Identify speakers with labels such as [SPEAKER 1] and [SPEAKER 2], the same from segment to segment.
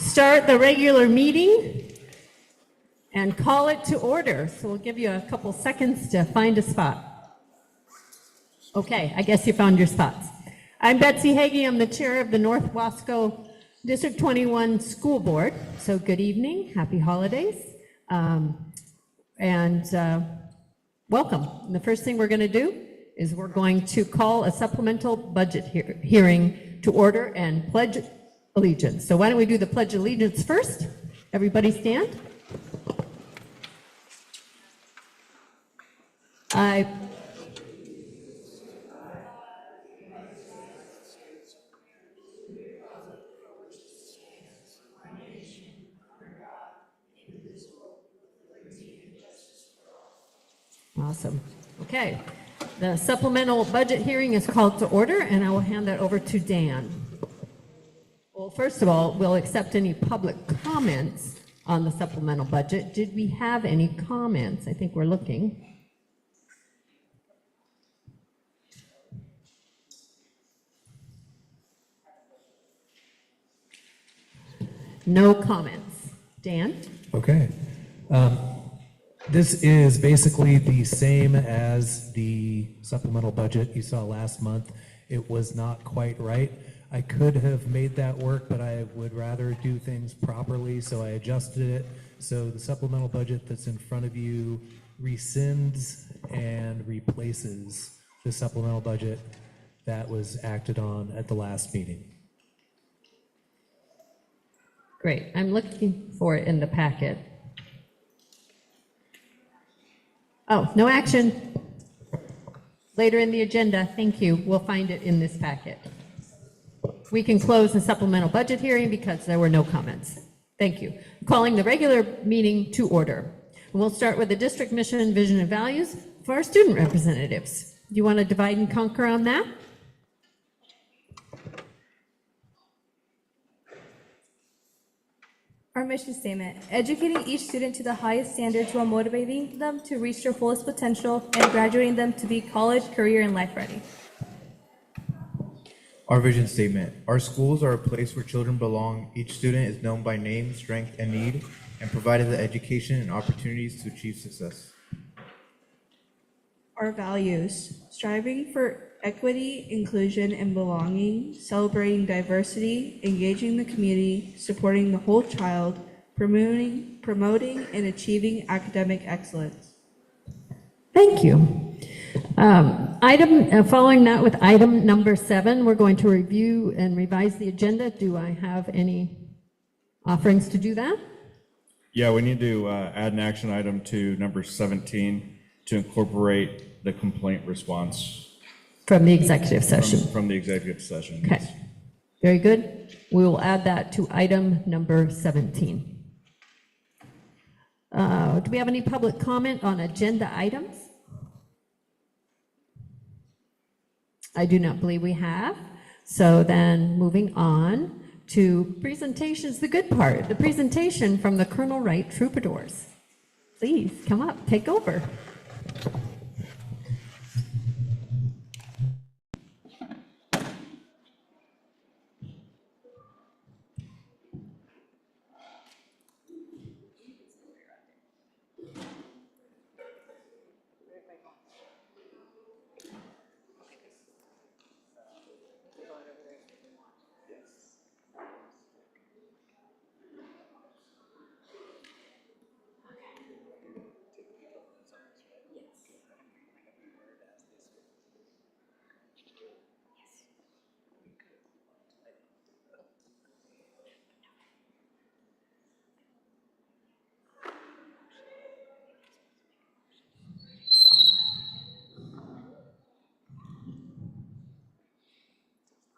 [SPEAKER 1] start the regular meeting and call it to order. So we'll give you a couple seconds to find a spot. Okay, I guess you found your spots. I'm Betsy Hagee. I'm the chair of the North Wasco District 21 School Board. So good evening, happy holidays, and welcome. And the first thing we're going to do is we're going to call a supplemental budget hearing to order and pledge allegiance. So why don't we do the pledge allegiance first? Everybody stand. Awesome. Okay. The supplemental budget hearing is called to order, and I will hand that over to Dan. Well, first of all, we'll accept any public comments on the supplemental budget. Did we have any comments? I think we're looking. No comments. Dan?
[SPEAKER 2] Okay. This is basically the same as the supplemental budget you saw last month. It was not quite right. I could have made that work, but I would rather do things properly, so I adjusted it. So the supplemental budget that's in front of you rescinds and replaces the supplemental budget that was acted on at the last meeting.
[SPEAKER 1] Great. I'm looking for it in the packet. Oh, no action. Later in the agenda. Thank you. We'll find it in this packet. We can close the supplemental budget hearing because there were no comments. Thank you. Calling the regular meeting to order. We'll start with the district mission, vision, and values for our student representatives. Do you want to divide and conquer on that?
[SPEAKER 3] Our mission statement: educating each student to the highest standards while motivating them to reach their fullest potential and graduating them to be college, career, and life ready.
[SPEAKER 4] Our vision statement: our schools are a place where children belong. Each student is known by name, strength, and need, and provided the education and opportunities to achieve success.
[SPEAKER 5] Our values: striving for equity, inclusion, and belonging, celebrating diversity, engaging the community, supporting the whole child, promoting and achieving academic excellence.
[SPEAKER 1] Thank you. Following that with item number 7, we're going to review and revise the agenda. Do I have any offerings to do that?
[SPEAKER 6] Yeah, we need to add an action item to number 17 to incorporate the complaint response
[SPEAKER 1] From the executive session.
[SPEAKER 6] from the executive session.
[SPEAKER 1] Okay, very good. We will add that to item number 17. Do we have any public comment on agenda items? I do not believe we have. So then moving on to presentations, the good part, the presentation from the Colonel Wright Troubadours. Please come up, take over.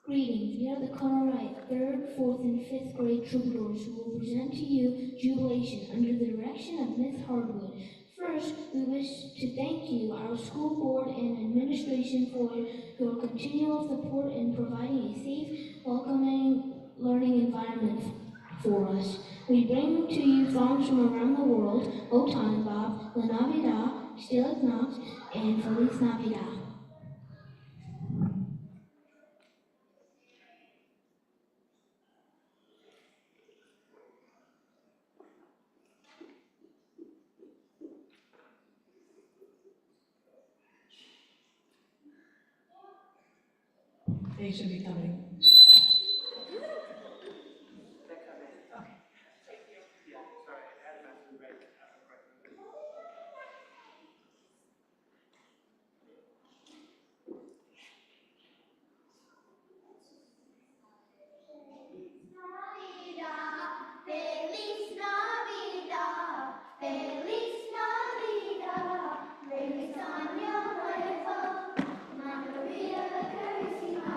[SPEAKER 7] Greetings, we are the Colonel Wright 3rd, 4th, and 5th grade troubadours who will present to you Jubilation under the direction of Miss Hardwood. First, we wish to thank you, our school board and administration, for your continual support in providing a safe, welcoming learning environment for us. We bring to you songs from around the world: O Tannenbaum, La Navidad, Stille Nacht, and Feliz Navidad.
[SPEAKER 8] They should be coming.
[SPEAKER 9] Feliz Navidad, Feliz Navidad, Feliz Año Nuevo, Maria Carissima,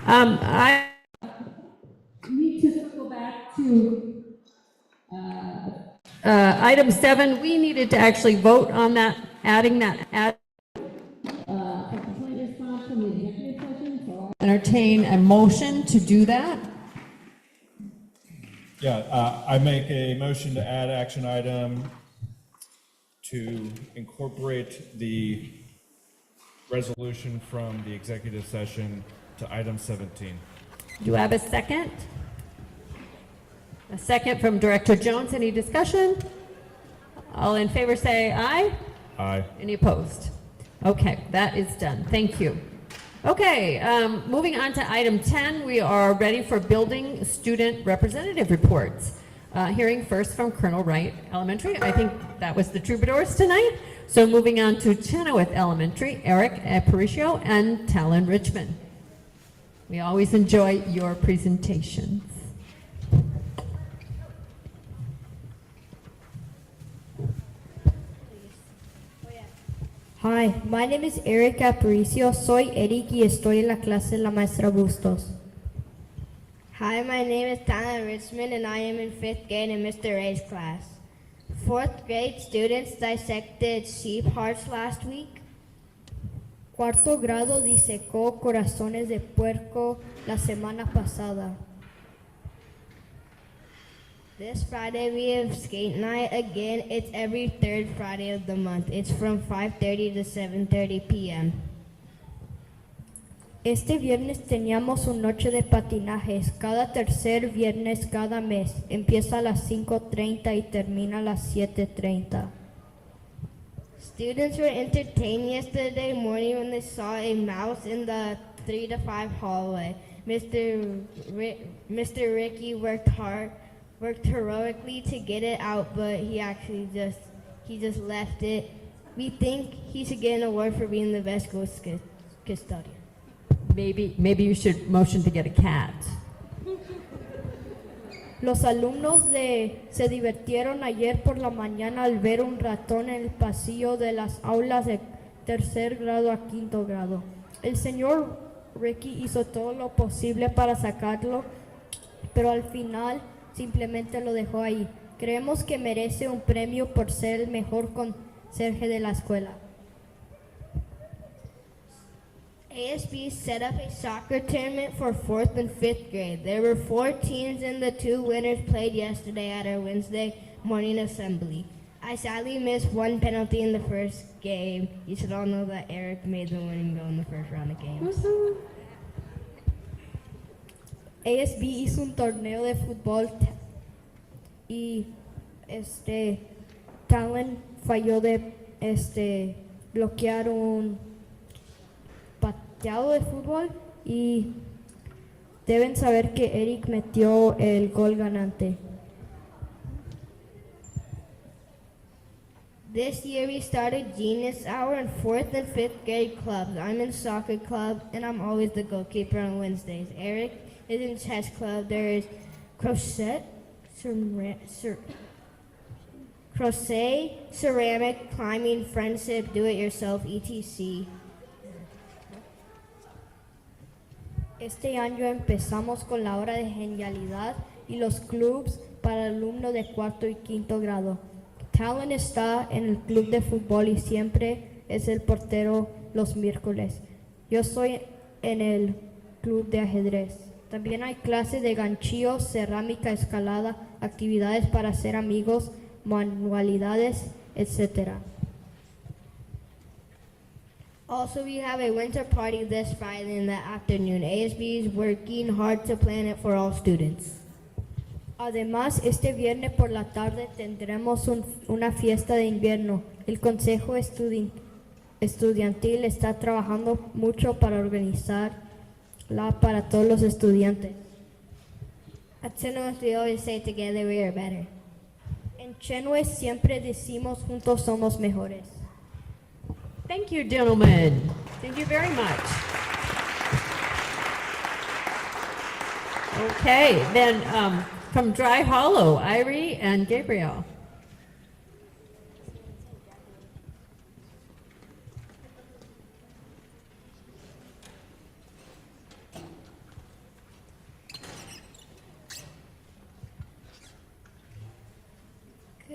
[SPEAKER 1] I need to circle back to item 7. We needed to actually vote on that, adding that, entertain a motion to do that.
[SPEAKER 6] Yeah, I make a motion to add action item to incorporate the resolution from the executive session to item 17.
[SPEAKER 1] Do I have a second? A second from Director Jones. Any discussion? All in favor say aye.
[SPEAKER 6] Aye.
[SPEAKER 1] Any opposed? Okay, that is done. Thank you. Okay, moving on to item 10, we are ready for building student representative reports. Hearing first from Colonel Wright Elementary. I think that was the Troubadours tonight. So moving on to Chenoweth Elementary, Eric Aparicio and Talon Richmond. We always enjoy your presentations.
[SPEAKER 8] Hi, my name is Eric Aparicio. Soy Eric y estoy en la clase de la maestra Bustos.
[SPEAKER 10] Hi, my name is Talon Richmond and I am in 5th grade in Mr. Ray's class. 4th grade students dissected sheep hearts last week.
[SPEAKER 8] Cuarto grado disecó corazones de puerco la semana pasada.
[SPEAKER 10] This Friday we have skate night again. It's every 3rd Friday of the month. It's from 5:30 to 7:30 p.m.
[SPEAKER 8] Este viernes teníamos una noche de patinajes. Cada tercer viernes cada mes. Empieza a las 5:30 y termina a las 7:30.
[SPEAKER 10] Students were entertained yesterday morning when they saw a mouse in the 3 to 5 hallway. Mr. Ricky worked heroically to get it out, but he just left it. We think he should get an award for being the best ghost custodian.
[SPEAKER 1] Maybe you should motion to get a cat.
[SPEAKER 8] Los alumnos se divirtieron ayer por la mañana al ver un ratón en el pasillo de las aulas de tercer grado a quinto grado. El señor Ricky hizo todo lo posible para sacarlo, pero al final simplemente lo dejó ahí. Creemos que merece un premio por ser el mejor conserje de la escuela.
[SPEAKER 10] ASB set up a soccer tournament for 4th and 5th grade. There were 4 teams and the 2 winners played yesterday at our Wednesday morning assembly. I sadly missed one penalty in the first game. You should all know that Eric made the winning goal in the first round of games.
[SPEAKER 8] ASB hizo un torneo de fútbol y Talon falló de bloquear un pateado de fútbol y deben saber que Eric metió el gol ganante.
[SPEAKER 10] This year we started Genius Hour in 4th and 5th grade clubs. I'm in soccer club and I'm always the goalkeeper on Wednesdays. Eric is in chess club. There is crochet, ceramic, climbing, friendship, do-it-yourself, etc.
[SPEAKER 8] Este año empezamos con la hora de genialidad y los clubs para alumnos de cuarto y quinto grado. Talon está en el club de fútbol y siempre es el portero los miércoles. Yo estoy en el club de ajedrez. También hay clases de ganchillo, cerámica, escalada, actividades para hacer amigos, manualidades, etc.
[SPEAKER 10] Also, we have a winter party this Friday in the afternoon. ASB is working hard to plan it for all students.
[SPEAKER 8] Además, este viernes por la tarde tendremos una fiesta de invierno. El Consejo Estudiantil está trabajando mucho para organizarla para todos los estudiantes.
[SPEAKER 10] At Chenoweth, we always say together we are better.
[SPEAKER 8] En Chenoweth siempre decimos juntos somos mejores.
[SPEAKER 1] Thank you, gentlemen. Thank you very much. Okay, then from Dry Hollow, Irie and Gabriel.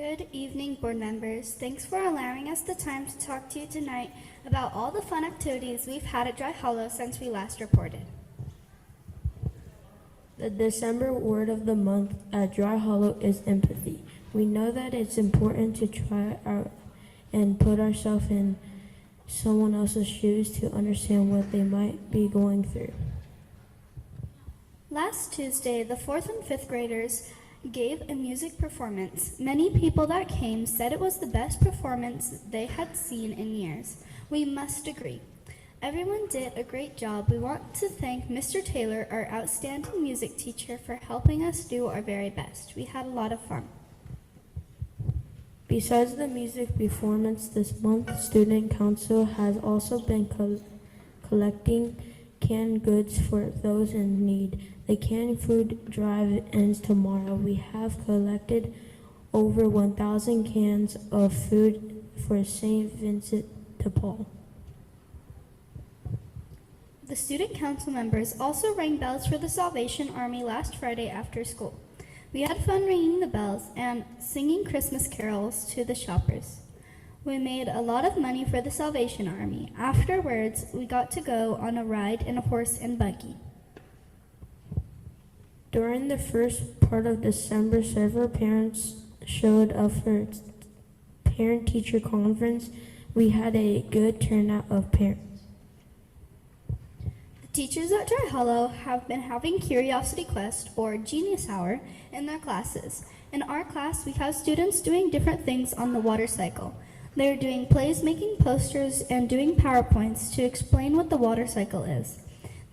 [SPEAKER 11] Good evening, board members. Thanks for allowing us the time to talk to you tonight about all the fun activities we've had at Dry Hollow since we last reported.
[SPEAKER 12] The December word of the month at Dry Hollow is empathy. We know that it's important to try and put ourselves in someone else's shoes to understand what they might be going through.
[SPEAKER 11] Last Tuesday, the 4th and 5th graders gave a music performance. Many people that came said it was the best performance they had seen in years. We must agree. Everyone did a great job. We want to thank Mr. Taylor, our outstanding music teacher, for helping us do our very best. We had a lot of fun.
[SPEAKER 12] Besides the music performance this month, Student Council has also been collecting canned goods for those in need. The canned food drive ends tomorrow. We have collected over 1,000 cans of food for St. Vincent de Paul.
[SPEAKER 11] The student council members also rang bells for the Salvation Army last Friday after school. We had fun ringing the bells and singing Christmas carols to the shoppers. We made a lot of money for the Salvation Army. Afterwards, we got to go on a ride in a horse and buggy.
[SPEAKER 12] During the first part of December, several parents showed up for parent-teacher conference. We had a good turnout of parents.
[SPEAKER 11] Teachers at Dry Hollow have been having Curiosity Quest or Genius Hour in their classes. In our class, we have students doing different things on the water cycle. They're doing plays, making posters, and doing PowerPoints to explain what the water cycle is.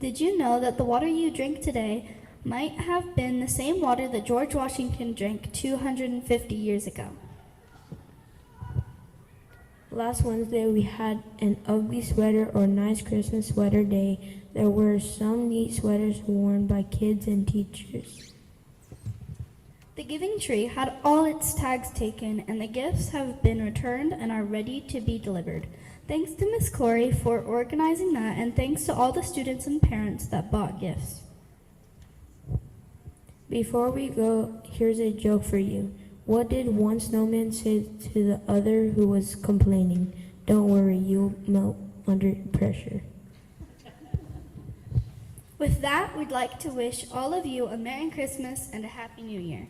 [SPEAKER 11] Did you know that the water you drink today might have been the same water that George Washington drank 250 years ago?
[SPEAKER 12] Last Wednesday, we had an ugly sweater or nice Christmas sweater day. There were some neat sweaters worn by kids and teachers.
[SPEAKER 11] The Giving Tree had all its tags taken, and the gifts have been returned and are ready to be delivered. Thanks to Miss Corey for organizing that, and thanks to all the students and parents that bought gifts.
[SPEAKER 12] Before we go, here's a joke for you. What did one snowman say to the other who was complaining? Don't worry, you'll melt under pressure.
[SPEAKER 11] With that, we'd like to wish all of you a Merry Christmas and a Happy New Year.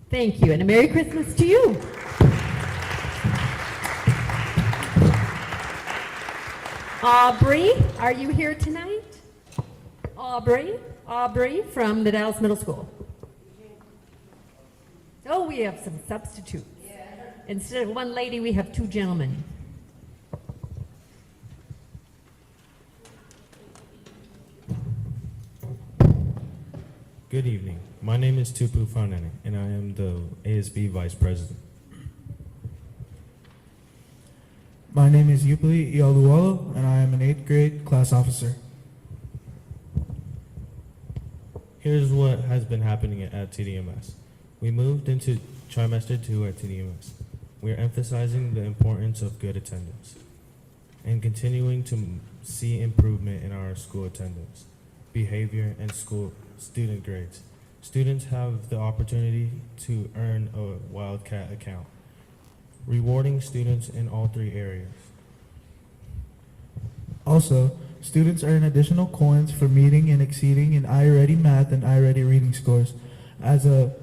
[SPEAKER 1] Thank you, and a Merry Christmas to you. Aubrey, are you here tonight? Aubrey from the Dallas Middle School. Oh, we have some substitutes. Instead of one lady, we have two gentlemen.
[SPEAKER 13] Good evening. My name is Tupu Fanene, and I am the ASB Vice President.
[SPEAKER 14] My name is Yupili Ioluolo, and I am an 8th grade class officer.
[SPEAKER 13] Here's what has been happening at TDMS. We moved into trimester 2 at TDMS. We are emphasizing the importance of good attendance and continuing to see improvement in our school attendance, behavior, and student grades. Students have the opportunity to earn a Wildcat account, rewarding students in all 3 areas.
[SPEAKER 14] Also, students earn additional coins for meeting and exceeding in iReady Math and iReady Reading scores. As a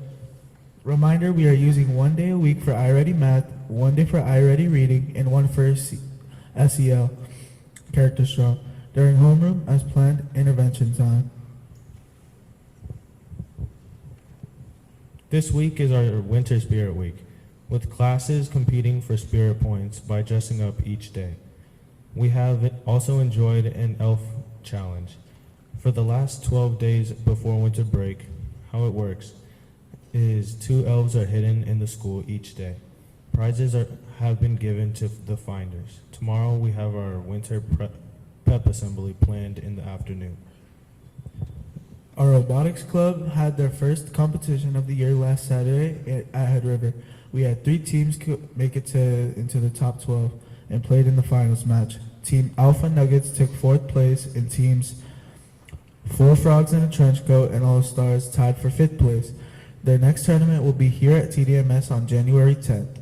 [SPEAKER 14] reminder, we are using 1 day a week for iReady Math, 1 day for iReady Reading, and 1 for SEL, Character Strong, during homeroom as planned intervention time.
[SPEAKER 13] This week is our Winter Spirit Week, with classes competing for spirit points by dressing up each day. We have also enjoyed an elf challenge. For the last 12 days before winter break, how it works is 2 elves are hidden in the school each day. Prizes have been given to the finders. Tomorrow we have our winter prep assembly planned in the afternoon.
[SPEAKER 14] Our robotics club had their first competition of the year last Saturday at Head River. We had 3 teams make it into the top 12 and played in the finals match. Team Alpha Nuggets took 4th place, and teams 4 Frogs in a Trench Coat and All Stars tied for 5th place. Their next tournament will be here at TDMS on January 10th.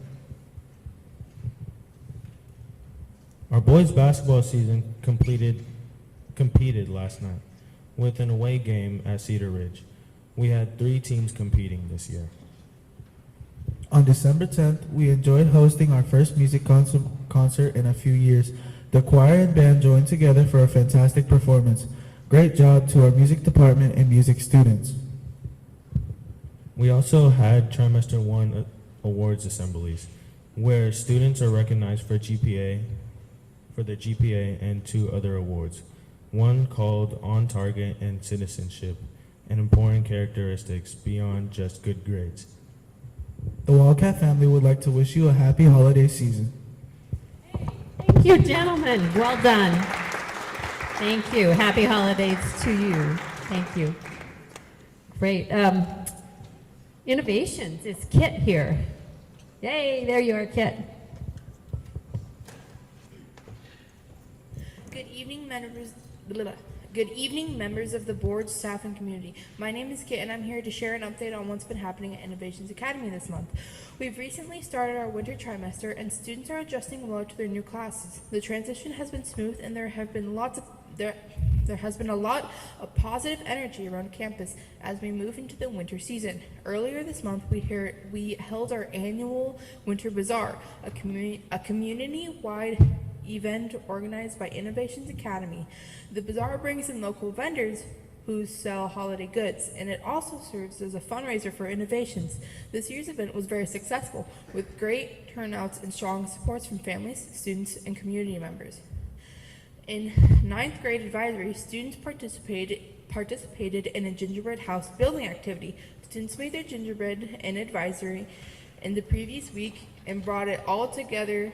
[SPEAKER 13] Our boys basketball season competed last night with an away game at Cedar Ridge. We had 3 teams competing this year.
[SPEAKER 14] On December 10th, we enjoyed hosting our first music concert in a few years. The choir and band joined together for a fantastic performance. Great job to our music department and music students.
[SPEAKER 13] We also had Trimester 1 awards assemblies, where students are recognized for their GPA and 2 other awards. One called On Target and Citizenship, and important characteristics beyond just good grades.
[SPEAKER 14] The Wildcat family would like to wish you a happy holiday season.
[SPEAKER 1] Thank you, gentlemen. Well done. Thank you. Happy holidays to you. Thank you. Great. Innovations. Is Kit here? Yay, there you are, Kit.
[SPEAKER 15] Good evening, members of the board, staff, and community. My name is Kit, and I'm here to share an update on what's been happening at Innovations Academy this month. We've recently started our winter trimester, and students are adjusting well to their new classes. The transition has been smooth, and there has been a lot of positive energy around campus as we move into the winter season. Earlier this month, we held our annual Winter Bazaar, a community-wide event organized by Innovations Academy. The bazaar brings in local vendors who sell holiday goods, and it also serves as a fundraiser for Innovations. This year's event was very successful, with great turnouts and strong supports from families, students, and community members. In 9th grade advisory, students participated in a gingerbread house building activity. Students made their gingerbread in advisory in the previous week and brought it all together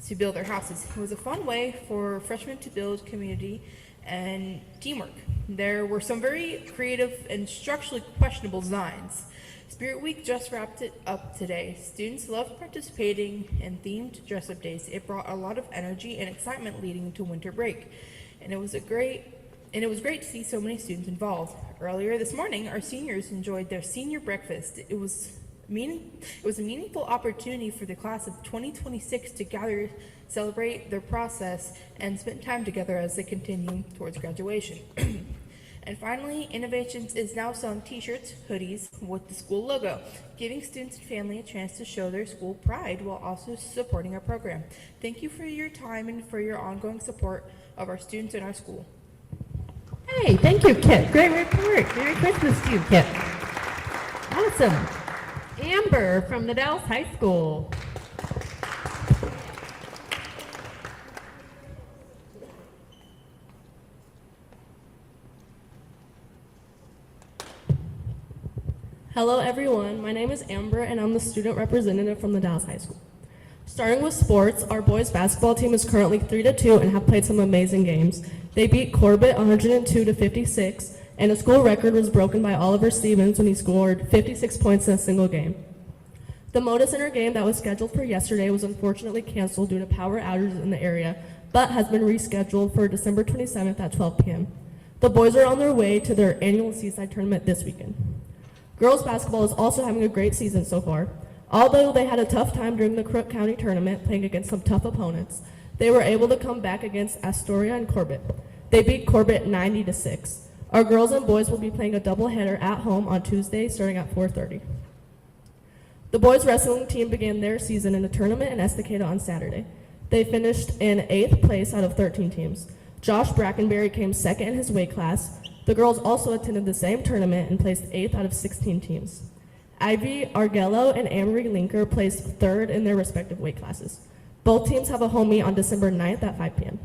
[SPEAKER 15] to build their houses. It was a fun way for freshmen to build community and teamwork. There were some very creative and structurally questionable designs. Spirit Week just wrapped it up today. Students loved participating in themed dress-up days. It brought a lot of energy and excitement leading to winter break, and it was great to see so many students involved. Earlier this morning, our seniors enjoyed their senior breakfast. It was a meaningful opportunity for the class of 2026 to gather, celebrate their process, and spend time together as they continue towards graduation. And finally, Innovations is now selling t-shirts, hoodies with the school logo, giving students and family a chance to show their school pride while also supporting our program. Thank you for your time and for your ongoing support of our students and our school.
[SPEAKER 1] Hey, thank you, Kit. Great report. Merry Christmas to you, Kit. Awesome. Amber from the Dallas High School.
[SPEAKER 16] Hello everyone, my name is Amber and I'm the student representative from the Dallas High School. Starting with sports, our boys basketball team is currently 3-2 and have played some amazing games. They beat Corbett 102-56, and a school record was broken by Oliver Stevens when he scored 56 points in a single game. The Moda Center game that was scheduled for yesterday was unfortunately canceled due to power outages in the area, but has been rescheduled for December 27th at 12 p.m. The boys are on their way to their annual Seaside tournament this weekend. Girls basketball is also having a great season so far. Although they had a tough time during the Crook County tournament playing against some tough opponents, they were able to come back against Astoria and Corbett. They beat Corbett 90-6. Our girls and boys will be playing a doubleheader at home on Tuesday starting at 4:30. The boys wrestling team began their season in a tournament in Estacada on Saturday. They finished in 8th place out of 13 teams. Josh Brackenberry came second in his weight class. The girls also attended the same tournament and placed 8th out of 16 teams. Ivy Argello and Amory Linker placed 3rd in their respective weight classes. Both teams have a home meet on December 9th at 5 p.m.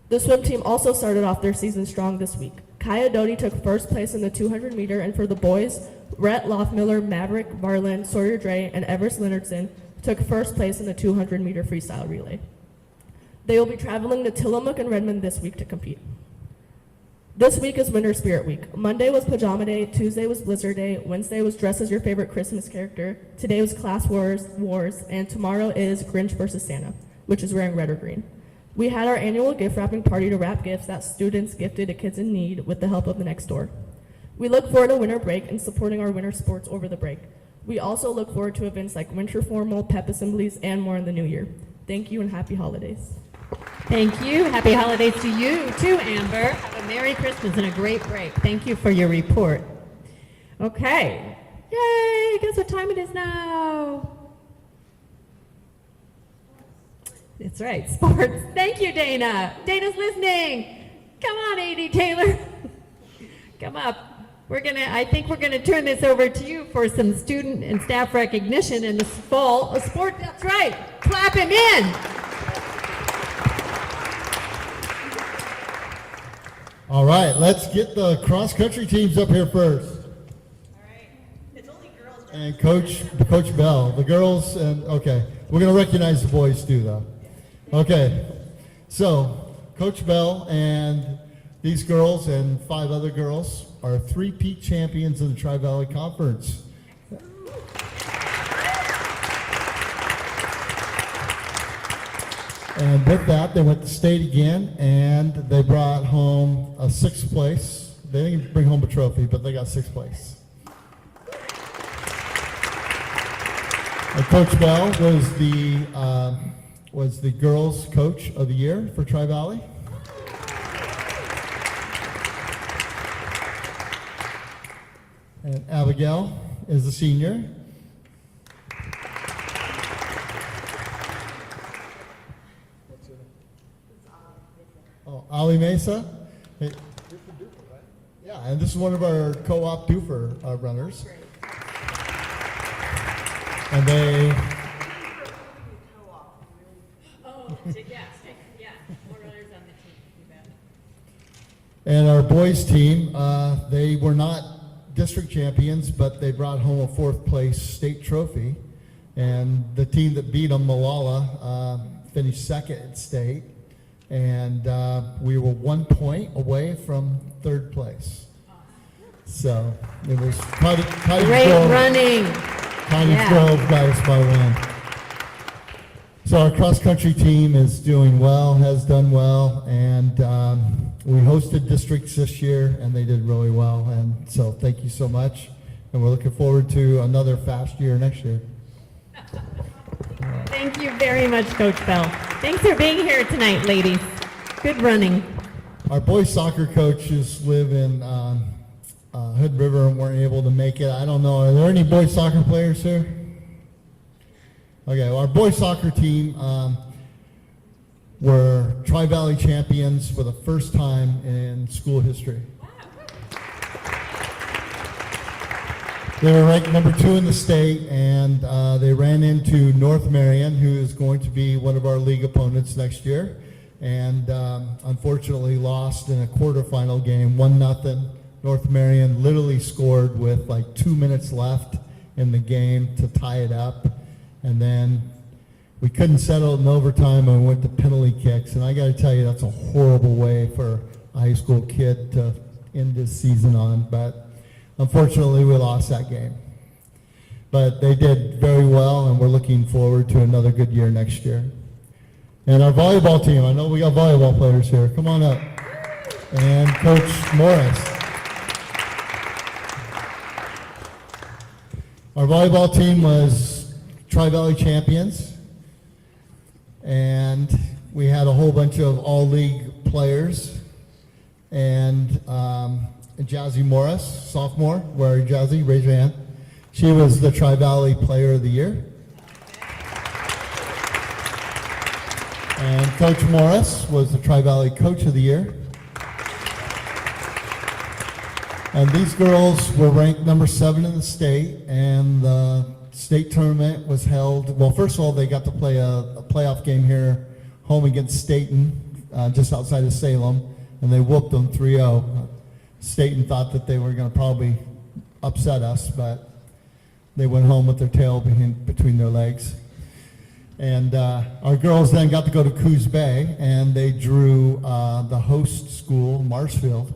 [SPEAKER 16] The swim team also started off their season strong this week. Kaya Doty took first place in the 200 meter, and for the boys, Rhett Lothmiller, Maverick Varland, Sawyer Dre, and Everest Leonardson took first place in the 200 meter freestyle relay. They will be traveling to Tillamook and Redmond this week to compete. This week is Winter Spirit Week. Monday was Pajama Day, Tuesday was Blizzard Day, Wednesday was Dress as Your Favorite Christmas Character, today was Class Wars, and tomorrow is Grinch vs. Santa, which is wearing red or green. We had our annual gift wrapping party to wrap gifts that students gifted to kids in need with the help of the next door. We look forward to winter break and supporting our winter sports over the break. We also look forward to events like winter formal, pep assemblies, and more in the new year. Thank you and happy holidays.
[SPEAKER 1] Thank you. Happy holidays to you too, Amber. Have a Merry Christmas and a great break. Thank you for your report. Okay. Yay! Guess what time it is now? That's right, sports. Thank you, Dana. Dana's listening. Come on, AD Taylor. Come up. I think we're gonna turn this over to you for some student and staff recognition in the fall of sport. That's right. Clap him in.
[SPEAKER 17] All right, let's get the cross-country teams up here first. All right, it's only girls. And Coach Bell, the girls, and okay, we're gonna recognize the boys too, though. Okay, so Coach Bell and these girls and 5 other girls are 3-peat champions in the Tri-Valley Conference. And with that, they went to state again, and they brought home a 6th place. They didn't bring home a trophy, but they got 6th place. And Coach Bell was the girls' coach of the year for Tri-Valley. And Abigail is the senior. Oh, Ali Mesa. Hey. Yeah, and this is one of our co-op Doofer runners. And they... And our boys team, they were not district champions, but they brought home a 4th place state trophy. And the team that beat them, Malala, finished 2nd at state. And we were 1 point away from 3rd place. So it was Cottage
[SPEAKER 1] Great
[SPEAKER 17] Grove.
[SPEAKER 1] running.
[SPEAKER 17] Cottage Grove got us by one. So our cross-country team is doing well, has done well, and we hosted districts this year, and they did really well. And so thank you so much, and we're looking forward to another fast year next year.
[SPEAKER 1] Thank you very much, Coach Bell. Thanks for being here tonight, ladies. Good running.
[SPEAKER 17] Our boys soccer coaches live in Hood River and weren't able to make it. I don't know, are there any boys soccer players here? Okay, well, our boys soccer team were Tri-Valley champions for the first time in school history. They were ranked number 2 in the state, and they ran into North Marion, who is going to be one of our league opponents next year, and unfortunately lost in a quarterfinal game, 1-0. North Marion literally scored with like 2 minutes left in the game to tie it up, and then we couldn't settle it in overtime and we went to penalty kicks, and I got to tell you, that's a horrible way for a high school kid to end this season on, but unfortunately, we lost that game. But they did very well, and we're looking forward to another good year next year. And our volleyball team, I know we got volleyball players here. Come on up. And Coach Morris. Our volleyball team was Tri-Valley champions, and we had a whole bunch of all-league players. And Jazzy Morris, sophomore. Where are you, Jazzy? Raise your hand. She was the Tri-Valley Player of the Year. And Coach Morris was the Tri-Valley Coach of the Year. And these girls were ranked number 7 in the state, and the state tournament was held. Well, first of all, they got to play a playoff game here, home against Staten, just outside of Salem, and they whooped them 3-0. Staten thought that they were going to probably upset us, but they went home with their tail between their legs. And our girls then got to go to Coos Bay, and they drew the host school, Marshfield,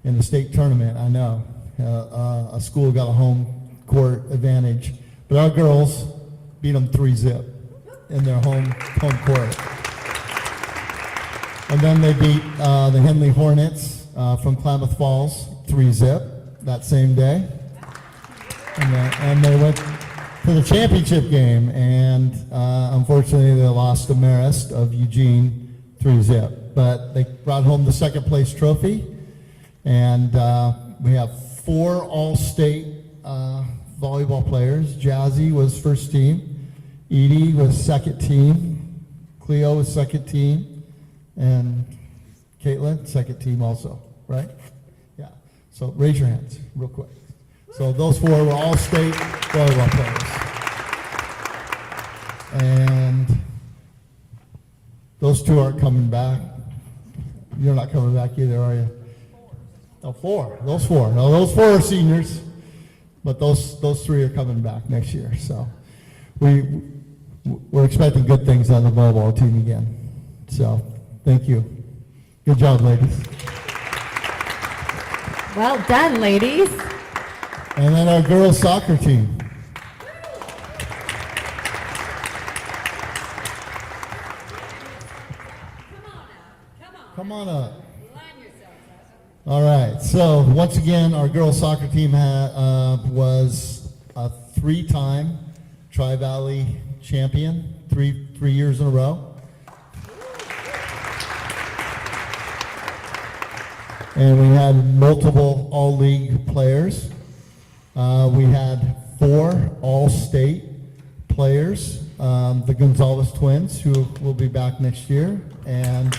[SPEAKER 17] in the state tournament. I know a school got a home court advantage, but our girls beat them 3-0 in their home court. And then they beat the Henley Hornets from Klamath Falls 3-0. that same day. And they went to the championship game, and unfortunately they lost to Marist of Eugene 3-0. But they brought home the second place trophy, and we have 4 all-state volleyball players. Jazzy was first team, Edie was second team, Cleo was second team, and Caitlin, second team also, right? Yeah, so raise your hands real quick. So those 4 were all state volleyball players. And those 2 aren't coming back. You're not coming back either, are you? No, 4. Those 4. No, those 4 are seniors, but those 3 are coming back next year. So we're expecting good things on the volleyball team again. So thank you. Good job, ladies.
[SPEAKER 1] Well done, ladies.
[SPEAKER 17] And then our girls soccer team. Come on up. All right. So once again, our girls soccer team was a 3-time Tri-Valley champion, three years in a row. And we had multiple all-league players. We had 4 all-state players, the Gonzalez twins, who will be back next year, and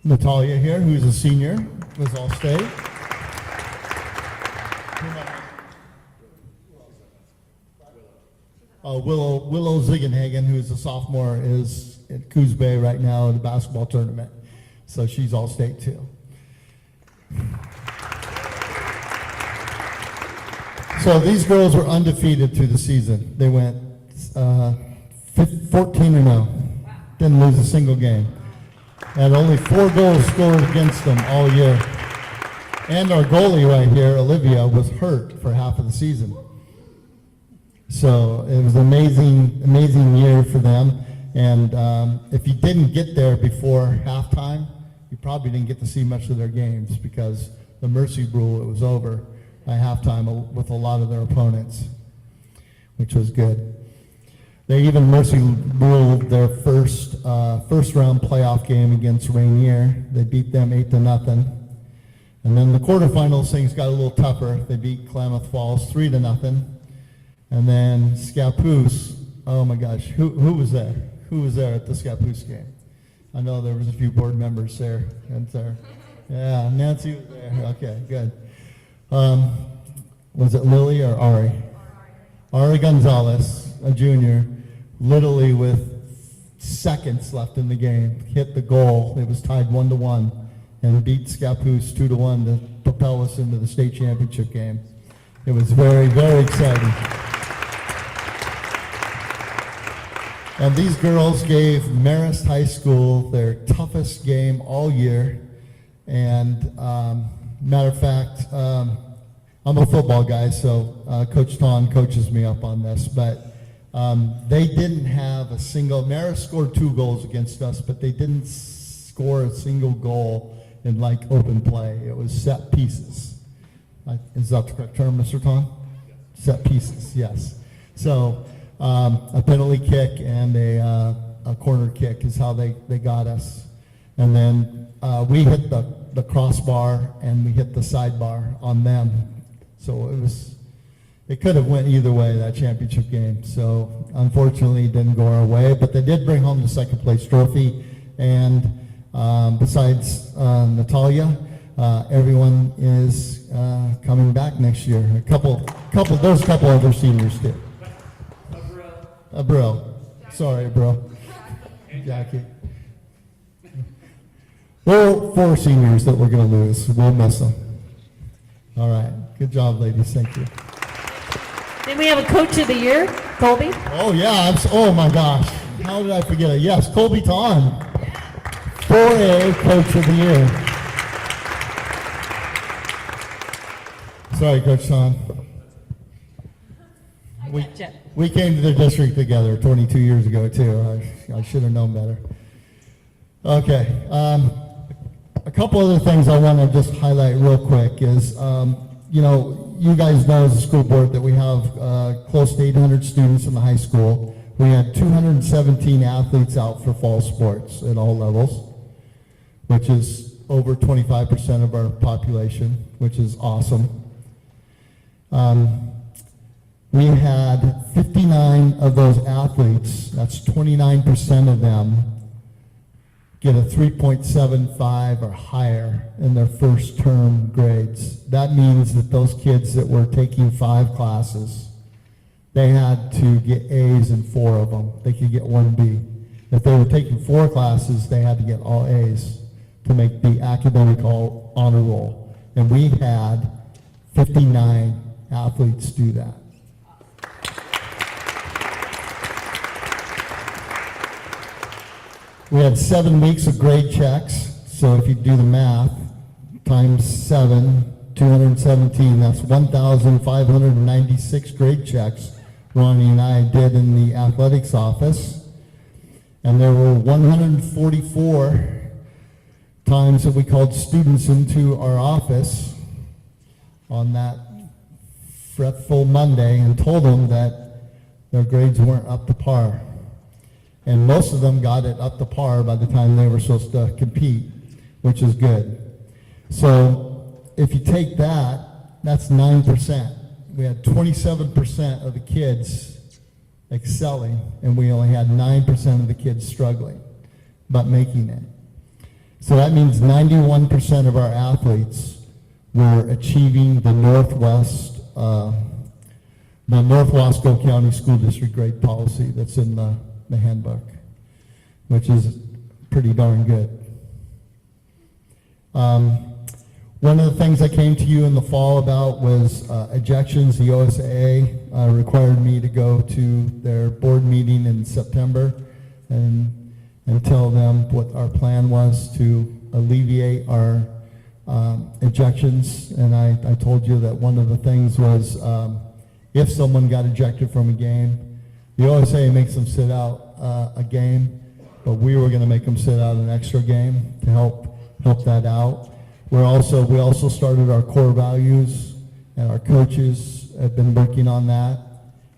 [SPEAKER 17] Natalia here, who's a senior, was all-state. Willow Ziegenhagen, who's a sophomore, is at Coos Bay right now in the basketball tournament. So she's all-state too. So these girls were undefeated through the season. They went 14-0. Didn't lose a single game. And only 4 goals scored against them all year. And our goalie right here, Olivia, was hurt for half of the season. So it was an amazing year for them. And if you didn't get there before halftime, you probably didn't get to see much of their games because the mercy rule, it was over by halftime with a lot of their opponents, which was good. They even mercy ruled their first round playoff game against Rainier. They beat them 8-0. And then the quarterfinals, things got a little tougher. They beat Klamath Falls 3-0. And then Scappoose, oh my gosh, who was there? Who was there at the Scappoose game? I know there was a few board members there. Yeah, Nancy was there. Okay, good. Was it Lily or Ari? Ari Gonzalez, a junior, literally with seconds left in the game, hit the goal. It was tied 1-1 and beat Scappoose 2-1 to propel us into the state championship game. It was very, very exciting. And these girls gave Marist High School their toughest game all year. And matter of fact, I'm a football guy, so Coach Ton coaches me up on this, but they didn't have a single, Marist scored 2 goals against us, but they didn't score a single goal in like open play. It was set pieces. Is that the correct term, Mr. Ton? Set pieces, yes. So a penalty kick and a corner kick is how they got us. And then we hit the crossbar and we hit the sidebar on them. So it could have went either way, that championship game. So unfortunately it didn't go our way, but they did bring home the second place trophy. And besides Natalia, everyone is coming back next year. There's a couple other seniors too. Bro. Sorry, bro. Jackie. There are 4 seniors that we're going to lose. We'll miss them. All right. Good job, ladies. Thank you.
[SPEAKER 1] Then we have a Coach of the Year, Colby.
[SPEAKER 17] Oh, yeah. Oh, my gosh. How did I forget it? Yes, Colby Ton. 4A Coach of the Year. Sorry, Coach Ton. We came to the district together 22 years ago, too. I should have known better. Okay. A couple other things I want to just highlight real quick is, you know, you guys know as a school board that we have close to 800 students in the high school. We had 217 athletes out for fall sports at all levels, which is over 25% of our population, which is awesome. We had 59 of those athletes, that's 29% of them, get a 3.75 or higher in their first term grades. That means that those kids that were taking 5 classes, they had to get A's in 4 of them. They could get 1 B. If they were taking 4 classes, they had to get all A's to make the academic all honor roll. And we had 59 athletes do that. We had 7 weeks of grade checks, so if you do the math, times 7, 217, that's 1,596 grade checks Ronnie and I did in the athletics office. And there were 144 times that we called students into our office on that fretful Monday and told them that their grades weren't up to par. And most of them got it up to par by the time they were supposed to compete, which is good. So if you take that, that's 9%. We had 27% of the kids excelling, and we only had 9% of the kids struggling, but making it. So that means 91% of our athletes were achieving the North Wasco County School District grade policy that's in the handbook, which is pretty darn good. One of the things I came to you in the fall about was ejections. The OSAA required me to go to their board meeting in September and tell them what our plan was to alleviate our ejections. And I told you that one of the things was if someone got ejected from a game, the OSAA makes them sit out a game, but we were going to make them sit out an extra game to help that out. We also started our core values, and our coaches have been working on that,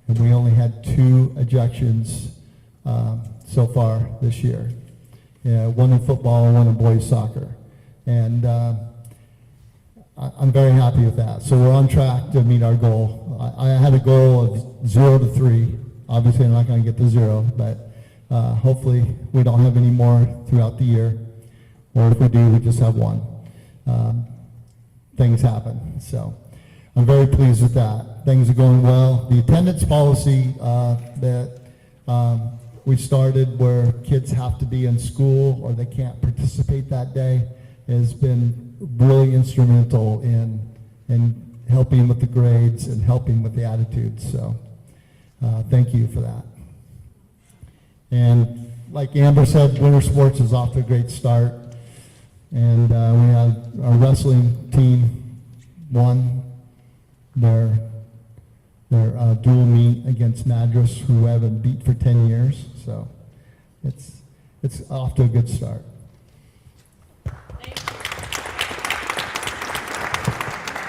[SPEAKER 17] and we only had 2 ejections so far this year. Yeah, 1 in football and 1 in boys soccer, and I'm very happy with that. So we're on track to meet our goal. I had a goal of 0 to 3. Obviously, I'm not going to get to 0, but hopefully we don't have any more throughout the year, or if we do, we just have 1. Things happen, so I'm very pleased with that. Things are going well. The attendance policy that we started, where kids have to be in school or they can't participate that day, has been really instrumental in helping with the grades and helping with the attitudes. So thank you for that. And like Amber said, winter sports is off to a great start. And we had our wrestling team won their dual meet against Madras, who we haven't beat for 10 years. So it's off to a good start.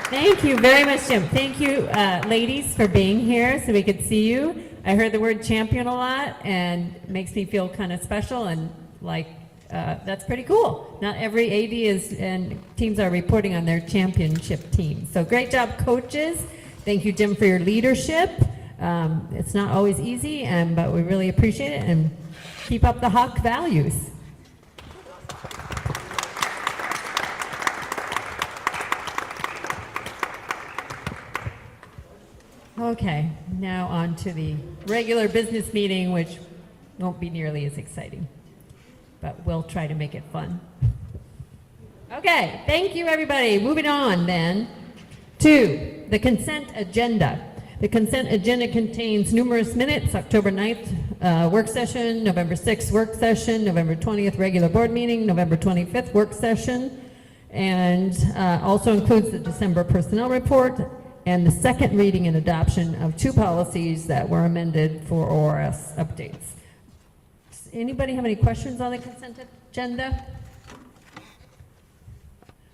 [SPEAKER 1] Thank you very much, Jim. Thank you, ladies, for being here so we could see you. I heard the word champion a lot, and it makes me feel kind of special and like that's pretty cool. Not every AD and teams are reporting on their championship team. So great job, coaches. Thank you, Jim, for your leadership. It's not always easy, but we really appreciate it, and keep up the Hawk values. Okay, now on to the regular business meeting, which won't be nearly as exciting, but we'll try to make it fun. Okay, thank you, everybody. Moving on then to the consent agenda. The consent agenda contains numerous minutes: October 9th work session, November 6th work session, November 20th regular board meeting, November 25th work session, and also includes the December personnel report and the second reading and adoption of 2 policies that were amended for ORS updates. Does anybody have any questions on the consent agenda?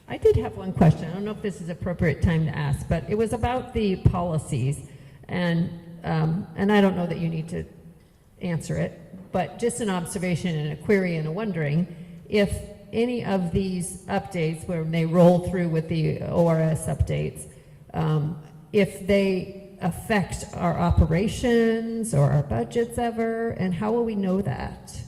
[SPEAKER 1] I did have one question. I don't know if this is appropriate time to ask, but it was about the policies, and I don't know that you need to answer it, but just an observation and a query and a wondering if any of these updates, when they roll through with the ORS updates, if they affect our operations or our budgets ever, and how will we know that?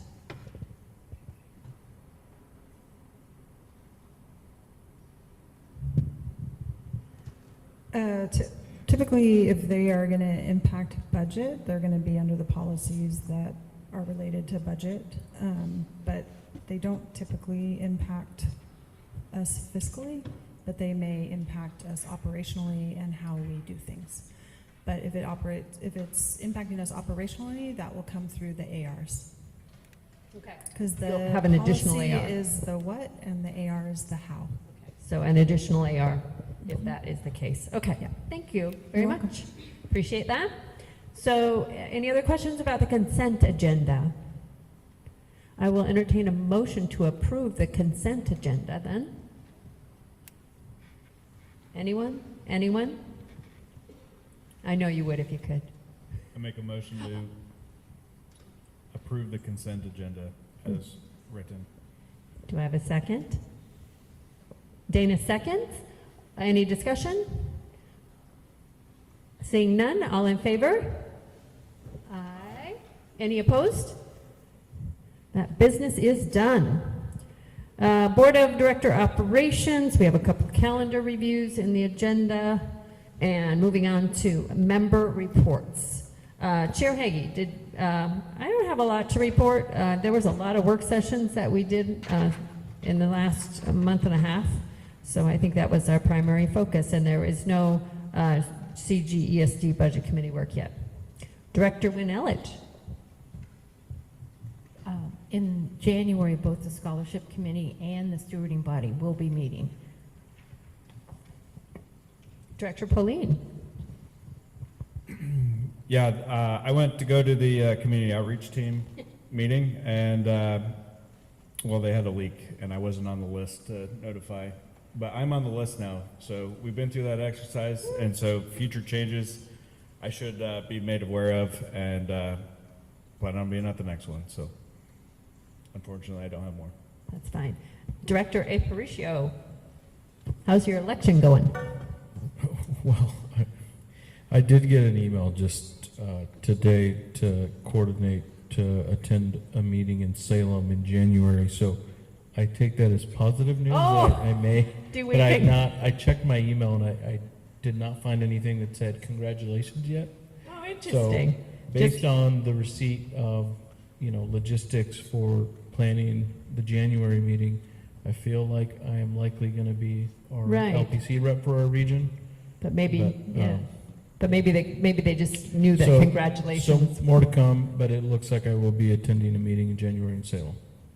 [SPEAKER 18] Typically, if they are going to impact budget, they're going to be under the policies that are related to budget, but they don't typically impact us fiscally, but they may impact us operationally and how we do things. But if it's impacting us operationally, that will come through the ARs.
[SPEAKER 1] Okay.
[SPEAKER 18] Because the
[SPEAKER 1] You'll have an additional
[SPEAKER 18] policy
[SPEAKER 1] AR.
[SPEAKER 18] is the what and the AR is the how.
[SPEAKER 1] So an additional AR, if that is the case. Okay, thank you very
[SPEAKER 18] You're
[SPEAKER 1] much. Appreciate that. So any other questions about the consent agenda? I will entertain a motion to approve the consent agenda then. Anyone? Anyone? I know you would if you could.
[SPEAKER 6] I make a motion to approve the consent agenda as written.
[SPEAKER 1] Do I have a second? Dana seconds. Any discussion? Seeing none, all in favor? Aye. Any opposed? That business is done. Board of Director Operations, we have a couple calendar reviews in the agenda. And moving on to member reports. Chair Hagee, I don't have a lot to report. There was a lot of work sessions that we did in the last month and a half. So I think that was our primary focus, and there is no CGESD Budget Committee work yet. Director Wynn Elledge.
[SPEAKER 19] In January, both the Scholarship Committee and the Stewarding Body will be meeting.
[SPEAKER 1] Director Pauline.
[SPEAKER 6] Yeah, I went to go to the community outreach team meeting, and well, they had a leak, and I wasn't on the list to notify. But I'm on the list now, so we've been through that exercise, and so future changes I should be made aware of, and plan on being at the next one. So unfortunately, I don't have more.
[SPEAKER 1] That's fine. Director Aparicio, how's your election going?
[SPEAKER 13] Well, I did get an email just today to coordinate to attend a meeting in Salem in January, so I take that as positive news. I may, but I checked my email and I did not find anything that said congratulations yet.
[SPEAKER 1] Oh, interesting.
[SPEAKER 13] So based on the receipt of, logistics for planning the January meeting, I feel like I am likely going to be our LPC rep for our region.
[SPEAKER 1] But maybe, But maybe they just knew that. Congratulations.
[SPEAKER 13] So more to come, but it looks like I will be attending a meeting in January in Salem.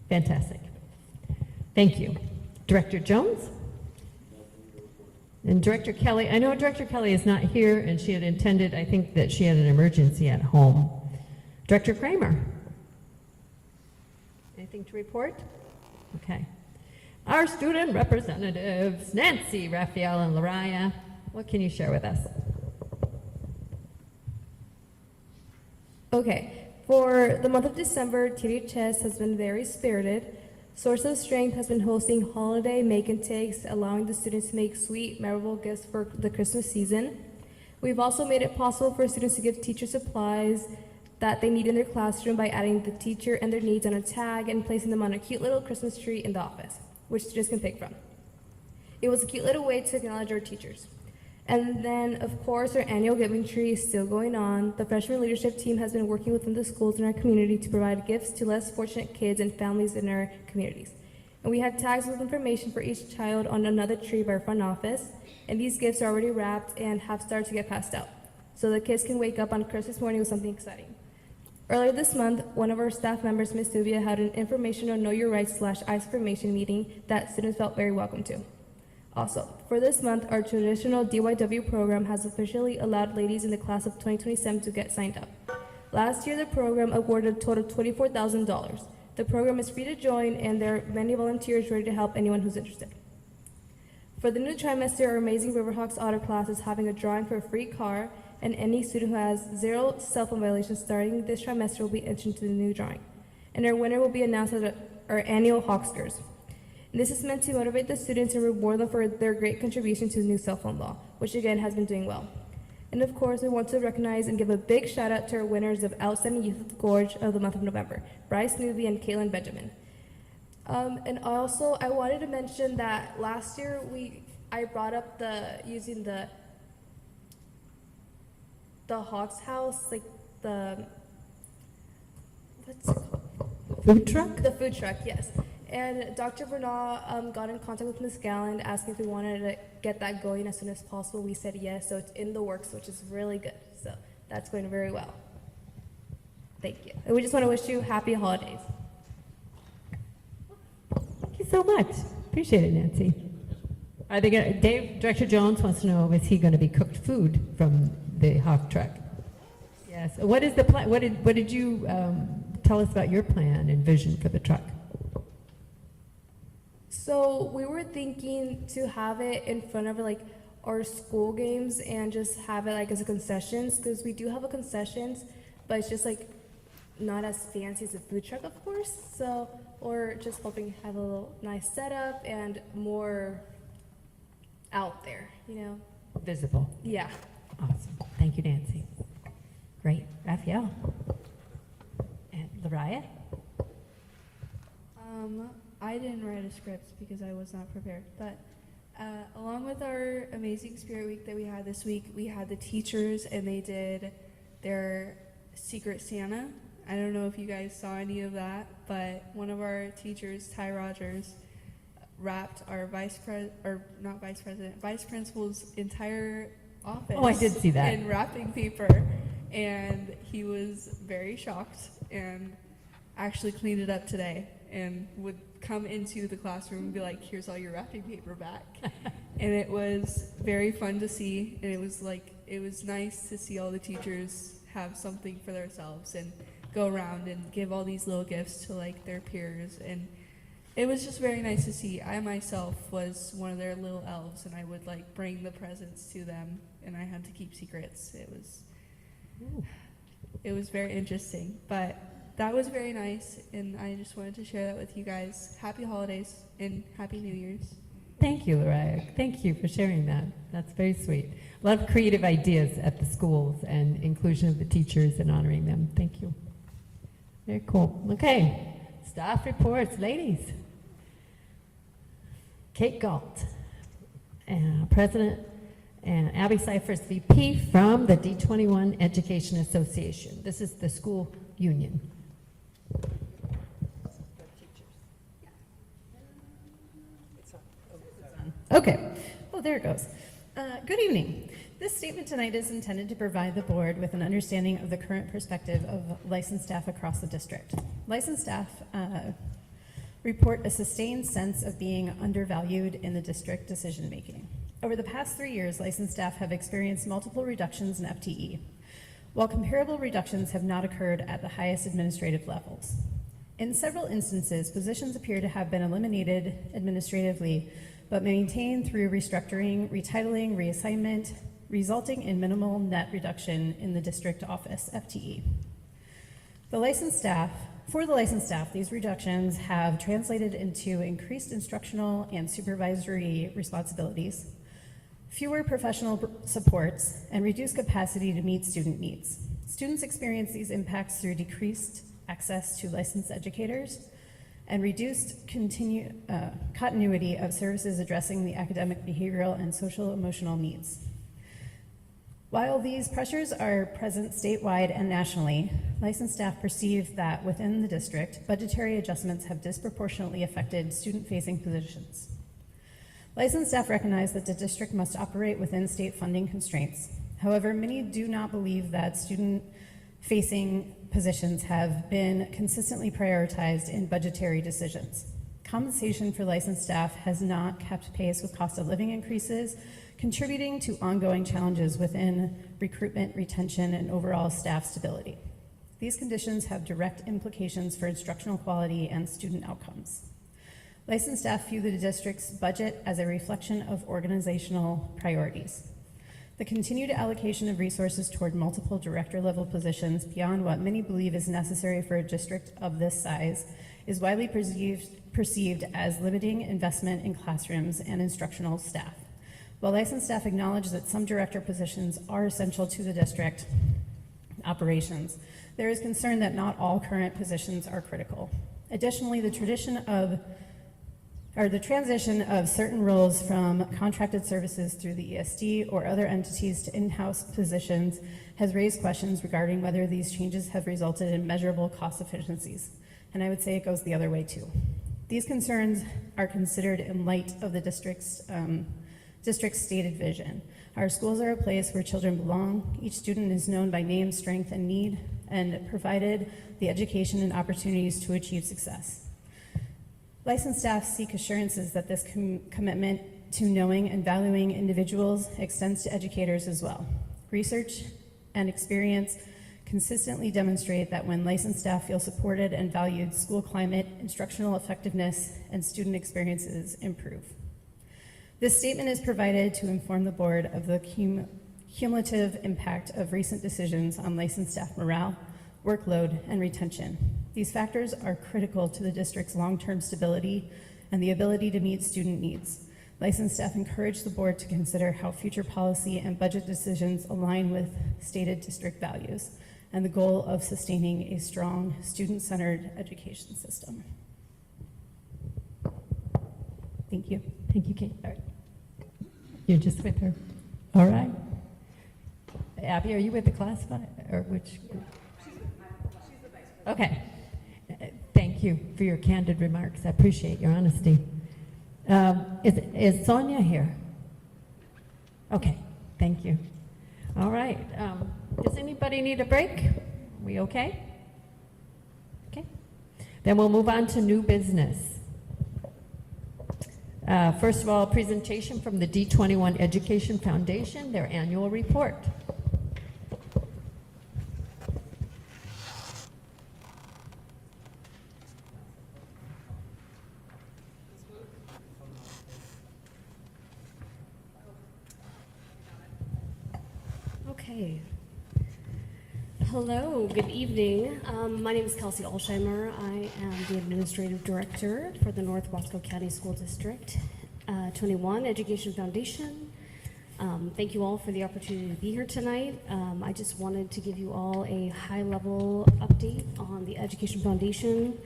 [SPEAKER 1] Fantastic. Thank you. Director Jones? And Director Kelly, I know Director Kelly is not here, and she had intended, I think, that she had an emergency at home. Director Kramer? Anything to report? Okay. Our student representatives, Nancy, Raphael, and Lariah, what can you share with us?
[SPEAKER 3] Okay, for the month of December, TDHS has been very spirited. Source of Strength has been hosting holiday make and takes, allowing the students to make sweet, memorable gifts for the Christmas season. We've also made it possible for students to give teacher supplies that they need in their classroom by adding the teacher and their needs on a tag and placing them on a cute little Christmas tree in the office, which students can pick from. It was a cute little way to acknowledge our teachers. And then, of course, our annual giving tree is still going on. The freshman leadership team has been working within the schools in our community to provide gifts to less fortunate kids and families in our communities. And we have tags with information for each child on another tree by our front office. And these gifts are already wrapped and have started to get passed out, so the kids can wake up on Christmas morning with something exciting. Earlier this month, one of our staff members, Ms. Dubia, had an informational Know Your Rights / ICE information meeting that students felt very welcome to. Also, for this month, our traditional DYW program has officially allowed ladies in the class of 2027 to get signed up. Last year, the program awarded a total of $24,000. The program is free to join, and there are many volunteers ready to help anyone who's interested. For the new trimester, our Amazing Riverhawks Auto class is having a drawing for a free car, and any student who has 0 cell phone violations starting this trimester will be entered into the new drawing. And our winner will be announced at our annual Hawksters. And this is meant to motivate the students and reward them for their great contribution to the new cell phone law, which again has been doing well. And of course, we want to recognize and give a big shout out to our winners of Outstanding Youth Gorge of the month of November, Bryce Newby and Caitlin Benjamin. And also, I wanted to mention that last year I brought up using the Hawks House, like what's it called?
[SPEAKER 1] Food truck?
[SPEAKER 3] The food truck, yes. And Dr. Bernal got in contact with Ms. Galland, asking if we wanted to get that going as soon as possible. We said yes, so it's in the works, which is really good. So that's going very well. Thank you. And we just want to wish you happy holidays.
[SPEAKER 1] Thank you so much. Appreciate it, Nancy. Are they going? Director Jones wants to know, is he going to be cooked food from the Hawk truck? Yes. What is the plan? What did you tell us about your plan and vision for the truck?
[SPEAKER 3] So we were thinking to have it in front of like our school games and just have it like as a concessions, because we do have a concessions, but it's just like not as fancy as a food truck, of course. So we're just hoping to have a little nice setup and more out there, you know.
[SPEAKER 1] Visible.
[SPEAKER 3] Yeah.
[SPEAKER 1] Awesome. Thank you, Nancy. Great. Raphael. And Lariah?
[SPEAKER 5] I didn't write a script because I was not prepared, but along with our Amazing Spirit Week that we had this week, we had the teachers and they did their Secret Santa. I don't know if you guys saw any of that, but one of our teachers, Ty Rogers, wrapped our vice principal's entire office.
[SPEAKER 1] Oh, I did see that.
[SPEAKER 5] In wrapping paper, and he was very shocked and actually cleaned it up today and would come into the classroom and be like, here's all your wrapping paper back. And it was very fun to see, and it was nice to see all the teachers have something for themselves and go around and give all these little gifts to like their peers, and it was just very nice to see. I myself was one of their little elves, and I would like bring the presents to them, and I had to keep secrets. It was very interesting, but that was very nice, and I just wanted to share that with you guys. Happy holidays and Happy New Year's.
[SPEAKER 1] Thank you, Lariah. Thank you for sharing that. That's very sweet. A lot of creative ideas at the schools and inclusion of the teachers and honoring them. Thank you. Very cool. Okay, staff reports, ladies. Kate Galt, President, and Abby Cyphers, VP from the D21 Education Association. This is the school union.
[SPEAKER 20] Okay. Oh, there it goes. Good evening. This statement tonight is intended to provide the board with an understanding of the current perspective of licensed staff across the district. Licensed staff report a sustained sense of being undervalued in the district decision-making. Over the past 3 years, licensed staff have experienced multiple reductions in FTE, while comparable reductions have not occurred at the highest administrative levels. In several instances, positions appear to have been eliminated administratively, but maintained through restructuring, retitling, reassignment, resulting in minimal net reduction in the district office FTE. For the licensed staff, these reductions have translated into increased instructional and supervisory responsibilities, fewer professional supports, and reduced capacity to meet student needs. Students experience these impacts through decreased access to licensed educators and reduced continuity of services addressing the academic, behavioral, and social emotional needs. While these pressures are present statewide and nationally, licensed staff perceive that within the district, budgetary adjustments have disproportionately affected student-facing positions. Licensed staff recognize that the district must operate within state funding constraints. However, many do not believe that student-facing positions have been consistently prioritized in budgetary decisions. Compensation for licensed staff has not kept pace with cost of living increases, contributing to ongoing challenges within recruitment, retention, and overall staff stability. These conditions have direct implications for instructional quality and student outcomes. Licensed staff view the district's budget as a reflection of organizational priorities. The continued allocation of resources toward multiple director-level positions beyond what many believe is necessary for a district of this size is widely perceived as limiting investment in classrooms and instructional staff. While licensed staff acknowledge that some director positions are essential to the district operations, there is concern that not all current positions are critical. Additionally, the transition of certain roles from contracted services through the ESD or other entities to in-house positions has raised questions regarding whether these changes have resulted in measurable cost efficiencies. And I would say it goes the other way too. These concerns are considered in light of the district's stated vision. Our schools are a place where children belong. Each student is known by name, strength, and need, and provided the education and opportunities to achieve success. Licensed staff seek assurances that this commitment to knowing and valuing individuals extends to educators as well. Research and experience consistently demonstrate that when licensed staff feel supported and valued, school climate, instructional effectiveness, and student experiences improve. This statement is provided to inform the board of the cumulative impact of recent decisions on licensed staff morale, workload, and retention. These factors are critical to the district's long-term stability and the ability to meet student needs. Licensed staff encourage the board to consider how future policy and budget decisions align with stated district values and the goal of sustaining a strong, student-centered education system. Thank you.
[SPEAKER 19] Thank you, Kate. All right. You're just with her. All right. Abby, are you with the classified or which group? She's the vice president. Okay. Thank you for your candid remarks. I appreciate your honesty. Is Sonia here? Okay. Thank you. All right. Does anybody need a break? We okay? Okay. Then we'll move on to new business. First of all, presentation from the D21 Education Foundation, their annual report.
[SPEAKER 21] Okay. Hello, good evening. My name is Kelsey Alsheimer. I am the Administrative Director for the North Wasco County School District 21 Education Foundation. Thank you all for the opportunity to be here tonight. I just wanted to give you all a high-level update on the Education Foundation,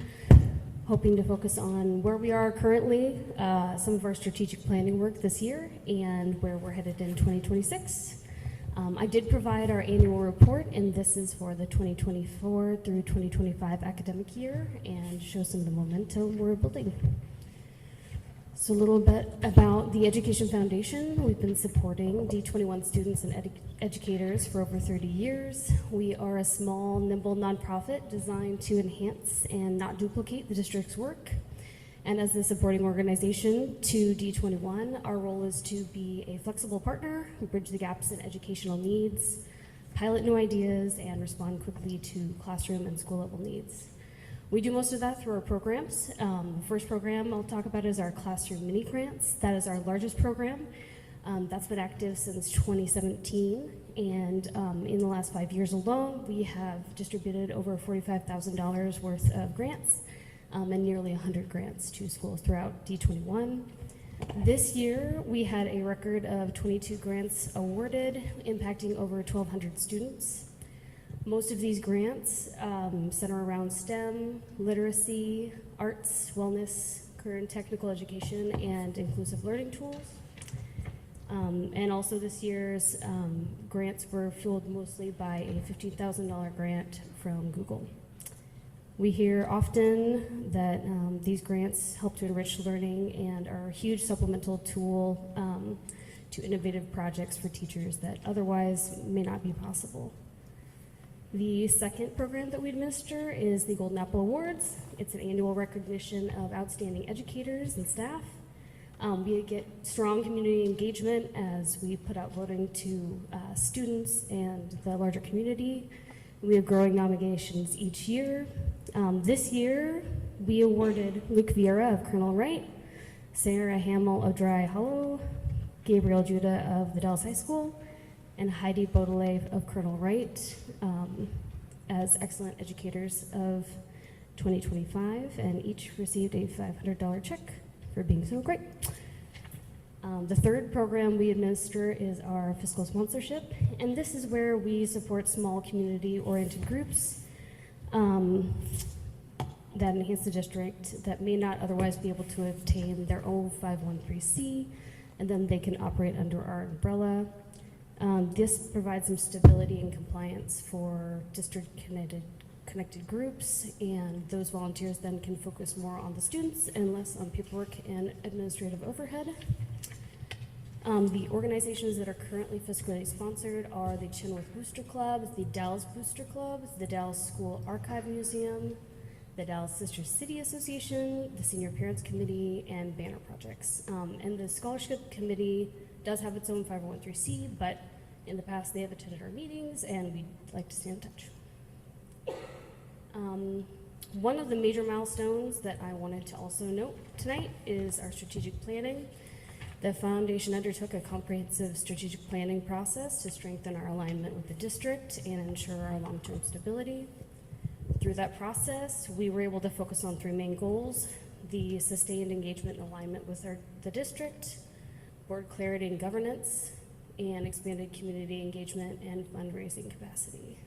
[SPEAKER 21] hoping to focus on where we are currently, some of our strategic planning work this year, and where we're headed in 2026. I did provide our annual report, and this is for the 2024 through 2025 academic year, and show some of the momentum we're building. So a little bit about the Education Foundation. We've been supporting D21 students and educators for over 30 years. We are a small, nimble nonprofit designed to enhance and not duplicate the district's work. And as the supporting organization to D21, our role is to be a flexible partner, bridge the gaps in educational needs, pilot new ideas, and respond quickly to classroom and school level needs. We do most of that through our programs. The first program I'll talk about is our Classroom Mini Grants. That is our largest program. That's been active since 2017. And in the last 5 years alone, we have distributed over $45,000 worth of grants. And nearly 100 grants to schools throughout D21. This year, we had a record of 22 grants awarded, impacting over 1,200 students. Most of these grants center around STEM, literacy, arts, wellness, career and technical education, and inclusive learning tools. And also this year's grants were fueled mostly by a $15,000 grant from Google. We hear often that these grants help to enrich learning and are a huge supplemental tool to innovative projects for teachers that otherwise may not be possible. The second program that we administer is the Golden Apple Awards. It's an annual recognition of outstanding educators and staff. We get strong community engagement as we put out voting to students and the larger community. We have growing nominations each year. This year, we awarded Luke Vieira of Colonel Wright, Sarah Hamill of Dry Hollow, Gabriel Judah of the Dallas High School, and Heidi Baudelaire of Colonel Wright as excellent educators of 2025, and each received a $500 check for being so great. The third program we administer is our fiscal sponsorship, and this is where we support small community-oriented groups that enhance the district that may not otherwise be able to obtain their own 513C, and then they can operate under our umbrella. This provides some stability and compliance for district-connected groups, and those volunteers then can focus more on the students and less on paperwork and administrative overhead. The organizations that are currently fiscally sponsored are the Chenoweth Booster Club, the Dallas Booster Club, the Dallas School Archive Museum, the Dallas Sister City Association, the Senior Parents Committee, and Banner Projects. And the Scholarship Committee does have its own 501(c), but in the past they have attended our meetings, and we'd like to stay in touch. One of the major milestones that I wanted to also note tonight is our strategic planning. The foundation undertook a comprehensive strategic planning process to strengthen our alignment with the district and ensure our long-term stability. Through that process, we were able to focus on three main goals: the sustained engagement and alignment with the district, board clarity and governance, and expanded community engagement and fundraising capacity.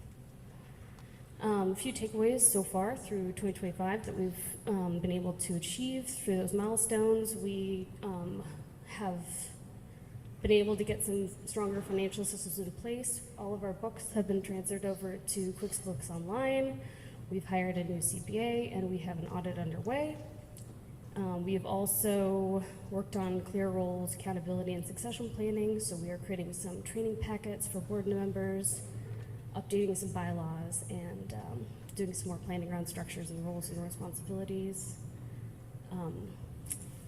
[SPEAKER 21] A few takeaways so far through 2025 that we've been able to achieve through those milestones. We have been able to get some stronger financial systems in place. All of our books have been transferred over to QuickBooks Online. We've hired a new CPA, and we have an audit underway. We have also worked on clear roles, accountability, and succession planning. So we are creating some training packets for board members, updating some bylaws, and doing some more planning around structures and roles and responsibilities.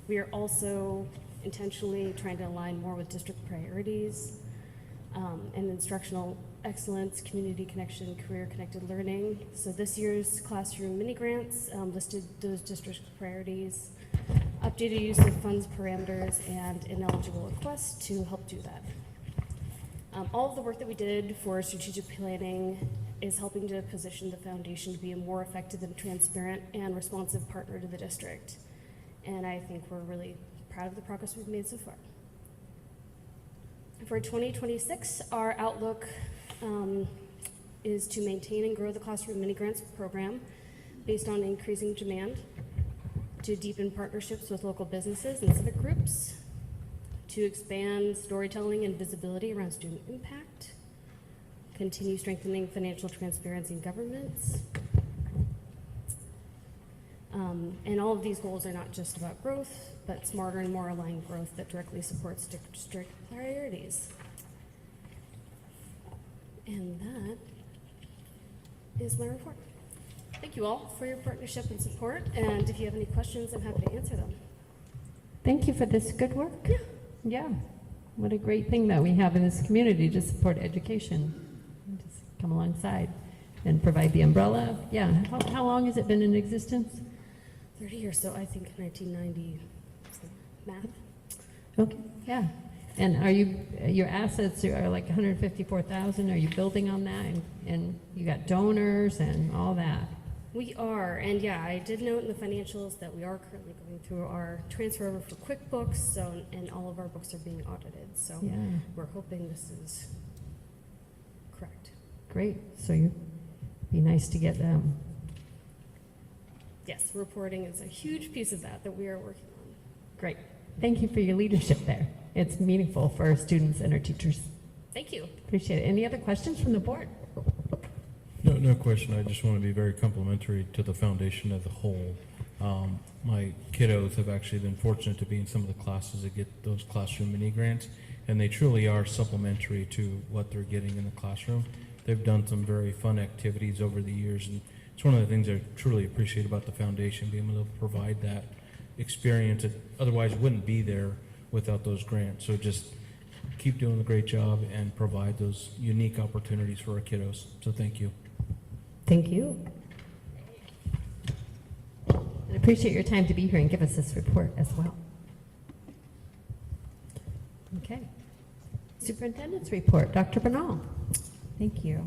[SPEAKER 21] We are also intentionally trying to align more with district priorities and instructional excellence, community connection, career-connected learning. So this year's classroom mini grants listed those district priorities, updated use of funds parameters, and ineligible requests to help do that. All of the work that we did for strategic planning is helping to position the foundation to be a more effective and transparent and responsive partner to the district. And I think we're really proud of the progress we've made so far. For 2026, our outlook is to maintain and grow the classroom mini grants program based on increasing demand, to deepen partnerships with local businesses and civic groups, to expand storytelling and visibility around student impact, continue strengthening financial transparency in governments. And all of these goals are not just about growth, but smarter and more aligned growth that directly supports district priorities. And that is my report. Thank you all for your partnership and support, and if you have any questions, I'm happy to answer them.
[SPEAKER 1] Thank you for this good work. Yeah. What a great thing that we have in this community to support education. Just come alongside and provide the umbrella. Yeah. How long has it been in existence?
[SPEAKER 21] 30 years, so I think 1990, math.
[SPEAKER 1] Okay, yeah. And are you, your assets are like 154,000, are you building on that? And you got donors and all that?
[SPEAKER 21] We are, and yeah, I did note in the financials that we are currently going through our transfer over for QuickBooks, so, and all of our books are being audited, so
[SPEAKER 1] Yeah.
[SPEAKER 21] we're hoping this is correct.
[SPEAKER 1] Great, so it'd be nice to get them.
[SPEAKER 21] Yes, reporting is a huge piece of that we are working on.
[SPEAKER 1] Great. Thank you for your leadership there. It's meaningful for our students and our teachers.
[SPEAKER 21] Thank you.
[SPEAKER 1] Appreciate it. Any other questions from the board?
[SPEAKER 13] No question. I just want to be very complimentary to the foundation as a whole. My kiddos have actually been fortunate to be in some of the classes that get those classroom mini grants, and they truly are supplementary to what they're getting in the classroom. They've done some very fun activities over the years, and it's one of the things I truly appreciate about the foundation, being able to provide that experience that otherwise wouldn't be there without those grants. So just keep doing a great job and provide those unique opportunities for our kiddos. So thank you.
[SPEAKER 1] Thank you. I appreciate your time to be here and give us this report as well. Okay. Superintendent's report, Dr. Bernal.
[SPEAKER 18] Thank you.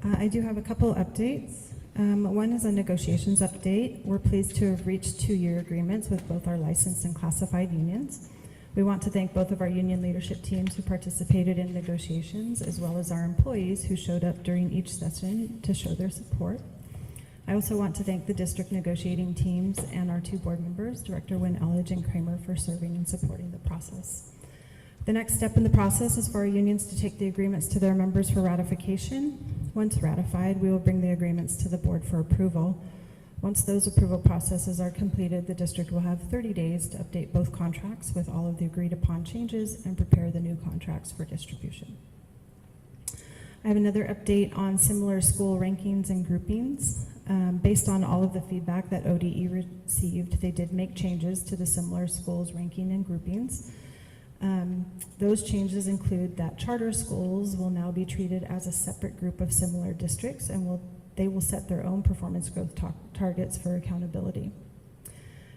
[SPEAKER 18] I do have a couple updates. One is a negotiations update. We're pleased to have reached 2-year agreements with both our licensed and classified unions. We want to thank both of our union leadership teams who participated in negotiations, as well as our employees who showed up during each session to show their support. I also want to thank the district negotiating teams and our 2 board members, Director Wynn Elledge and Kramer, for serving and supporting the process. The next step in the process is for our unions to take the agreements to their members for ratification. Once ratified, we will bring the agreements to the board for approval. Once those approval processes are completed, the district will have 30 days to update both contracts with all of the agreed upon changes and prepare the new contracts for distribution. I have another update on similar school rankings and groupings. Based on all of the feedback that ODE received, they did make changes to the similar schools ranking and groupings. Those changes include that charter schools will now be treated as a separate group of similar districts, and they will set their own performance growth targets for accountability.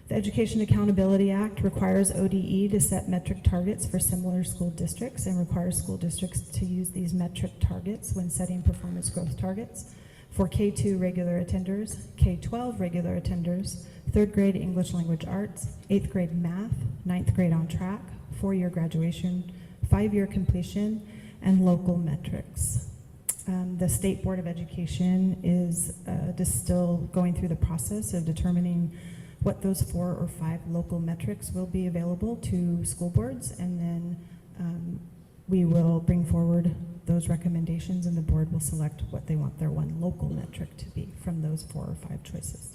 [SPEAKER 18] The Education Accountability Act requires ODE to set metric targets for similar school districts and requires school districts to use these metric targets when setting performance growth targets for K-2 regular attenders, K-12 regular attenders, 3rd grade English Language Arts, 8th grade math, 9th grade on track, 4-year graduation, 5-year completion, and local metrics. The State Board of Education is just still going through the process of determining what those 4 or 5 local metrics will be available to school boards, and then we will bring forward those recommendations, and the board will select what they want their one local metric to be from those 4 or 5 choices.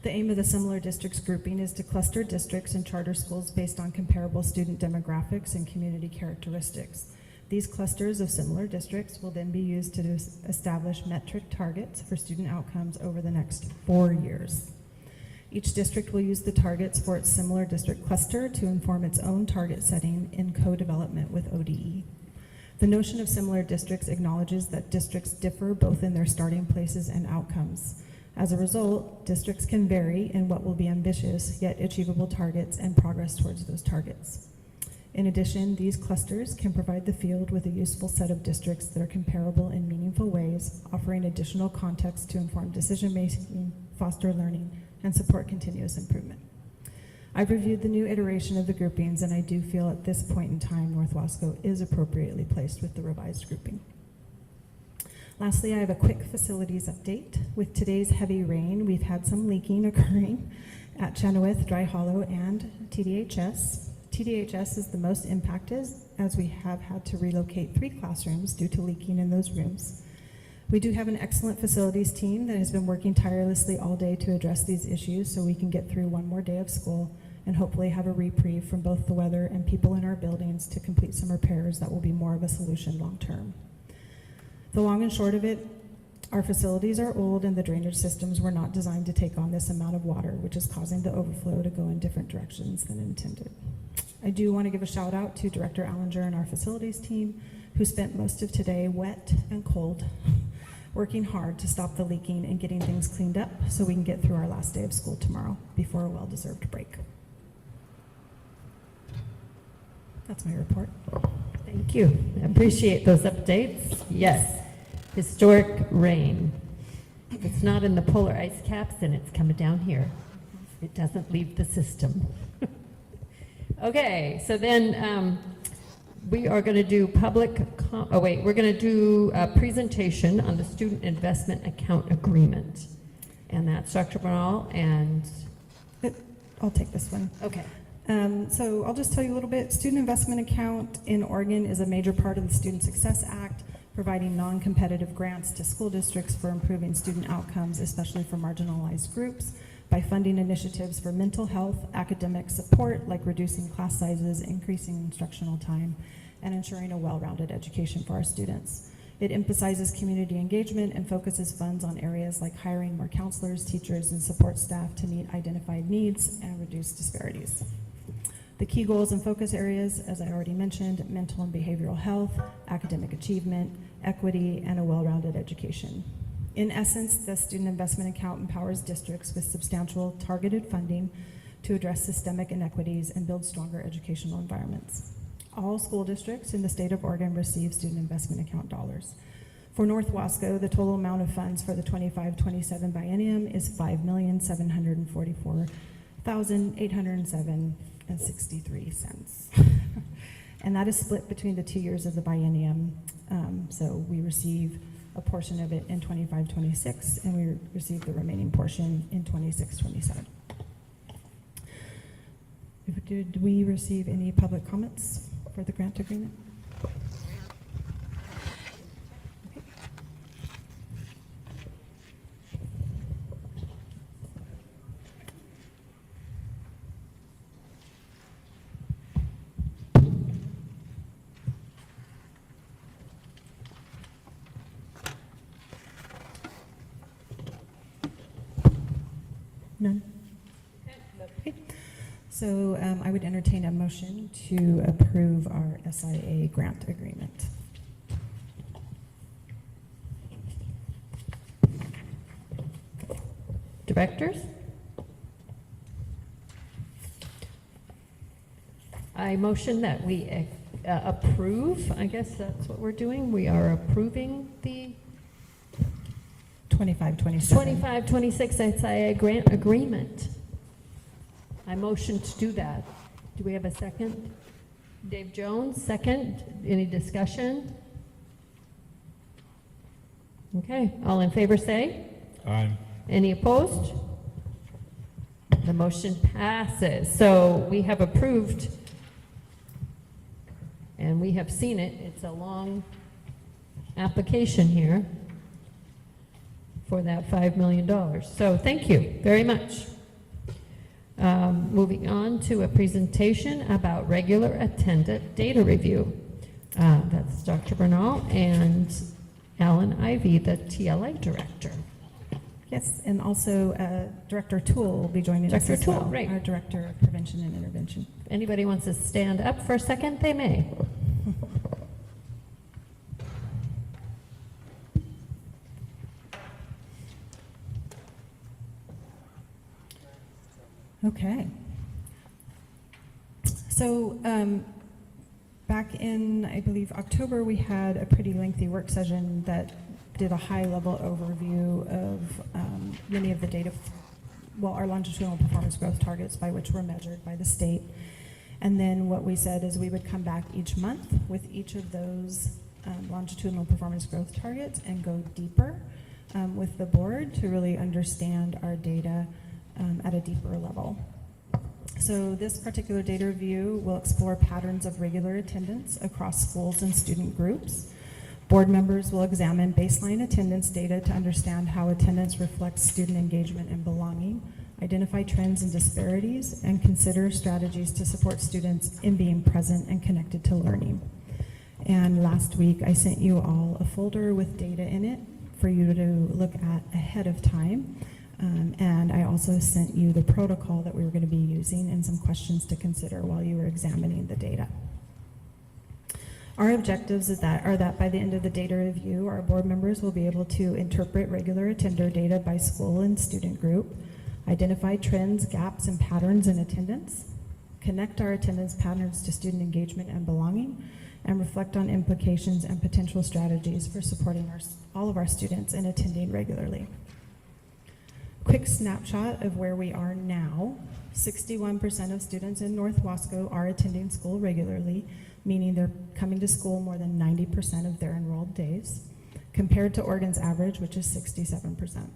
[SPEAKER 18] The aim of the similar districts grouping is to cluster districts and charter schools based on comparable student demographics and community characteristics. These clusters of similar districts will then be used to establish metric targets for student outcomes over the next 4 years. Each district will use the targets for its similar district cluster to inform its own target setting in co-development with ODE. The notion of similar districts acknowledges that districts differ both in their starting places and outcomes. As a result, districts can vary in what will be ambitious yet achievable targets and progress towards those targets. In addition, these clusters can provide the field with a useful set of districts that are comparable in meaningful ways, offering additional context to inform decision-making, foster learning, and support continuous improvement. I've reviewed the new iteration of the groupings, and I do feel at this point in time, North Wasco is appropriately placed with the revised grouping. Lastly, I have a quick facilities update. With today's heavy rain, we've had some leaking occurring at Chenoweth, Dry Hollow, and TDHS. TDHS is the most impacted, as we have had to relocate 3 classrooms due to leaking in those rooms. We do have an excellent facilities team that has been working tirelessly all day to address these issues so we can get through one more day of school and hopefully have a reprieve from both the weather and people in our buildings to complete some repairs that will be more of a solution long term. The long and short of it, our facilities are old and the drainage systems were not designed to take on this amount of water, which is causing the overflow to go in different directions than intended. I do want to give a shout out to Director Allinger and our facilities team, who spent most of today wet and cold, working hard to stop the leaking and getting things cleaned up so we can get through our last day of school tomorrow before a well-deserved break. That's my report.
[SPEAKER 1] Thank you. I appreciate those updates. Yes, historic rain. If it's not in the polar ice caps, then it's coming down here. It doesn't leave the system. Okay, so then we are going to do we're going to do a presentation on the student investment account agreement. And that's Dr. Bernal and...
[SPEAKER 18] I'll take this one.
[SPEAKER 1] Okay.
[SPEAKER 18] So I'll just tell you a little bit. Student investment account in Oregon is a major part of the Student Success Act, providing non-competitive grants to school districts for improving student outcomes, especially for marginalized groups, by funding initiatives for mental health, academic support, like reducing class sizes, increasing instructional time, and ensuring a well-rounded education for our students. It emphasizes community engagement and focuses funds on areas like hiring more counselors, teachers, and support staff to meet identified needs and reduce disparities. The key goals and focus areas, as I already mentioned, mental and behavioral health, academic achievement, equity, and a well-rounded education. In essence, the student investment account empowers districts with substantial targeted funding to address systemic inequities and build stronger educational environments. All school districts in the state of Oregon receive student investment account dollars. For North Wasco, the total amount of funds for the 25-27 biennium is $5,744,807.63. And that is split between the 2 years of the biennium. So we receive a portion of it in 25-26, and we receive the remaining portion in 26-27. Did we receive any public comments for the grant agreement? None? Okay. So I would entertain a motion to approve our SIA grant agreement.
[SPEAKER 1] Directors? I motion that we approve, I guess that's what we're doing. We are approving the
[SPEAKER 18] 25-27.
[SPEAKER 1] 25-26 SIA grant agreement. I motion to do that. Do we have a second? Dave Jones, second. Any discussion? Okay, all in favor say?
[SPEAKER 6] Aye.
[SPEAKER 1] Any opposed? The motion passes. So we have approved, and we have seen it. It's a long application here for that $5 million. So thank you very much. Moving on to a presentation about regular attendant data review. That's Dr. Bernal and Alan Ivey, the TLA director.
[SPEAKER 18] Yes, and also Director Toole will be joining us as well.
[SPEAKER 1] Right.
[SPEAKER 18] Our Director of Prevention and Intervention.
[SPEAKER 1] If anybody wants to stand up for a second, they may.
[SPEAKER 18] Okay. So back in, I believe, October, we had a pretty lengthy work session that did a high-level overview of many of the data, well, our longitudinal performance growth targets by which were measured by the state. And then what we said is we would come back each month with each of those longitudinal performance growth targets and go deeper with the board to really understand our data at a deeper level. So this particular data review will explore patterns of regular attendance across schools and student groups. Board members will examine baseline attendance data to understand how attendance reflects student engagement and belonging, identify trends and disparities, and consider strategies to support students in being present and connected to learning. And last week, I sent you all a folder with data in it for you to look at ahead of time. And I also sent you the protocol that we were going to be using and some questions to consider while you were examining the data. Our objectives are that by the end of the data review, our board members will be able to interpret regular attender data by school and student group, identify trends, gaps, and patterns in attendance, connect our attendance patterns to student engagement and belonging, and reflect on implications and potential strategies for supporting all of our students in attending regularly. Quick snapshot of where we are now. 61% of students in North Wasco are attending school regularly, meaning they're coming to school more than 90% of their enrolled days, compared to Oregon's average, which is 67%.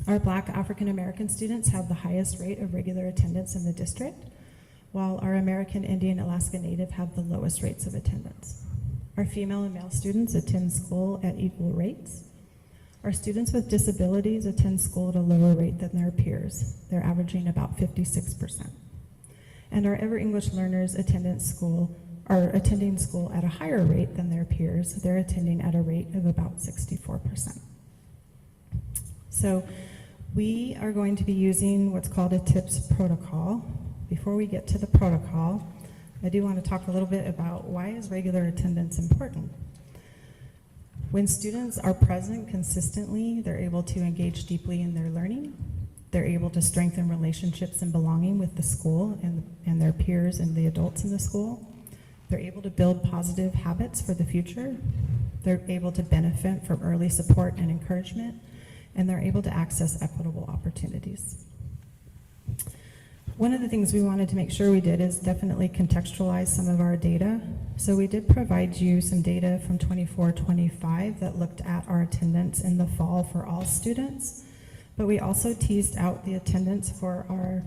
[SPEAKER 18] Our Black African American students have the highest rate of regular attendance in the district, while our American Indian Alaska Native have the lowest rates of attendance. Our female and male students attend school at equal rates. Our students with disabilities attend school at a lower rate than their peers. They're averaging about 56%. And our Ever English learners are attending school at a higher rate than their peers. They're attending at a rate of about 64%. So we are going to be using what's called a TIPS protocol. Before we get to the protocol, I do want to talk a little bit about why is regular attendance important. When students are present consistently, they're able to engage deeply in their learning. They're able to strengthen relationships and belonging with the school and their peers and the adults in the school. They're able to build positive habits for the future. They're able to benefit from early support and encouragement, and they're able to access equitable opportunities. One of the things we wanted to make sure we did is definitely contextualize some of our data. So we did provide you some data from 24-25 that looked at our attendance in the fall for all students, but we also teased out the attendance for our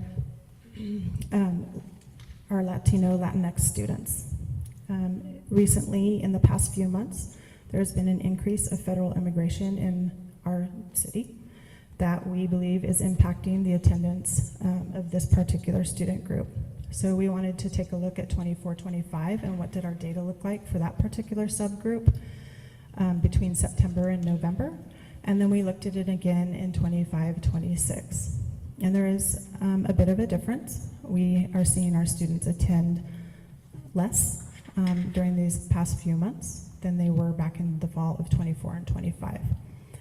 [SPEAKER 18] Latino, Latinx students. Recently, in the past few months, there's been an increase of federal immigration in our city that we believe is impacting the attendance of this particular student group. So we wanted to take a look at 24-25 and what did our data look like for that particular subgroup between September and November. And then we looked at it again in 25-26. And there is a bit of a difference. We are seeing our students attend less during these past few months than they were back in the fall of 24 and 25.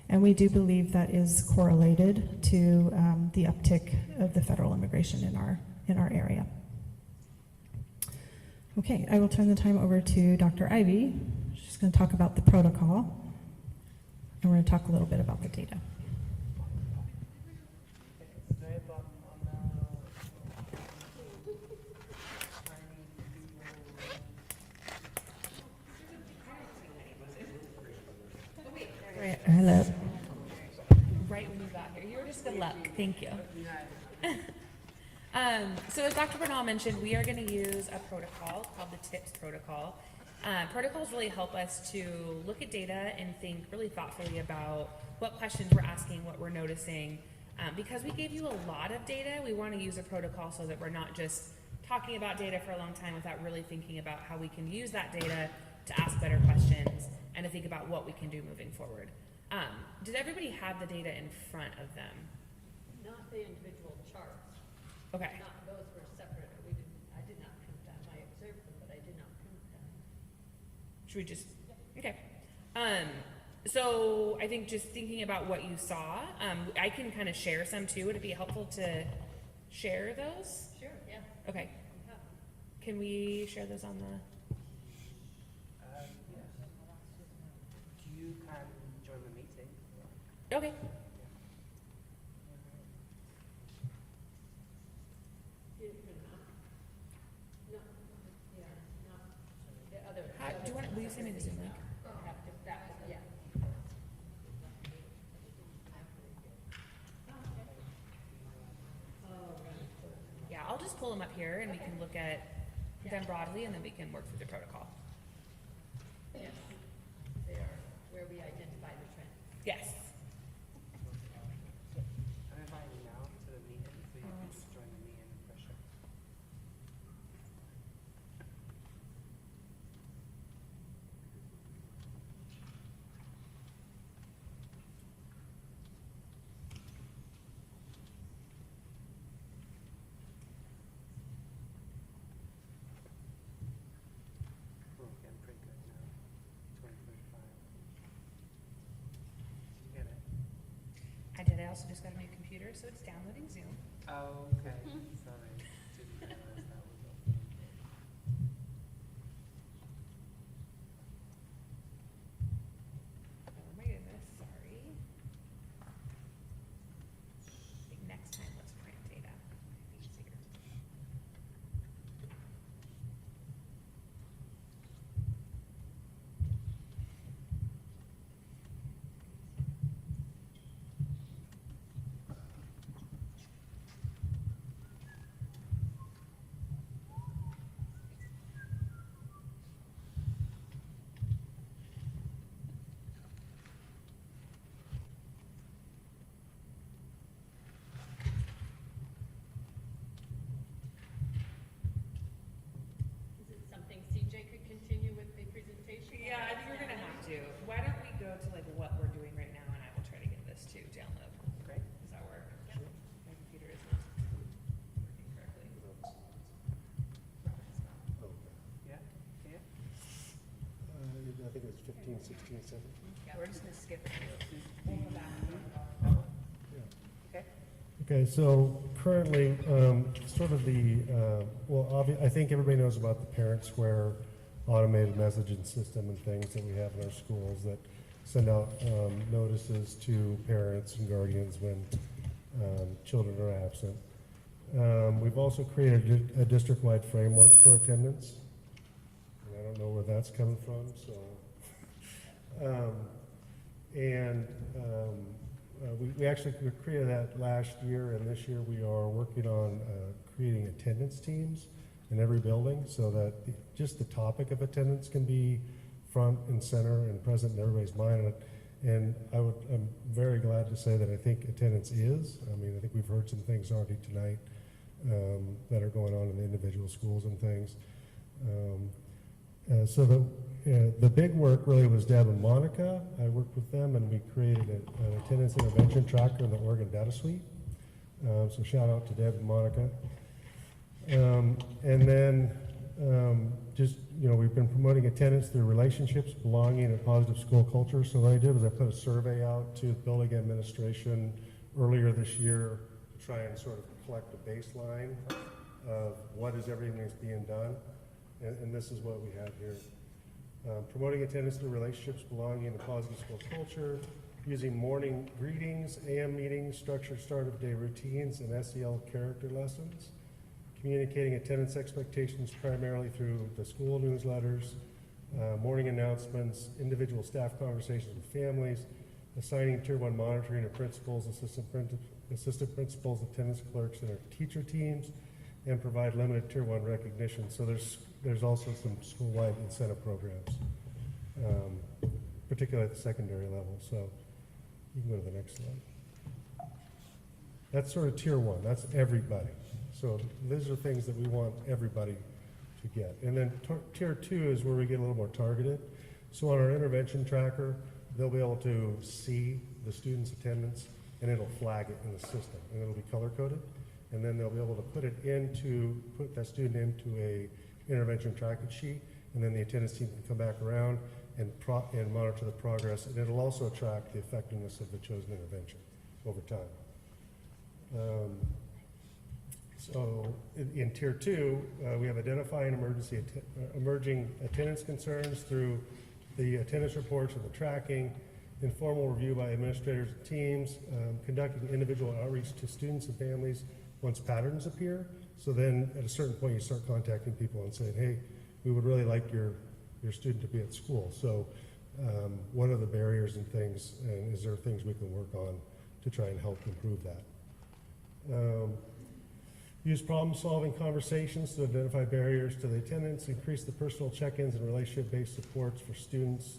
[SPEAKER 18] And we do believe that is correlated to the uptick of the federal immigration in our area. Okay, I will turn the time over to Dr. Ivy. She's going to talk about the protocol, and we're going to talk a little bit about the data.
[SPEAKER 2] Hello. Right when you got here. You were just good luck. Thank you. So as Dr. Bernal mentioned, we are going to use a protocol called the TIPS protocol. Protocols really help us to look at data and think really thoughtfully about what questions we're asking, what we're noticing. Because we gave you a lot of data, we want to use a protocol so that we're not just talking about data for a long time without really thinking about how we can use that data to ask better questions and to think about what we can do moving forward. Did everybody have the data in front of them?
[SPEAKER 1] Not the individual charts.
[SPEAKER 2] Okay.
[SPEAKER 1] Not, those were separate. I did not print them. I observed them, but I did not print them.
[SPEAKER 2] Should we just, okay. So I think just thinking about what you saw, I can kind of share some too. Would it be helpful to share those?
[SPEAKER 1] Sure, yeah.
[SPEAKER 2] Okay. Can we share those on the?
[SPEAKER 22] You can join the meeting.
[SPEAKER 2] Okay. Do you want? Will you send me the Zoom link? Yeah, I'll just pull them up here and we can look at them broadly and then we can work through the protocol.
[SPEAKER 1] Yes, they are where we identify the trend.
[SPEAKER 2] Yes.
[SPEAKER 22] I'm inviting you now to the meeting, so you can just join the meeting for sure. We're getting pretty good now. 2025. You get it?
[SPEAKER 2] I did. I also just got a new computer, so it's downloading Zoom.
[SPEAKER 22] Oh, okay. Sorry. Didn't realize that was up.
[SPEAKER 2] Oh my goodness, sorry. I think next time let's print data. Easier.
[SPEAKER 1] Is it something CJ could continue with the presentation?
[SPEAKER 2] Yeah, I think we're gonna have to. Why don't we go to like what we're doing right now, and I will try to get this to download. Great. Does that work? Sure. My computer is not working correctly.
[SPEAKER 22] Yeah? Yeah?
[SPEAKER 17] I think it was 15
[SPEAKER 4] 15, 16, 17.
[SPEAKER 2] Yeah, we're just gonna skip it. Okay.
[SPEAKER 4] Okay, so currently, sort of I think everybody knows about the Parent Square automated messaging system and things that we have in our schools that send out notices to parents and guardians when children are absent. We've also created a district-wide framework for attendance. And I don't know where that's coming from, so. We actually created that last year, and this year we are working on creating attendance teams in every building so that just the topic of attendance can be front and center and present in everybody's mind. And I'm very glad to say that I think attendance is. I mean, I think we've heard some things already tonight that are going on in the individual schools and things. So the big work really was Deb and Monica. I worked with them and we created an attendance intervention tracker in the Oregon Data Suite. So shout out to Deb and Monica. And then we've been promoting attendance through relationships, belonging, and positive school culture. So what I did was I put a survey out to building administration earlier this year to try and sort of collect a baseline of what is everything that's being done. And this is what we have here. Promoting attendance through relationships, belonging, and positive school culture, using morning greetings, AM meetings, structured start of day routines, and SEL character lessons. Communicating attendance expectations primarily through the school newsletters, morning announcements, individual staff conversations with families, assigning Tier 1 monitoring of principals, assistant principals, attendance clerks, and our teacher teams, and provide limited Tier 1 recognition. So there's also some school-wide incentive programs, particularly at the secondary level. So you can go to the next slide. That's sort of Tier 1. That's everybody. So these are things that we want everybody to get. And then Tier 2 is where we get a little more targeted. So on our intervention tracker, they'll be able to see the student's attendance and it'll flag it in the system and it'll be color-coded. And then they'll be able to put that student into a intervention tracking sheet, and then the attendance team can come back around and monitor the progress, and it'll also track the effectiveness of the chosen intervention over time. So in Tier 2, we have identifying emerging attendance concerns through the attendance reports and the tracking, informal review by administrators and teams, conducting individual outreach to students and families once patterns appear. So then at a certain point you start contacting people and saying, hey, we would really like your student to be at school. So what are the barriers and things, and is there things we can work on to try and help improve that? Use problem-solving conversations to identify barriers to the attendance, increase the personal check-ins and relationship-based supports for students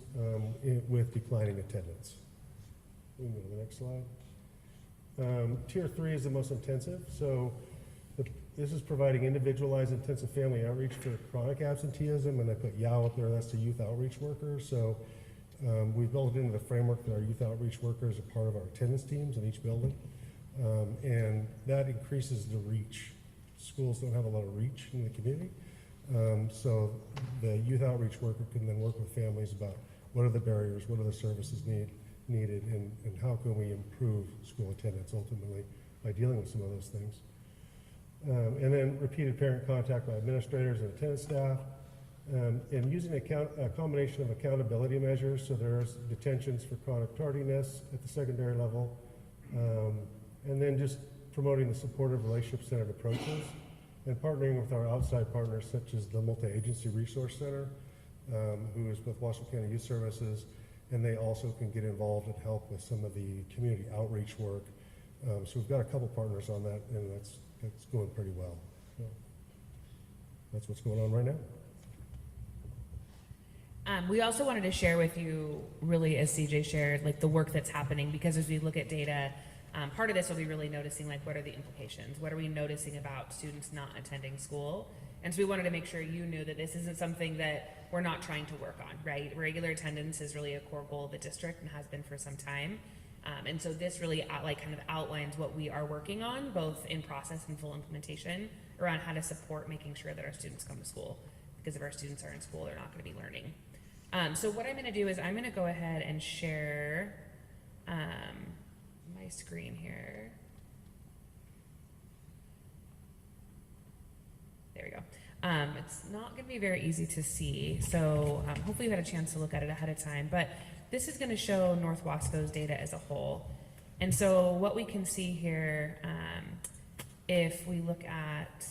[SPEAKER 4] with declining attendance. We can go to the next slide. Tier 3 is the most intensive. So this is providing individualized intensive family outreach for chronic absenteeism, and I put YOW up there, that's the youth outreach worker. So we've built into the framework that our youth outreach workers are part of our attendance teams in each building. And that increases the reach. Schools don't have a lot of reach in the community. So the youth outreach worker can then work with families about what are the barriers, what are the services needed, and how can we improve school attendance ultimately by dealing with some of those things. And then repeated parent contact by administrators and attendance staff, and using a combination of accountability measures. So there's detentions for chronic tardiness at the secondary level, and then just promoting the supportive relationship-centered approaches and partnering with our outside partners such as the Multi-Agency Resource Center, who is with Wasco County Youth Services, and they also can get involved and help with some of the community outreach work. So we've got a couple partners on that, and that's going pretty well. So that's what's going on right now.
[SPEAKER 2] We also wanted to share with you, really, as CJ shared, like the work that's happening, because as we look at data, part of this will be really noticing like what are the implications? What are we noticing about students not attending school? And so we wanted to make sure you knew that this isn't something that we're not trying to work on, right? Regular attendance is really a core goal of the district and has been for some time. And so this really kind of outlines what we are working on, both in process and full implementation, around how to support making sure that our students come to school. Because if our students are in school, they're not going to be learning. So what I'm gonna do is I'm gonna go ahead and share my screen here. There we go. It's not going to be very easy to see, so hopefully you had a chance to look at it ahead of time, but this is going to show North Wasco's data as a whole. And so what we can see here, if we look at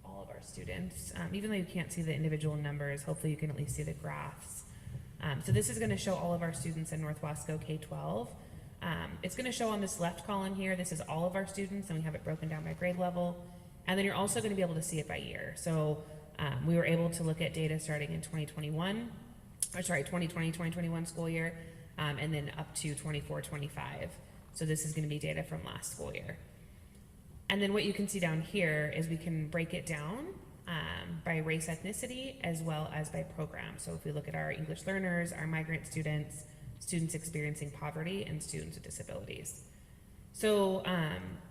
[SPEAKER 2] all of our students, even though you can't see the individual numbers, hopefully you can at least see the graphs. So this is going to show all of our students in North Wasco K-12. It's going to show on this left column here, this is all of our students, and we have it broken down by grade level. And then you're also going to be able to see it by year. So we were able to look at data starting in 2020-2021 school year, and then up to 24-25. So this is going to be data from last school year. And then what you can see down here is we can break it down by race, ethnicity, as well as by program. So if we look at our English learners, our migrant students, students experiencing poverty, and students with disabilities. So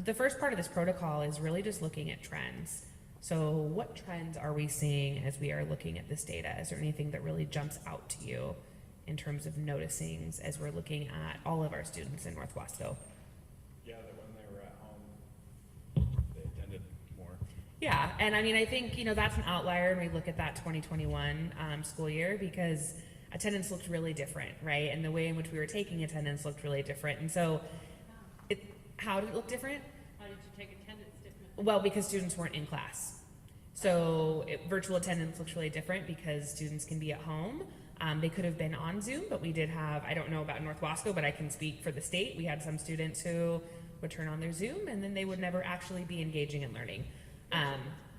[SPEAKER 2] the first part of this protocol is really just looking at trends. So what trends are we seeing as we are looking at this data? Is there anything that really jumps out to you in terms of noticings as we're looking at all of our students in North Wasco?
[SPEAKER 6] Yeah, that when they were at home, they attended more.
[SPEAKER 2] Yeah, and I mean, I think, you know, that's an outlier when we look at that 2021 school year, because attendance looked really different, right? And the way in which we were taking attendance looked really different. And so how did it look different?
[SPEAKER 1] How did you take attendance different?
[SPEAKER 2] Well, because students weren't in class. So virtual attendance looks really different because students can be at home. They could have been on Zoom, but we did have, I don't know about North Wasco, but I can speak for the state. We had some students who would turn on their Zoom and then they would never actually be engaging in learning.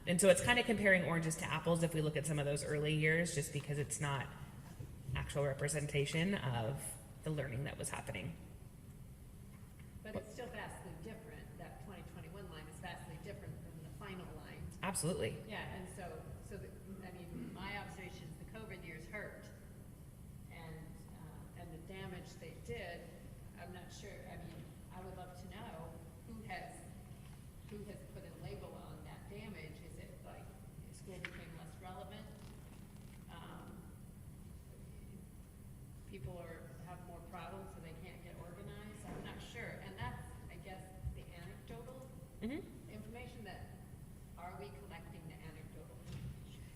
[SPEAKER 2] And so it's kind of comparing oranges to apples if we look at some of those early years, just because it's not actual representation of the learning that was happening.
[SPEAKER 1] But it's still vastly different. That 2021 line is vastly different than the final line.
[SPEAKER 2] Absolutely.
[SPEAKER 1] Yeah, and so I mean, my observation is the COVID years hurt, and the damage they did. I'm not sure. I mean, I would love to know who has put a label on that damage. Is it like school became less relevant? People have more problems, so they can't get organized. I'm not sure, and that's, I guess, the anecdotal information. That are we collecting the anecdotal?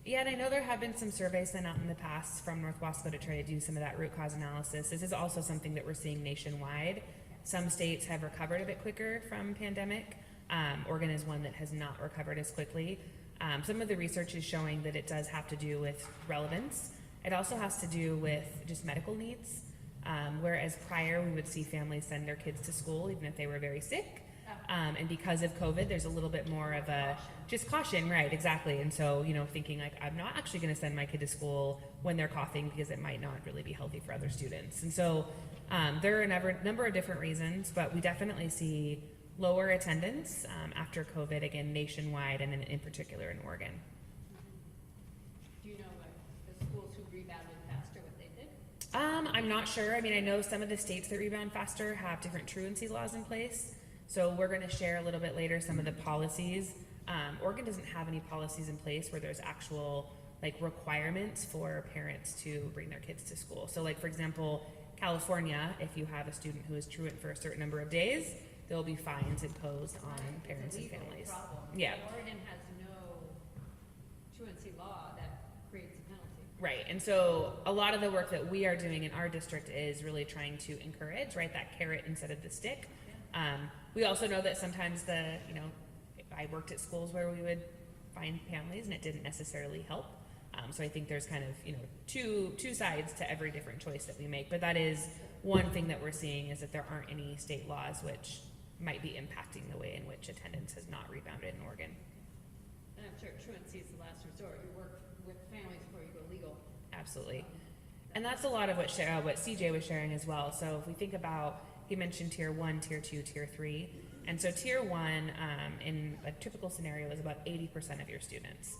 [SPEAKER 2] Yeah, and I know there have been some surveys sent out in the past from North Wasco to try to do some of that root cause analysis. This is also something that we're seeing nationwide. Some states have recovered a bit quicker from pandemic. Oregon is one that has not recovered as quickly. Some of the research is showing that it does have to do with relevance. It also has to do with just medical needs. Whereas prior we would see families send their kids to school even if they were very sick. And because of COVID, there's a little bit more of a just caution, right? Exactly. And so, you know, thinking like, I'm not actually going to send my kid to school when they're coughing because it might not really be healthy for other students. And so there are a number of different reasons, but we definitely see lower attendance after COVID, again, nationwide, and in particular in Oregon.
[SPEAKER 1] Do you know what the schools who rebounded faster, what they did?
[SPEAKER 2] I'm not sure. I mean, I know some of the states that rebound faster have different truancy laws in place. So we're going to share a little bit later some of the policies. Oregon doesn't have any policies in place where there's actual like requirements for parents to bring their kids to school. So like, for example, California, if you have a student who is truant for a certain number of days, there will be fines imposed on parents and families. Yeah.
[SPEAKER 1] Oregon has no truancy law that creates a penalty.
[SPEAKER 2] Right, and so a lot of the work that we are doing in our district is really trying to encourage, right, that carrot instead of the stick. We also know that sometimes I worked at schools where we would find families and it didn't necessarily help. So I think there's kind of, two sides to every different choice that we make. But that is one thing that we're seeing, is that there aren't any state laws which might be impacting the way in which attendance has not rebounded in Oregon.
[SPEAKER 1] And I'm sure truancy is the last resort. You work with families before you go legal.
[SPEAKER 2] Absolutely. And that's a lot of what CJ was sharing as well. So if we think about, he mentioned tier 1, tier 2, tier 3. And so tier 1, in a typical scenario, is about 80% of your students.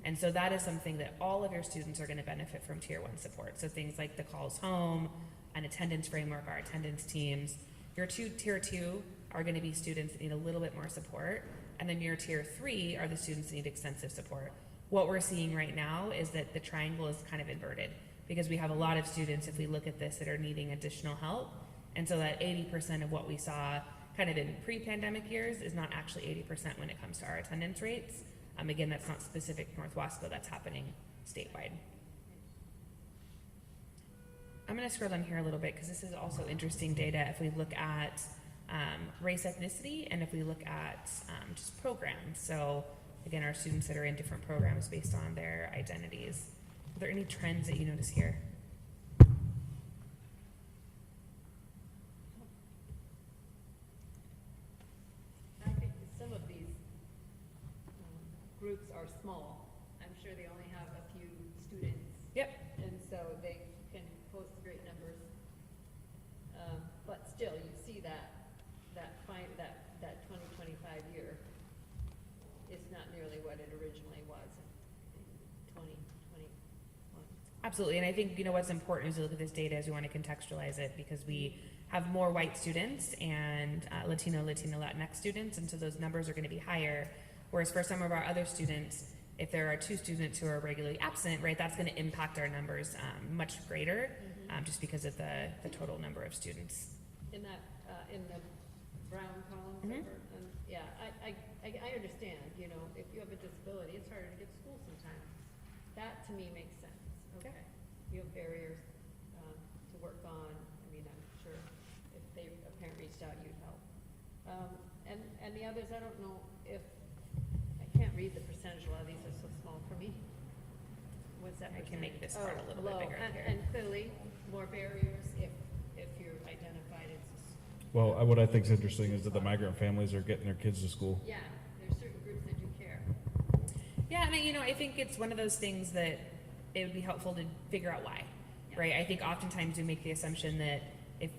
[SPEAKER 2] And so that is something that all of your students are going to benefit from tier 1 support. So things like the calls home, an attendance framework, our attendance teams. Your tier 2 are going to be students that need a little bit more support. And then your tier 3 are the students that need extensive support. What we're seeing right now is that the triangle is kind of inverted. because we have a lot of students, if we look at this, that are needing additional help. And so that 80% of what we saw kind of in pre-pandemic years is not actually 80% when it comes to our attendance rates. Again, that's not specific to North Wasco, that's happening statewide. I'm going to scroll down here a little bit because this is also interesting data if we look at race, ethnicity, and if we look at just programs. So again, our students that are in different programs based on their identities. Are there any trends that you notice here?
[SPEAKER 1] I think some of these groups are small. I'm sure they only have a few students.
[SPEAKER 2] Yep.
[SPEAKER 1] And so they can post great numbers. But still, you see that 2025 year is not nearly what it originally was in 2021.
[SPEAKER 2] Absolutely, and I think, you know, what's important as we look at this data is we want to contextualize it because we have more white students and Latino, Latinx students, and so those numbers are going to be higher. Whereas for some of our other students, if there are 2 students who are regularly absent, right, that's going to impact our numbers much greater, just because of the total number of students.
[SPEAKER 1] In the brown columns, yeah, I understand, you know, if you have a disability, it's harder to get to school sometimes. That to me makes sense, okay. You have barriers to work on. I mean, I'm sure if a parent reached out, you'd help. And the others, I don't know if, I can't read the percentage, a lot of these are so small for me. What's that?
[SPEAKER 2] I can make this part a little bit bigger here.
[SPEAKER 1] And clearly, more barriers if you're identified as.
[SPEAKER 6] Well, what I think is interesting is that the migrant families are getting their kids to school.
[SPEAKER 1] Yeah, there's certain groups that do care.
[SPEAKER 2] Yeah, and I think it's one of those things that it would be helpful to figure out why, right? I think oftentimes we make the assumption that if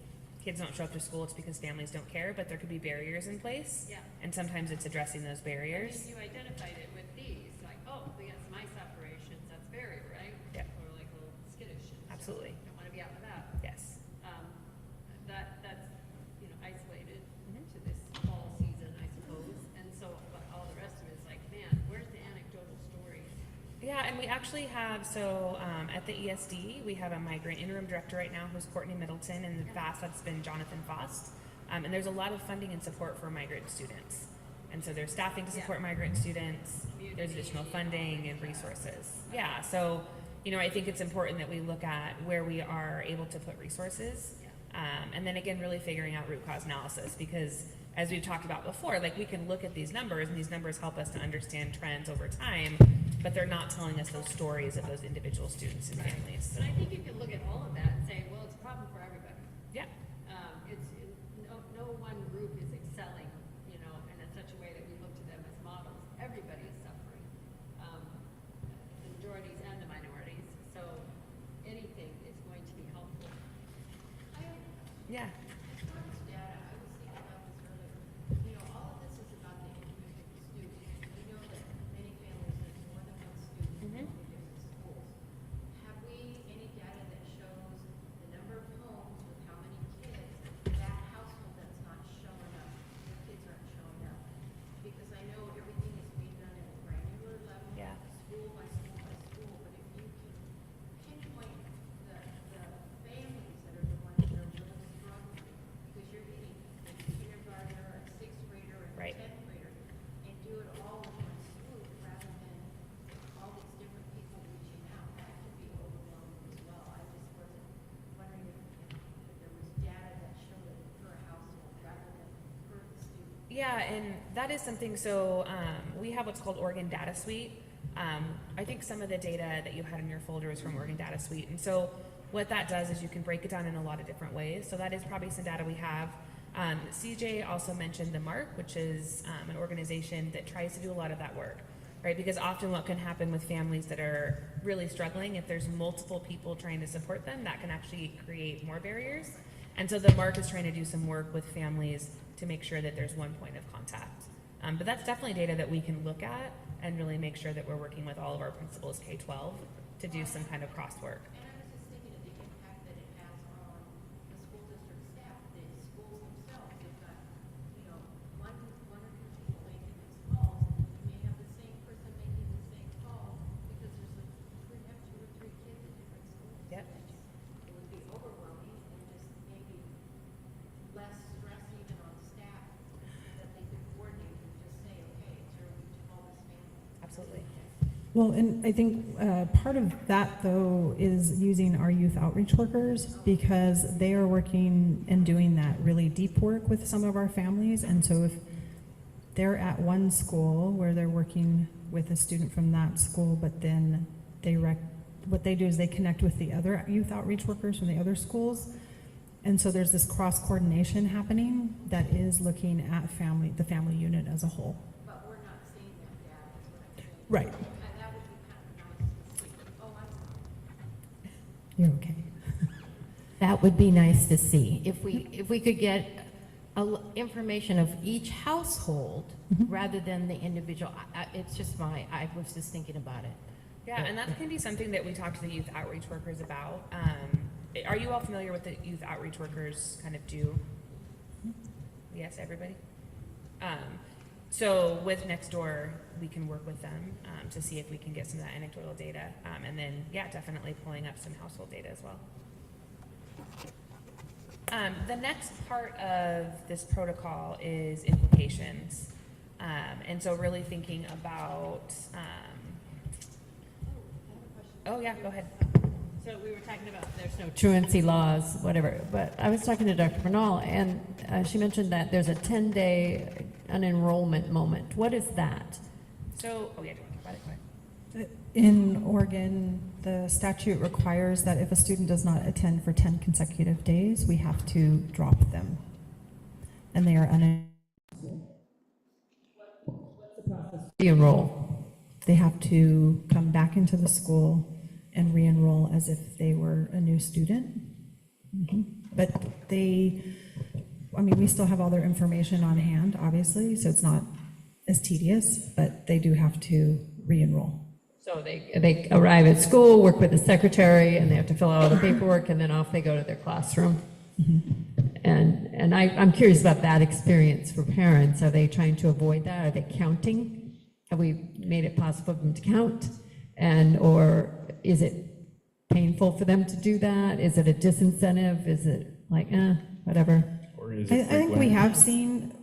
[SPEAKER 2] kids don't show up to school, it's because families don't care, but there could be barriers in place.
[SPEAKER 1] Yeah.
[SPEAKER 2] And sometimes it's addressing those barriers.
[SPEAKER 1] I mean, you identified it with these, like, oh, we got some ice operations, that's barrier, right?
[SPEAKER 2] Yeah.
[SPEAKER 1] Or like a little skittish.
[SPEAKER 2] Absolutely.
[SPEAKER 1] Don't want to be out with that.
[SPEAKER 2] Yes.
[SPEAKER 1] That's, you know, isolated to this fall season, I suppose. And so, but all the rest of it is like, man, where's the anecdotal stories?
[SPEAKER 2] Yeah, and we actually have, so at the ESD, we have a migrant interim director right now who's Courtney Middleton, and in the past that's been Jonathan Fost. And there's a lot of funding and support for migrant students. And so there's staffing to support migrant students, there's additional funding and resources. Yeah, so, you know, I think it's important that we look at where we are able to put resources. And then again, really figuring out root cause analysis, because as we've talked about before, like we can look at these numbers and these numbers help us to understand trends over time, but they're not telling us those stories of those individual students and families.
[SPEAKER 1] And I think you can look at all of that and say, well, it's a problem for everybody.
[SPEAKER 2] Yeah.
[SPEAKER 1] No one group is excelling, you know, in such a way that we look to them as models. Everybody is suffering, the majorities and the minorities. So anything is going to be helpful.
[SPEAKER 2] Yeah.
[SPEAKER 7] Have we any data that shows the number of homes with how many kids, that household that's not showing up, the kids aren't showing up? Because I know everything is being done at a granular level,
[SPEAKER 2] Yeah.
[SPEAKER 7] school by school by school, but if you can pinpoint the families that are the ones that are really struggling, because you're getting a kindergartner, a 6th grader, and
[SPEAKER 2] Right.
[SPEAKER 7] a 10th grader, and do it all in one swoop rather than all these different people reaching out, that could be overwhelming as well. I just wasn't wondering if there was data that showed it per household rather than per student.
[SPEAKER 2] Yeah, and that is something, so we have what's called Oregon Data Suite. I think some of the data that you had in your folder is from Oregon Data Suite. And so what that does is you can break it down in a lot of different ways. So that is probably some data we have. CJ also mentioned the MARC, which is an organization that tries to do a lot of that work, right? Because often what can happen with families that are really struggling, if there's multiple people trying to support them, that can actually create more barriers. And so the MARC is trying to do some work with families to make sure that there's one point of contact. But that's definitely data that we can look at and really make sure that we're working with all of our principals K-12 to do some kind of cross work.
[SPEAKER 7] And I was just thinking of the impact that it has on the school district staff, the schools themselves. They've got, you know, one or two people making these calls. You may have the same person making the same call because we have 2 or 3 kids at different schools.
[SPEAKER 2] Yep.
[SPEAKER 18] Well, and I think part of that, though, is using our youth outreach workers because they are working and doing that really deep work with some of our families. And so if they're at one school where they're working with a student from that school, but then what they do is they connect with the other youth outreach workers from the other schools. And so there's this cross coordination happening that is looking at the family unit as a whole.
[SPEAKER 7] But we're not seeing that data, is what I'm saying.
[SPEAKER 18] Right.
[SPEAKER 7] And that would be kind of nice to see. Oh, I'm
[SPEAKER 18] You're okay.
[SPEAKER 19] That would be nice to see. If we could get information of each household rather than the individual. It's just I was just thinking about it.
[SPEAKER 2] Yeah, and that can be something that we talk to the youth outreach workers about. Are you all familiar with the youth outreach workers kind of do? Yes, everybody? So with Nextdoor, we can work with them to see if we can get some of that anecdotal data. And then, yeah, definitely pulling up some household data as well. The next part of this protocol is implications. And so really thinking about, oh yeah, go ahead.
[SPEAKER 19] So we were talking about there's no truancy laws, whatever, but I was talking to Dr. Bernal, and she mentioned that there's a 10-day unenrollment moment. What is that?
[SPEAKER 2] So, oh yeah, do you want to talk about it? Go ahead.
[SPEAKER 18] In Oregon, the statute requires that if a student does not attend for 10 consecutive days, we have to drop them. And they are
[SPEAKER 19] De-enroll.
[SPEAKER 18] They have to come back into the school and re-enroll as if they were a new student. But we still have all their information on hand, obviously, so it's not as tedious, but they do have to re-enroll.
[SPEAKER 19] So they arrive at school, work with the secretary, and they have to fill out all the paperwork, and then off they go to their classroom. And I'm curious about that experience for parents. Are they trying to avoid that? Are they counting? Have we made it possible for them to count? Or is it painful for them to do that? Is it a disincentive? Is it like, whatever?
[SPEAKER 6] Or is
[SPEAKER 18] I
[SPEAKER 6] it
[SPEAKER 18] think we have seen,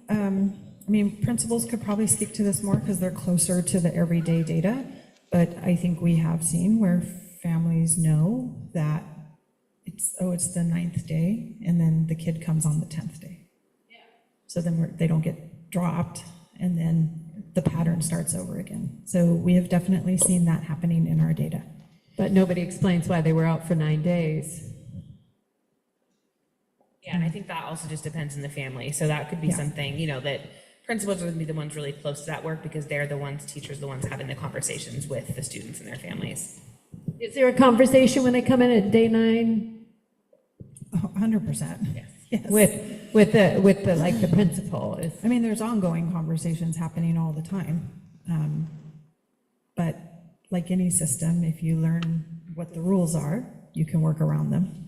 [SPEAKER 18] principals could probably speak to this more because they're closer to the everyday data, but I think we have seen where families know that it's the 9th day, and then the kid comes on the 10th day. Yeah. So then they don't get dropped, and then the pattern starts over again. So we have definitely seen that happening in our data.
[SPEAKER 19] But nobody explains why they were out for 9 days.
[SPEAKER 2] Yeah, and I think that also just depends on the family. So that could be something, that principals would be the ones really close to that work because they're the ones, teachers, the ones having the conversations with the students and their families.
[SPEAKER 19] Is there a conversation when they come in at day 9?
[SPEAKER 18] 100%.
[SPEAKER 2] Yes.
[SPEAKER 19] With the principal?
[SPEAKER 18] There's ongoing conversations happening all the time. But like any system, if you learn what the rules are, you can work around them.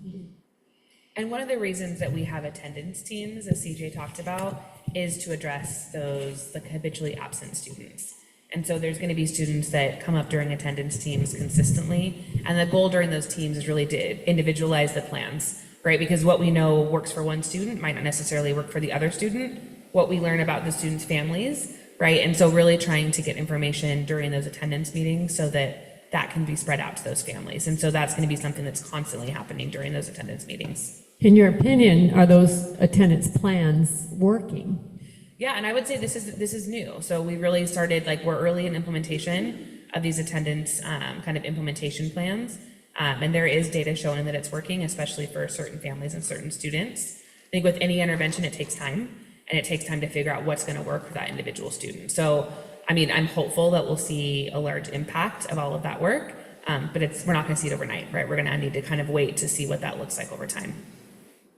[SPEAKER 2] And one of the reasons that we have attendance teams, as CJ talked about, is to address those habitually absent students. And so there's going to be students that come up during attendance teams consistently, and the goal during those teams is really to individualize the plans, right? Because what we know works for one student might not necessarily work for the other student, what we learn about the students' families, right? And so really trying to get information during those attendance meetings so that can be spread out to those families. And so that's going to be something that's constantly happening during those attendance meetings.
[SPEAKER 19] In your opinion, are those attendance plans working?
[SPEAKER 2] Yeah, and I would say this is new. So we really started, we're early in implementation of these attendance kind of implementation plans. And there is data showing that it's working, especially for certain families and certain students. I think with any intervention, it takes time, and it takes time to figure out what's going to work for that individual student. So, I'm hopeful that we'll see a large impact of all of that work, but we're not going to see it overnight, right? We're going to need to kind of wait to see what that looks like over time.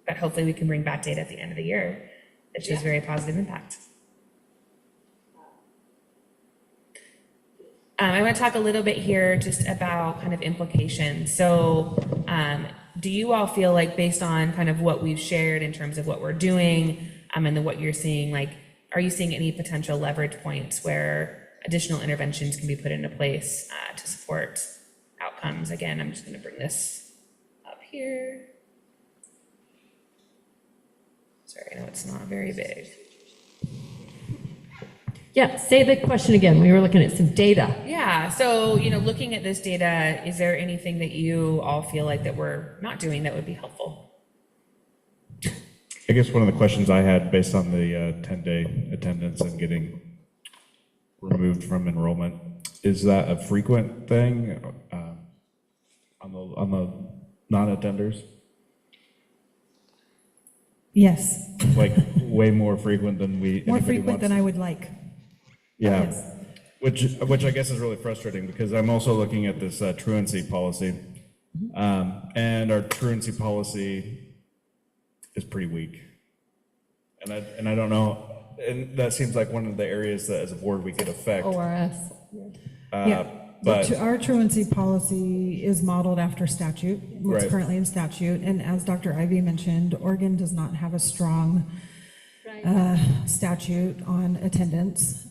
[SPEAKER 2] But hopefully we can bring back data at the end of the year that shows very positive impact. I want to talk a little bit here just about kind of implications. So do you all feel like, based on kind of what we've shared in terms of what we're doing and then what you're seeing, are you seeing any potential leverage points where additional interventions can be put into place to support outcomes? Again, I'm just going to bring this up here. Sorry, I know it's not very big.
[SPEAKER 1] Yeah, say the question again. We were looking at some data.
[SPEAKER 2] Yeah, so, looking at this data, is there anything that you all feel like that we're not doing that would be helpful?
[SPEAKER 6] I guess one of the questions I had based on the 10-day attendance and getting removed from enrollment, is that a frequent thing on the non-attenders?
[SPEAKER 18] Yes.
[SPEAKER 6] Like way more frequent than
[SPEAKER 18] More frequent than I would like.
[SPEAKER 6] Yeah,
[SPEAKER 18] Yes.
[SPEAKER 6] which I guess is really frustrating because I'm also looking at this truancy policy, and our truancy policy is pretty weak, and I don't know, and that seems like one of the areas that as a board we could affect.
[SPEAKER 1] ORS.
[SPEAKER 18] Yeah.
[SPEAKER 6] But
[SPEAKER 18] Our truancy policy is modeled after statute, what's
[SPEAKER 6] Right.
[SPEAKER 18] currently in statute, and as Dr. Ivy mentioned, Oregon does not have a strong statute on attendance.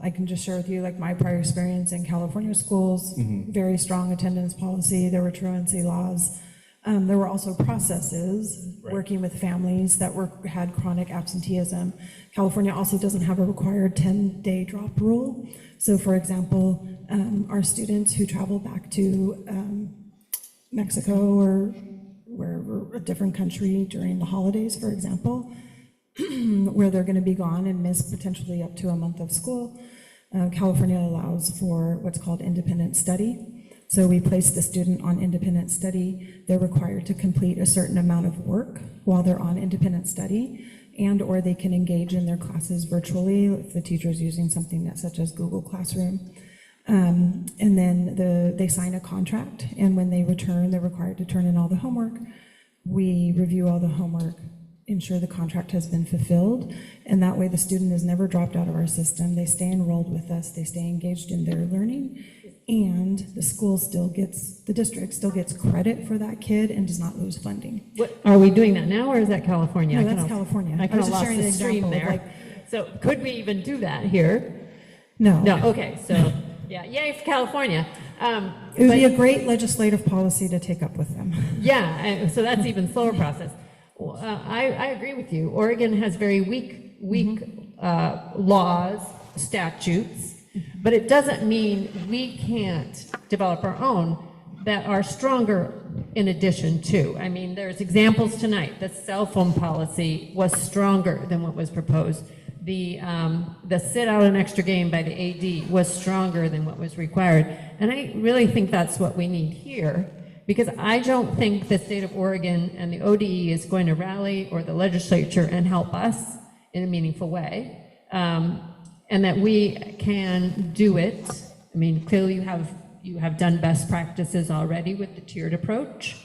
[SPEAKER 18] I can just share with you, like my prior experience in California schools, very strong attendance policy. There were truancy laws. There were also processes working with families that had chronic absenteeism. California also doesn't have a required 10-day drop rule. So, for example, our students who travel back to Mexico or a different country during the holidays, for example, where they're going to be gone and miss potentially up to a month of school, California allows for what's called independent study. So we place the student on independent study. They're required to complete a certain amount of work while they're on independent study, and or they can engage in their classes virtually if the teacher is using something such as Google Classroom. And then they sign a contract, and when they return, they're required to turn in all the homework. We review all the homework, ensure the contract has been fulfilled, and that way the student is never dropped out of our system. They stay enrolled with us, they stay engaged in their learning, and the district still gets credit for that kid and does not lose funding.
[SPEAKER 1] Are we doing that now, or is that California?
[SPEAKER 18] No,
[SPEAKER 1] I
[SPEAKER 18] that's
[SPEAKER 1] kinda-
[SPEAKER 18] California.
[SPEAKER 1] I
[SPEAKER 18] I
[SPEAKER 1] kind
[SPEAKER 18] was
[SPEAKER 1] of
[SPEAKER 18] just
[SPEAKER 1] lost
[SPEAKER 18] sharing
[SPEAKER 1] the
[SPEAKER 18] an
[SPEAKER 1] stream
[SPEAKER 18] example of,
[SPEAKER 1] there.
[SPEAKER 18] like-
[SPEAKER 1] So could we even do that here?
[SPEAKER 18] No.
[SPEAKER 1] No, okay, so, yeah, yay for California.
[SPEAKER 18] It would be a great legislative policy to take up with them.
[SPEAKER 1] Yeah, so that's even slower process. I agree with you. Oregon has very weak laws, statutes, but it doesn't mean we can't develop our own that are stronger in addition to. I mean, there's examples tonight. The cell phone policy was stronger than what was proposed. The sit out an extra game by the AD was stronger than what was required. And I really think that's what we need here, because I don't think the state of Oregon and the ODE is going to rally, or the legislature, and help us in a meaningful way, and that we can do it. I mean, clearly you have done best practices already with the tiered approach.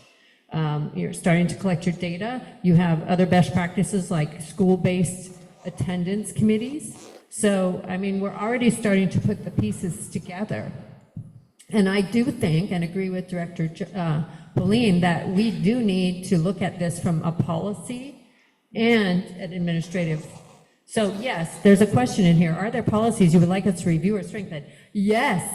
[SPEAKER 1] You're starting to collect your data. You have other best practices like school-based attendance committees. So, I mean, we're already starting to put the pieces together. And I do think, and agree with Director Pauline, that we do need to look at this from a policy and an administrative. So yes, there's a question in here. Are there policies you would like us to review or strengthen? Yes,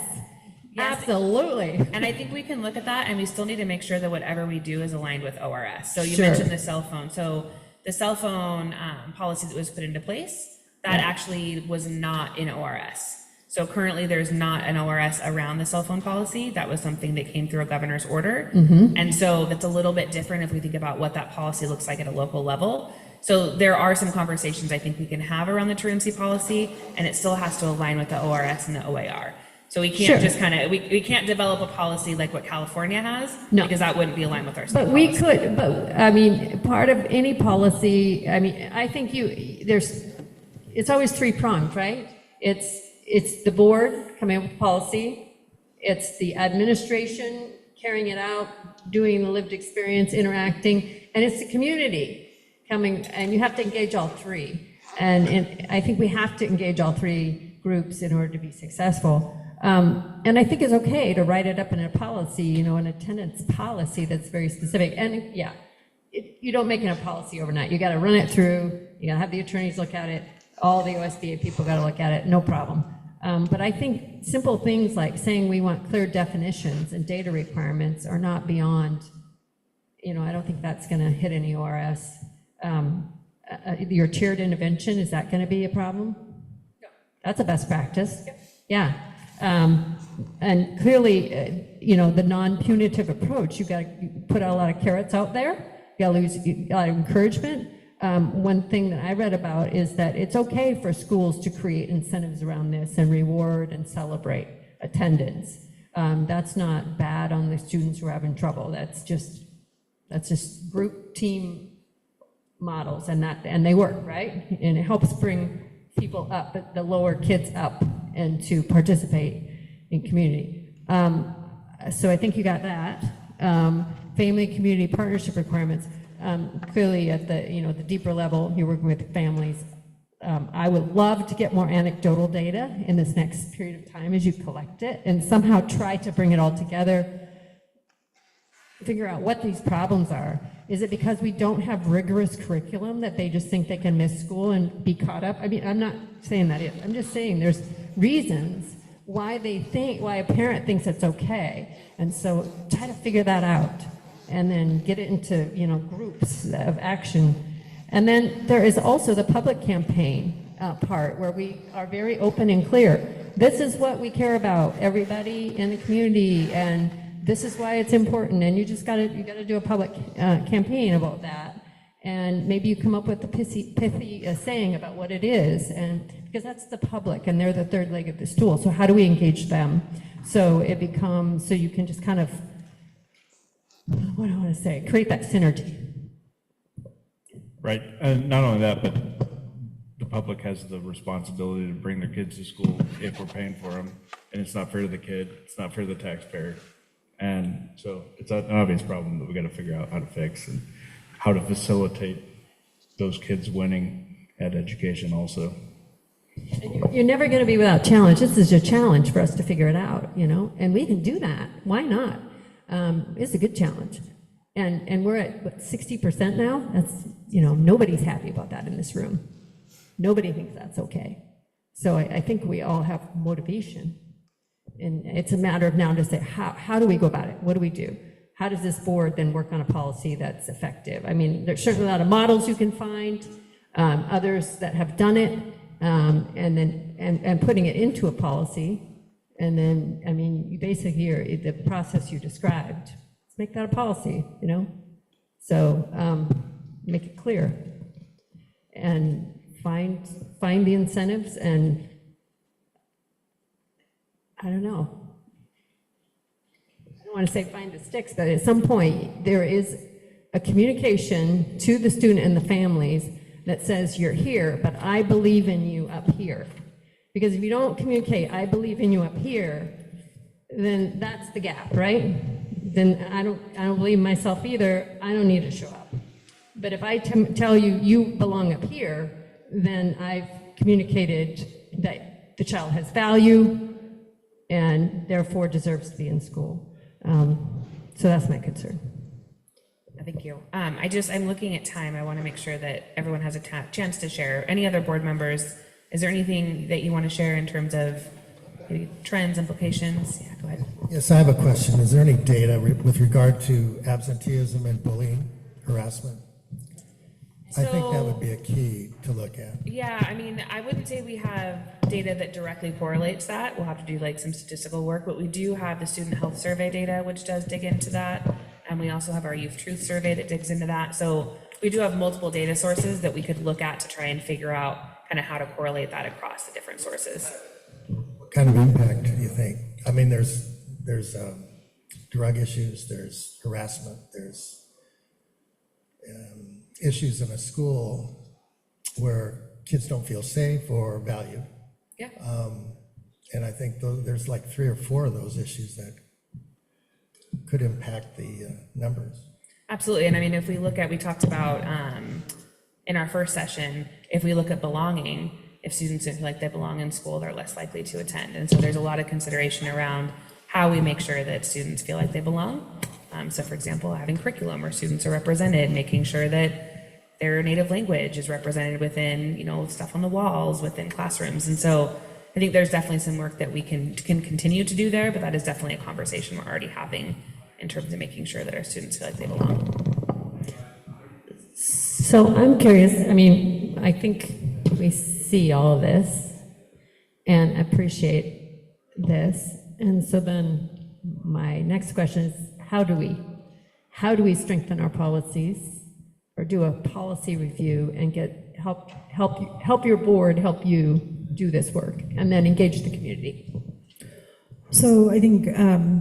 [SPEAKER 1] absolutely.
[SPEAKER 2] And I think we can look at that, and we still need to make sure that whatever we do is aligned with ORS. So you
[SPEAKER 1] Sure.
[SPEAKER 2] mentioned the cell phone. So the cell phone policy that was put into place, that actually was not in ORS. So currently there's not an ORS around the cell phone policy. That was something that came through a governor's order. And so that's a little bit different if we think about what that policy looks like at a local level. So there are some conversations I think we can have around the truancy policy, and it still has to align with the ORS and the OAR. So we can't
[SPEAKER 1] Sure.
[SPEAKER 2] just kind of, we can't develop a policy like what California has,
[SPEAKER 1] No.
[SPEAKER 2] because that wouldn't be aligned with our state
[SPEAKER 1] But we
[SPEAKER 2] policy.
[SPEAKER 1] could, but I mean, part of any policy, I mean, I think it's always three-pronged, right? It's the board coming up with policy, it's the administration carrying it out, doing the lived experience, interacting, and it's the community coming, and you have to engage all three. And I think we have to engage all three groups in order to be successful. And I think it's okay to write it up in a policy, an attendance policy that's very specific. And yeah, you don't make it a policy overnight. You got to run it through, you got to have the attorneys look at it, all the OSBA people got to look at it, no problem. But I think simple things like saying we want clear definitions and data requirements are not beyond, I don't think that's going to hit any ORS. Your tiered intervention, is that going to be a problem?
[SPEAKER 19] That's a best practice. Yeah. And clearly, the non-punitive approach, you got to put a lot of carrots out there. You got to use a lot of encouragement. One thing that I read about is that it's okay for schools to create incentives around this and reward and celebrate attendance. That's not bad on the students who are having trouble. That's just group team models, and they work, right? And it helps bring people up, the lower kids up, and to participate in community. So I think you got that. Family community partnership requirements. Clearly at the deeper level, you're working with families. I would love to get more anecdotal data in this next period of time as you collect it and somehow try to bring it all together, figure out what these problems are. Is it because we don't have rigorous curriculum that they just think they can miss school and be caught up? I mean, I'm not saying that I'm just saying there's reasons why a parent thinks it's okay. And so try to figure that out and then get it into, groups of action. And then there is also the public campaign part where we are very open and clear. This is what we care about, everybody in the community, and this is why it's important. And you gotta do a public campaign about that. And maybe you come up with a pithy saying about what it is, and because that's the public and they're the third leg of the stool. So how do we engage them? So it becomes, so you can just kind of, what do I want to say? Create that synergy.
[SPEAKER 6] Right, and not only that, but the public has the responsibility to bring their kids to school if we're paying for them, and it's not fair to the kid, it's not fair to the taxpayer. And so it's an obvious problem that we got to figure out how to fix and how to facilitate those kids winning at education also.
[SPEAKER 19] You're never going to be without challenge. This is a challenge for us to figure it out, and we can do that. Why not? It's a good challenge. And we're at, what, 60% now? That's, nobody's happy about that in this room. Nobody thinks that's okay. So I think we all have motivation. And it's a matter of now to say, how do we go about it? What do we do? How does this board then work on a policy that's effective? I mean, there's certainly a lot of models you can find, others that have done it, and putting it into a policy. And then, I mean, you basically, the process you described, let's make that a policy, So make it clear and find the incentives, and I don't know. I don't want to say find the sticks, but at some point there is a communication to the student and the families that says, you're here, but I believe in you up here. Because if you don't communicate, I believe in you up here, then that's the gap, right? Then I don't believe myself either, I don't need to show up. But if I tell you, you belong up here, then I've communicated that the child has value and therefore deserves to be in school. So that's my concern.
[SPEAKER 2] Thank you. I'm looking at time. I want to make sure that everyone has a chance to share. Any other board members, is there anything that you want to share in terms of maybe trends, implications? Yeah, go ahead.
[SPEAKER 9] Yes, I have a question. Is there any data with regard to absenteeism and bullying, harassment? I think that would be a key to look at.
[SPEAKER 2] Yeah, I mean, I wouldn't say we have data that directly correlates that. We'll have to do like some statistical work, but we do have the student health survey data, which does dig into that. And we also have our youth truth survey that digs into that. So we do have multiple data sources that we could look at to try and figure out kind of how to correlate that across the different sources.
[SPEAKER 9] What kind of impact do you think? I mean, there's drug issues, there's harassment, there's issues in a school where kids don't feel safe or valued.
[SPEAKER 2] Yeah.
[SPEAKER 9] And I think there's like 3 or 4 of those issues that could impact the numbers.
[SPEAKER 2] Absolutely. And I mean, if we look at, we talked about in our first session, if we look at belonging, if students feel like they belong in school, they're less likely to attend. And so there's a lot of consideration around how we make sure that students feel like they belong. So for example, having curriculum where students are represented, making sure that their native language is represented within, stuff on the walls, within classrooms. And so I think there's definitely some work that we can continue to do there, but that is definitely a conversation we're already having in terms of making sure that our students feel like they belong.
[SPEAKER 19] So I'm curious, I mean, I think we see all of this, and appreciate this. And so then my next question is, how do we strengthen our policies, or do a policy review and help your board help you do this work, and then engage the community?
[SPEAKER 18] So I think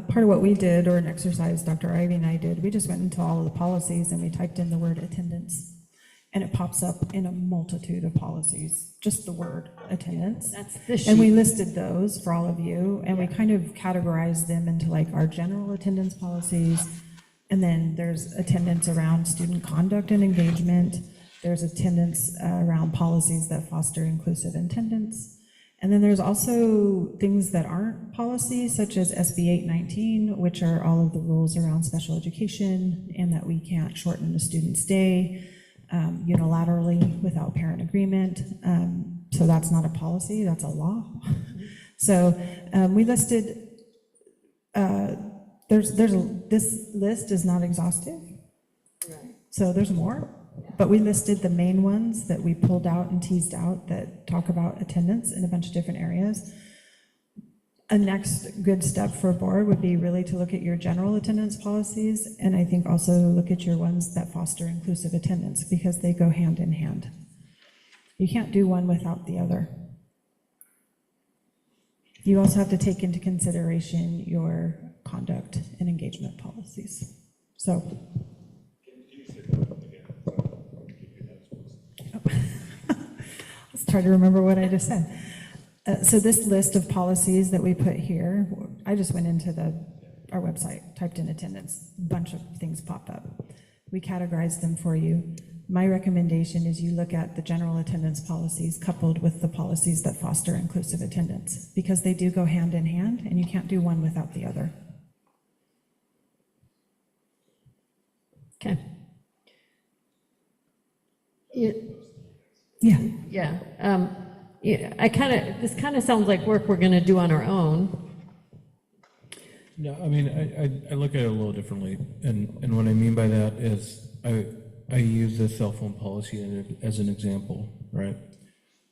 [SPEAKER 18] part of what we did, or an exercise Dr. Ivy and I did, we just went into all of the policies and we typed in the word attendance. And it pops up in a multitude of policies, just the word attendance.
[SPEAKER 19] That's the sheet.
[SPEAKER 18] And we listed those for all of you, and we kind of categorized them into like our general attendance policies. And then there's attendance around student conduct and engagement. There's attendance around policies that foster inclusive attendance. And then there's also things that aren't policies, such as SB 819, which are all of the rules around special education, and that we can't shorten a student's day unilaterally without parent agreement. So that's not a policy, that's a law. So we listed, this list is not exhaustive. So there's more, but we listed the main ones that we pulled out and teased out that talk about attendance in a bunch of different areas. A next good step for a board would be really to look at your general attendance policies, and I think also look at your ones that foster inclusive attendance, because they go hand in hand. You can't do one without the other. You also have to take into consideration your conduct and engagement policies. So. Let's try to remember what I just said. So this list of policies that we put here, I just went into our website, typed in attendance, a bunch of things pop up. We categorized them for you. My recommendation is you look at the general attendance policies coupled with the policies that foster inclusive attendance, because they do go hand in hand, and you can't do one without the other.
[SPEAKER 19] Okay.
[SPEAKER 18] Yeah.
[SPEAKER 19] Yeah. This kind of sounds like work we're going to do on our own.
[SPEAKER 13] No, I mean, I look at it a little differently, and what I mean by that is I use the cell phone policy as an example, right?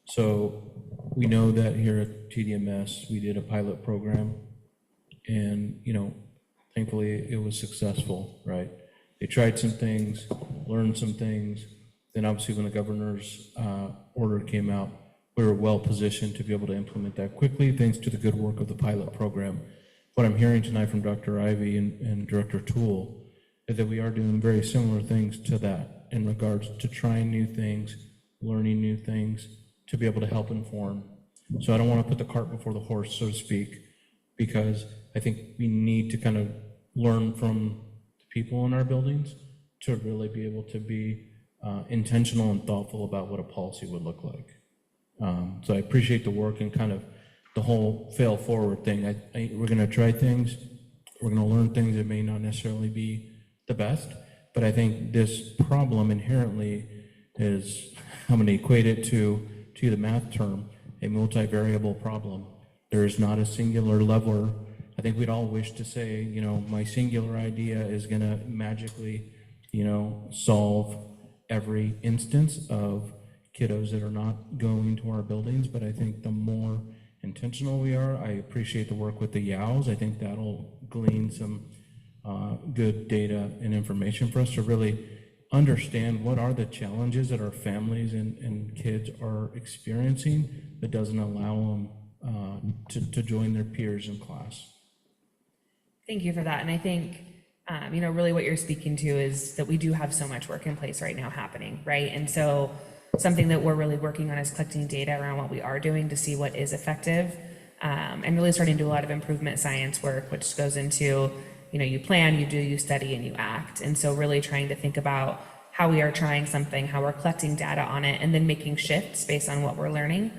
[SPEAKER 13] So we know that here at TDMS we did a pilot program, and thankfully it was successful, right? They tried some things, learned some things. Then obviously when the governor's order came out, we were well positioned to be able to implement that quickly, thanks to the good work of the pilot program. What I'm hearing tonight from Dr. Ivy and Director Toole is that we are doing very similar things to that in regards to trying new things, learning new things, to be able to help inform. So I don't want to put the cart before the horse, so to speak, because I think we need to kind of learn from the people in our buildings to really be able to be intentional and thoughtful about what a policy would look like. So I appreciate the work and kind of the whole fail forward thing. We're going to try things, we're going to learn things that may not necessarily be the best, but I think this problem inherently is, I'm going to equate it to the math term, a multivariable problem. There is not a singular leveler. I think we'd all wish to say, my singular idea is going to magically, solve every instance of kiddos that are not going to our buildings, but I think the more intentional we are, I appreciate the work with the YOWs. I think that'll glean some good data and information for us to really understand what are the challenges that our families and kids are experiencing that doesn't allow them to join their peers in class.
[SPEAKER 2] Thank you for that. And I think, really what you're speaking to is that we do have so much work in place right now happening, right? And so something that we're really working on is collecting data around what we are doing to see what is effective, and really starting to do a lot of improvement science work, which goes into, you plan, you do, you study, and you act. And so really trying to think about how we are trying something, how we're collecting data on it, and then making shifts based on what we're learning.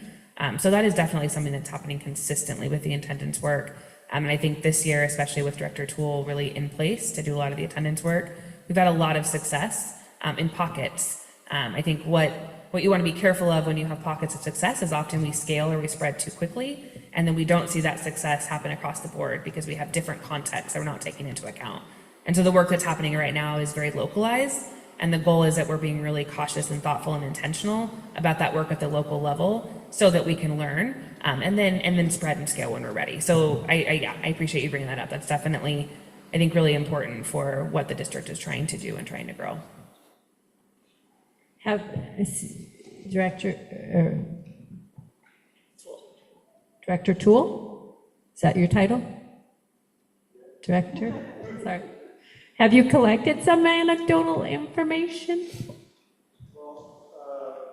[SPEAKER 2] So that is definitely something that's happening consistently with the attendance work. And I think this year, especially with Director Toole really in place to do a lot of the attendance work, we've had a lot of success in pockets. I think what you want to be careful of when you have pockets of success is often we scale or we spread too quickly, and then we don't see that success happen across the board because we have different contexts that we're not taking into account. And so the work that's happening right now is very localized, and the goal is that we're being really cautious and thoughtful and intentional about that work at the local level so that we can learn, and then spread and scale when we're ready. So I appreciate you bringing that up. That's definitely, I think, really important for what the district is trying to do and trying to grow.
[SPEAKER 19] Have Director Toole? Is that your title? Director? Sorry. Have you collected some anecdotal information?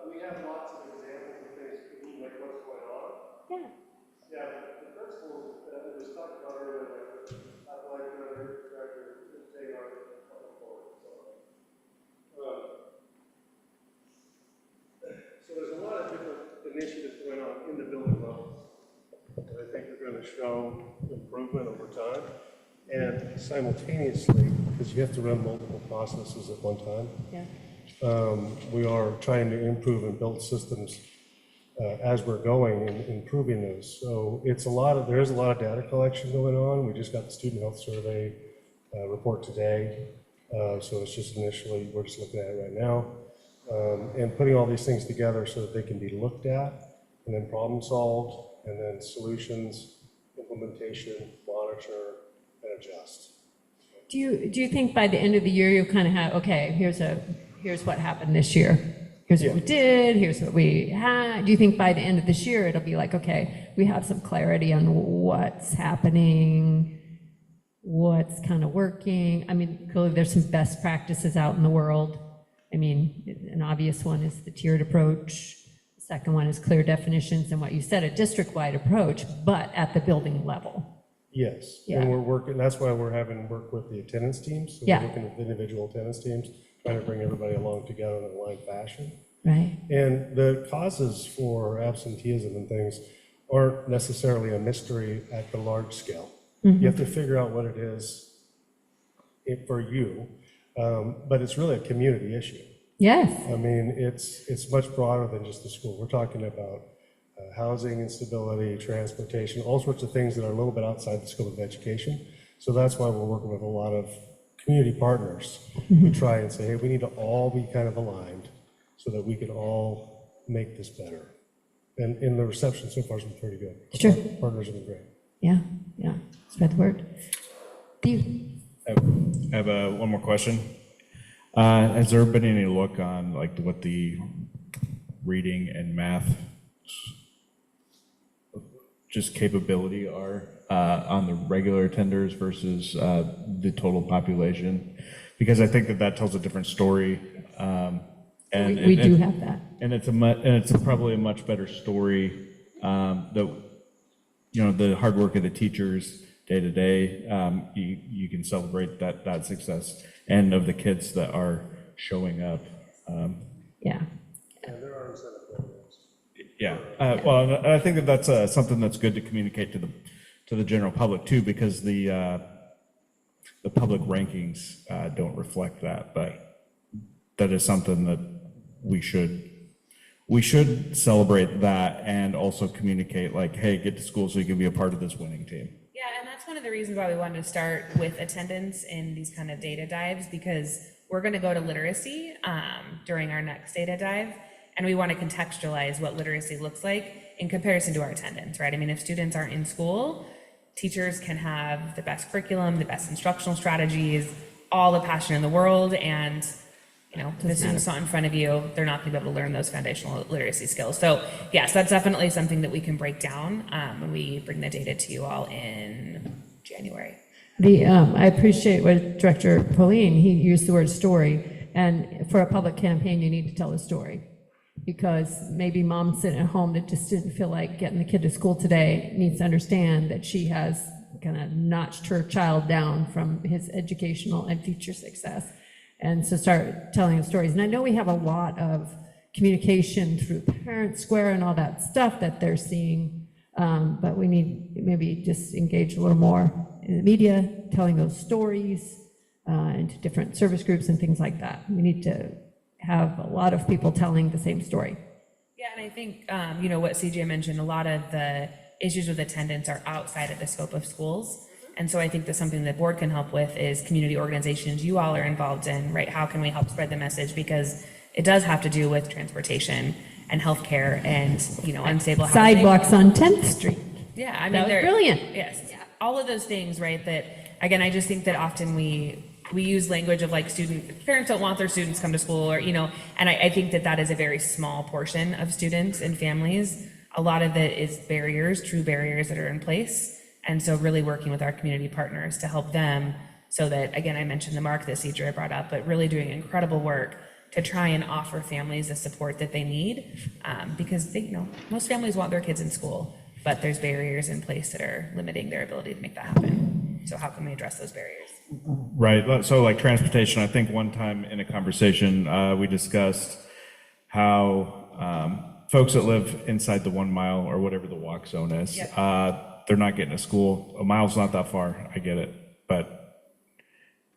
[SPEAKER 4] We have lots of examples of things, like what's going on.
[SPEAKER 19] Yeah.
[SPEAKER 4] Yeah, the principals that was talked about earlier, like the other director, they are coming forward. So there's a lot of different initiatives going on in the building levels that I think are going to show improvement over time. And simultaneously, because you have to run multiple processes at one time, we are trying to improve and build systems as we're going and improving those. So it's there is a lot of data collection going on. We just got the student health survey report today. So it's just initially, we're just looking at it right now. And putting all these things together so that they can be looked at and then problem solved, and then solutions, implementation, monitor, and adjust.
[SPEAKER 19] Do you think by the end of the year you'll kind of have, okay, here's what happened this year. Here's what we did, here's what we had. Do you think by the end of this year it'll be like, okay, we have some clarity on what's happening, what's kind of working? I mean, clearly there's some best practices out in the world. I mean, an obvious one is the tiered approach. The second one is clear definitions and what you said, a district-wide approach, but at the building level.
[SPEAKER 4] Yes,
[SPEAKER 19] Yeah.
[SPEAKER 4] and we're working, that's why we're having work with the attendance teams. So
[SPEAKER 19] Yeah.
[SPEAKER 4] we're working with individual attendance teams, trying to bring everybody along together in an aligned fashion.
[SPEAKER 19] Right.
[SPEAKER 4] And the causes for absenteeism and things aren't necessarily a mystery at the large scale.
[SPEAKER 19] Mhm.
[SPEAKER 4] You have to figure out what it is for you, but it's really a community issue.
[SPEAKER 19] Yes.
[SPEAKER 4] I mean, it's much broader than just the school. We're talking about housing instability, transportation, all sorts of things that are a little bit outside the scope of education. So that's why we're working with a lot of community partners to try and say, hey, we need to all be kind of aligned so that we can all make this better. And in the reception so far has been pretty good.
[SPEAKER 19] Sure.
[SPEAKER 4] Partners have been great.
[SPEAKER 19] Yeah, spread the word. Steve?
[SPEAKER 6] I have one more question. Has there been any look on like what the reading and math just capability are on the regular attenders versus the total population? Because I think that tells a different story. And
[SPEAKER 19] we do have that.
[SPEAKER 6] And it's probably a much better story that, you know, the hard work of the teachers day to day, you can celebrate that success, and of the kids that are showing up.
[SPEAKER 19] Yeah.
[SPEAKER 4] And there are incentive programs.
[SPEAKER 6] Yeah. Well, I think that's something that's good to communicate to the general public too, because the public rankings don't reflect that, but that is something that we should celebrate that, and also communicate like, hey, get to school so you can be a part of this winning team.
[SPEAKER 2] Yeah, and that's one of the reasons why we wanted to start with attendance in these kind of data dives, because we're going to go to literacy during our next data dive, and we want to contextualize what literacy looks like in comparison to our attendance, right? I mean, if students aren't in school, teachers can have the best curriculum, the best instructional strategies, all the passion in the world, and you know, the student's not in front of you, they're not going to be able to learn those foundational literacy skills. So yes, that's definitely something that we can break down when we bring the data to you all in January.
[SPEAKER 19] I appreciate what Director Pauline, he used the word story, and for a public campaign, you need to tell a story, because maybe mom sitting at home that just didn't feel like getting the kid to school today needs to understand that she has kind of notched her child down from his educational and future success. And so start telling stories. And I know we have a lot of communication through Parent Square and all that stuff that they're seeing, but we need maybe just engage a little more in the media, telling those stories into different service groups and things like that. We need to have a lot of people telling the same story.
[SPEAKER 2] Yeah, and I think, you know, what CJ mentioned, a lot of the issues with attendance are outside of the scope of schools. And so I think that's something the board can help with is community organizations you all are involved in, right? How can we help spread the message? Because it does have to do with transportation and healthcare and, unstable housing.
[SPEAKER 19] Sidewalks on 10th Street.
[SPEAKER 2] Yeah, I mean,
[SPEAKER 19] That was
[SPEAKER 2] they're
[SPEAKER 19] brilliant.
[SPEAKER 2] Yes, all of those things, right? That again, I just think that often we use language of like parents don't want their students come to school, or and I think that is a very small portion of students and families. A lot of it is true barriers that are in place, and so really working with our community partners to help them, so that again, I mentioned the mark that Cedra brought up, but really doing incredible work to try and offer families the support that they need, because most families want their kids in school, but there's barriers in place that are limiting their ability to make that happen. So how can we address those barriers?
[SPEAKER 6] Right. So like transportation, I think one time in a conversation, we discussed how folks that live inside the 1 mile or whatever the walk zone is, they're not getting to school. A mile's not that far. I get it. But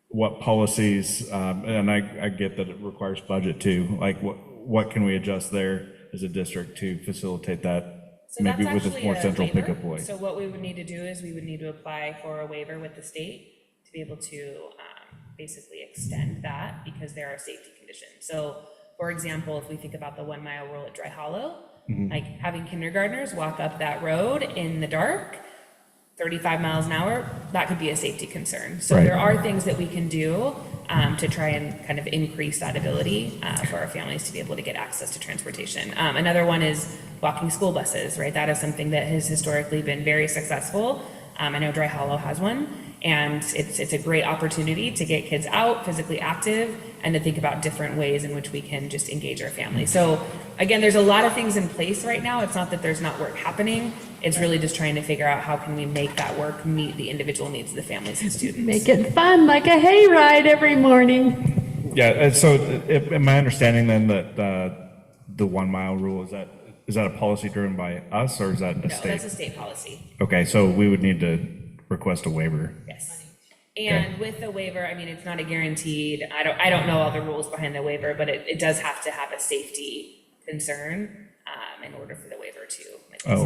[SPEAKER 6] what policies, and I get that it requires budget too, like what can we adjust there as a district to facilitate that?
[SPEAKER 2] So
[SPEAKER 6] maybe
[SPEAKER 2] that's
[SPEAKER 6] with a
[SPEAKER 2] actually
[SPEAKER 6] more
[SPEAKER 2] a
[SPEAKER 6] central
[SPEAKER 2] waiver.
[SPEAKER 6] pickup point.
[SPEAKER 2] So what we would need to do is we would need to apply for a waiver with the state to be able to basically extend that, because there are safety conditions. So for example, if we think about the 1 mile rule at Dry Hollow, like having kindergartners walk up that road in the dark, 35 miles an hour, that could be a safety concern. So there are things that we can do to try and kind of increase that ability for our families to be able to get access to transportation. Another one is walking school buses, right? That is something that has historically been very successful. I know Dry Hollow has one, and it's a great opportunity to get kids out, physically active, and to think about different ways in which we can just engage our families. So again, there's a lot of things in place right now. It's not that there's not work happening. It's really just trying to figure out how can we make that work meet the individual needs of the families and students.
[SPEAKER 19] Make it fun, like a hayride every morning.
[SPEAKER 6] Yeah, and so am I understanding then that the 1 mile rule, is that a policy driven by us, or is that a
[SPEAKER 2] No,
[SPEAKER 6] state?
[SPEAKER 2] that's a state policy.
[SPEAKER 6] Okay, so we would need to request a waiver.
[SPEAKER 2] Yes. And with the waiver, I mean, it's not a guaranteed, I don't know all the rules behind the waiver, but it does have to have a safety concern in order for the waiver to.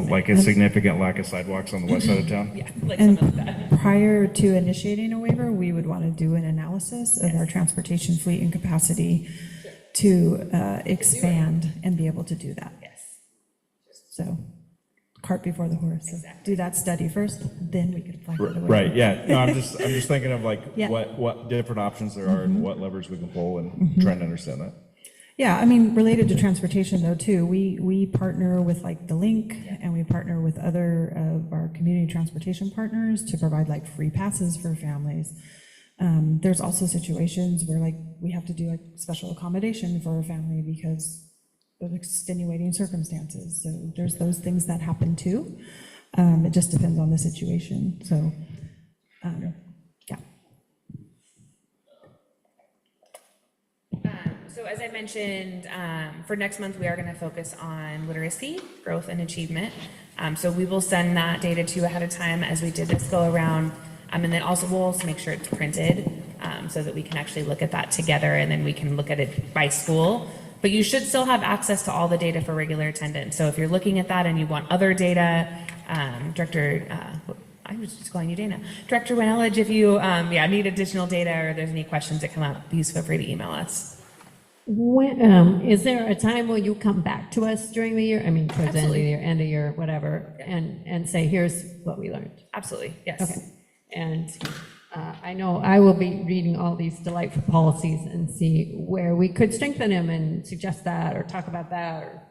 [SPEAKER 6] Like a significant lack of sidewalks on the west side of town?
[SPEAKER 2] Yeah, like
[SPEAKER 18] And
[SPEAKER 2] some of that.
[SPEAKER 18] prior to initiating a waiver, we would want to do an analysis of our transportation fleet and capacity to expand and be able to do that.
[SPEAKER 2] Yes.
[SPEAKER 18] So, cart before the horse. So do that study first, then we could apply for the waiver.
[SPEAKER 6] Right, yeah. No, I'm just thinking of like
[SPEAKER 18] Yeah.
[SPEAKER 6] what different options there are and what levers we can pull, and trying to understand that.
[SPEAKER 18] Yeah, I mean, related to transportation though, too, we partner with like the Link, and we partner with other of our community transportation partners to provide like free passes for families. There's also situations where like we have to do like special accommodation for a family because of extenuating circumstances. So there's those things that happen too. It just depends on the situation. So, yeah.
[SPEAKER 2] So as I mentioned, for next month, we are going to focus on literacy, growth, and achievement. So we will send that data to you ahead of time as we did this go around. And then also we'll also make sure it's printed so that we can actually look at that together, and then we can look at it by school. But you should still have access to all the data for regular attendance. So if you're looking at that and you want other data, Director, I was just calling you Dana. Director Winelage, if you need additional data or there's any questions that come up, please feel free to email us.
[SPEAKER 19] When, is there a time when you come back to us during the year? I mean, towards the end of the year, end of year, whatever, and say, here's what we learned.
[SPEAKER 2] Absolutely, yes.
[SPEAKER 19] Okay. And I know I will be reading all these delightful policies and see where we could strengthen them and suggest that or talk about that, or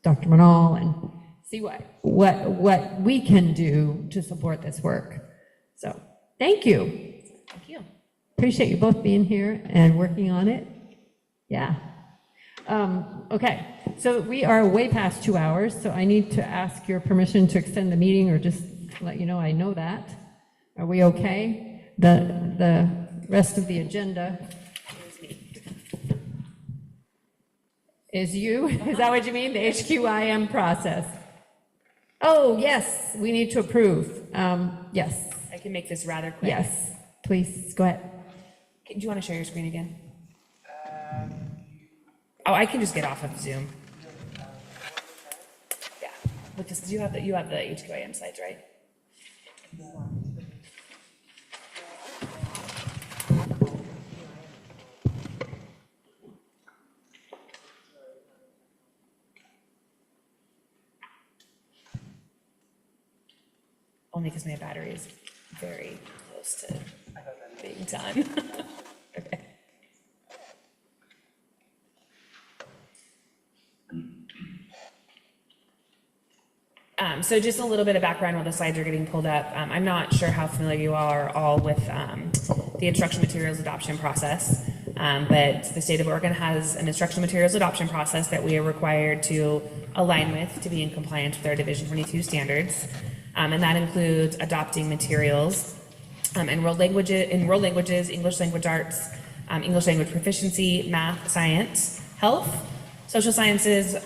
[SPEAKER 19] Dr. Manal, and see what we can do to support this work. So thank you.
[SPEAKER 2] Thank you.
[SPEAKER 19] Appreciate you both being here and working on it. Yeah. Okay, so we are way past 2 hours, so I need to ask your permission to extend the meeting, or just let you know I know that. Are we okay? The rest of the agenda is you? Is that what you mean? The HQIM process? Oh, yes, we need to approve. Yes.
[SPEAKER 2] I can make this rather quick.
[SPEAKER 19] Yes, please, go ahead.
[SPEAKER 2] Do you want to share your screen again? Oh, I can just get off of Zoom. Yeah, with this, you have the HQIM slides, right? only because my battery is very close to being done. Okay. So just a little bit of background while the slides are getting pulled up. I'm not sure how familiar you are all with the instruction materials adoption process, but the state of Oregon has an instruction materials adoption process that we are required to align with to be in compliance with our Division 22 standards, and that includes adopting materials in world languages, English language arts, English language proficiency, math, science, health, social sciences,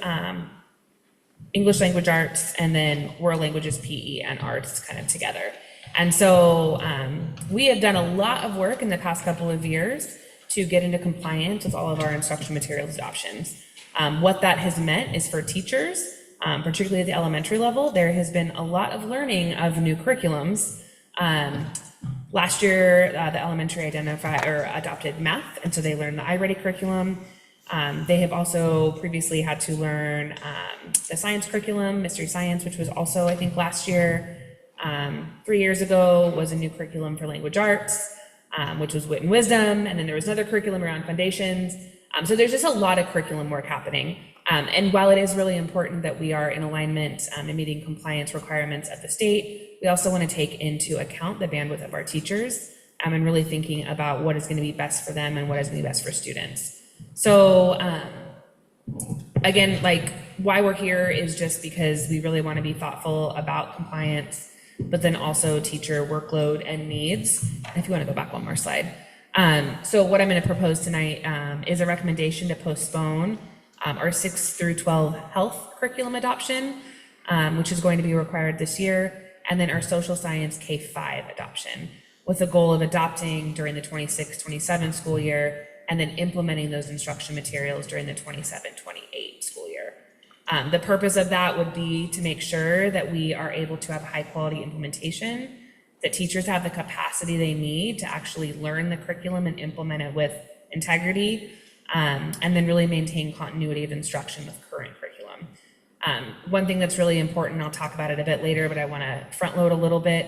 [SPEAKER 2] English language arts, and then world languages, PE, and arts kind of together. And so we have done a lot of work in the past couple of years to get into compliance with all of our instruction materials adoptions. What that has meant is for teachers, particularly at the elementary level, there has been a lot of learning of new curriculums. Last year, the elementary adopted math, and so they learned the iReady curriculum. They have also previously had to learn the science curriculum, mystery science, which was also, I think, last year. 3 years ago was a new curriculum for language arts, which was wit and wisdom, and then there was another curriculum around foundations. So there's just a lot of curriculum work happening. And while it is really important that we are in alignment and meeting compliance requirements at the state, we also want to take into account the bandwidth of our teachers and really thinking about what is going to be best for them and what is going to be best for students. So again, like why we're here is just because we really want to be thoughtful about compliance, but then also teacher workload and needs. If you want to go back one more slide. So what I'm going to propose tonight is a recommendation to postpone our 6 through 12 health curriculum adoption, which is going to be required this year, and then our social science K-5 adoption, with the goal of adopting during the 26-27 school year, and then implementing those instruction materials during the 27-28 school year. The purpose of that would be to make sure that we are able to have high quality implementation, that teachers have the capacity they need to actually learn the curriculum and implement it with integrity, and then really maintain continuity of instruction with current curriculum. One thing that's really important, I'll talk about it a bit later, but I want to front load a little bit,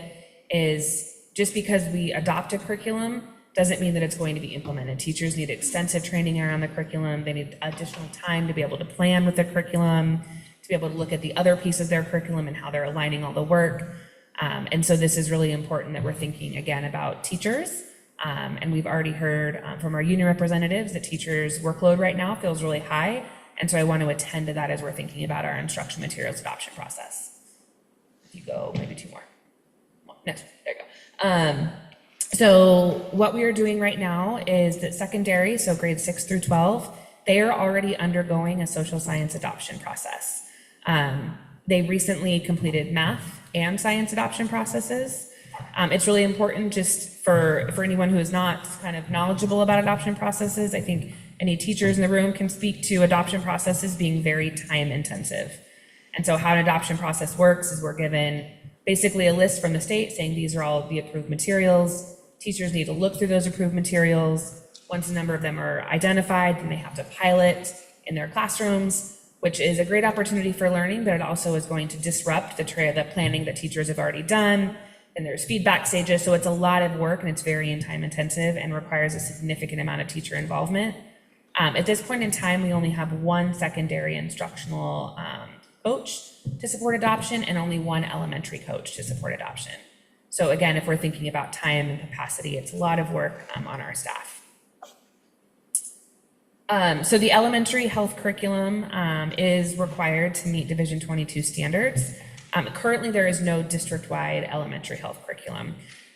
[SPEAKER 2] is just because we adopt a curriculum doesn't mean that it's going to be implemented. Teachers need extensive training around the curriculum. They need additional time to be able to plan with the curriculum, to be able to look at the other piece of their curriculum and how they're aligning all the work. And so this is really important that we're thinking again about teachers. And we've already heard from our union representatives that teachers' workload right now feels really high. And so I want to attend to that as we're thinking about our instruction materials adoption process. If you go maybe two more. Next, there you go. So what we are doing right now is that secondary, so grades 6 through 12, they are already undergoing a social science adoption process. They recently completed math and science adoption processes. It's really important just for anyone who is not kind of knowledgeable about adoption processes. I think any teachers in the room can speak to adoption processes being very time intensive. And so how an adoption process works is we're given basically a list from the state saying these are all the approved materials. Teachers need to look through those approved materials. Once a number of them are identified, then they have to pilot in their classrooms, which is a great opportunity for learning, but it also is going to disrupt the planning that teachers have already done. And there's feedback stages, so it's a lot of work and it's very time intensive and requires a significant amount of teacher involvement. At this point in time, we only have one secondary instructional coach to support adoption and only one elementary coach to support adoption. So again, if we're thinking about time and capacity, it's a lot of work on our staff. So the elementary health curriculum is required to meet Division 22 standards. Currently, there is no district-wide elementary health curriculum.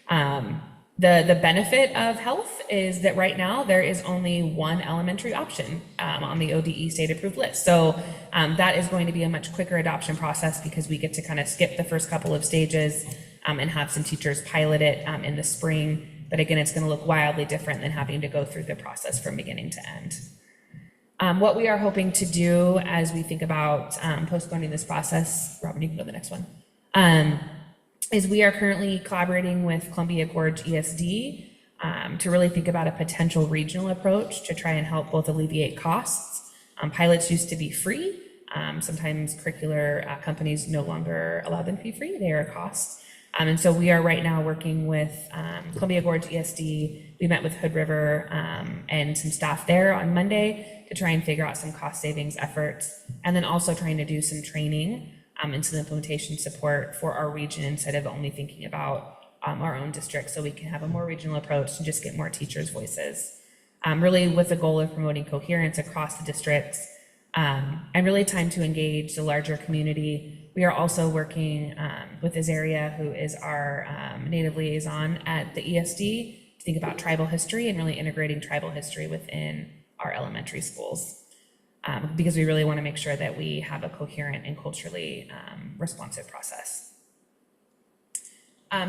[SPEAKER 2] The benefit of health is that right now there is only one elementary option on the ODE state-approved list. So that is going to be a much quicker adoption process because we get to kind of skip the first couple of stages and have some teachers pilot it in the spring. But again, it's going to look wildly different than having to go through the process from beginning to end. What we are hoping to do as we think about postponing this process, Robin, you can go to the next one, is we are currently collaborating with Columbia Gorge ESD to really think about a potential regional approach to try and help both alleviate costs. Pilots used to be free. Sometimes curricular companies no longer allow them to be free. They are a cost. And so we are right now working with Columbia Gorge ESD. We met with Hood River and some staff there on Monday to try and figure out some cost savings efforts, and then also trying to do some training and some implementation support for our region instead of only thinking about our own district, so we can have a more regional approach and just get more teachers' voices. Really with the goal of promoting coherence across the districts and really time to engage the larger community. We are also working with Azaria, who is our Native liaison at the ESD, to think about tribal history and really integrating tribal history within our elementary schools, because we really want to make sure that we have a coherent and culturally responsive process.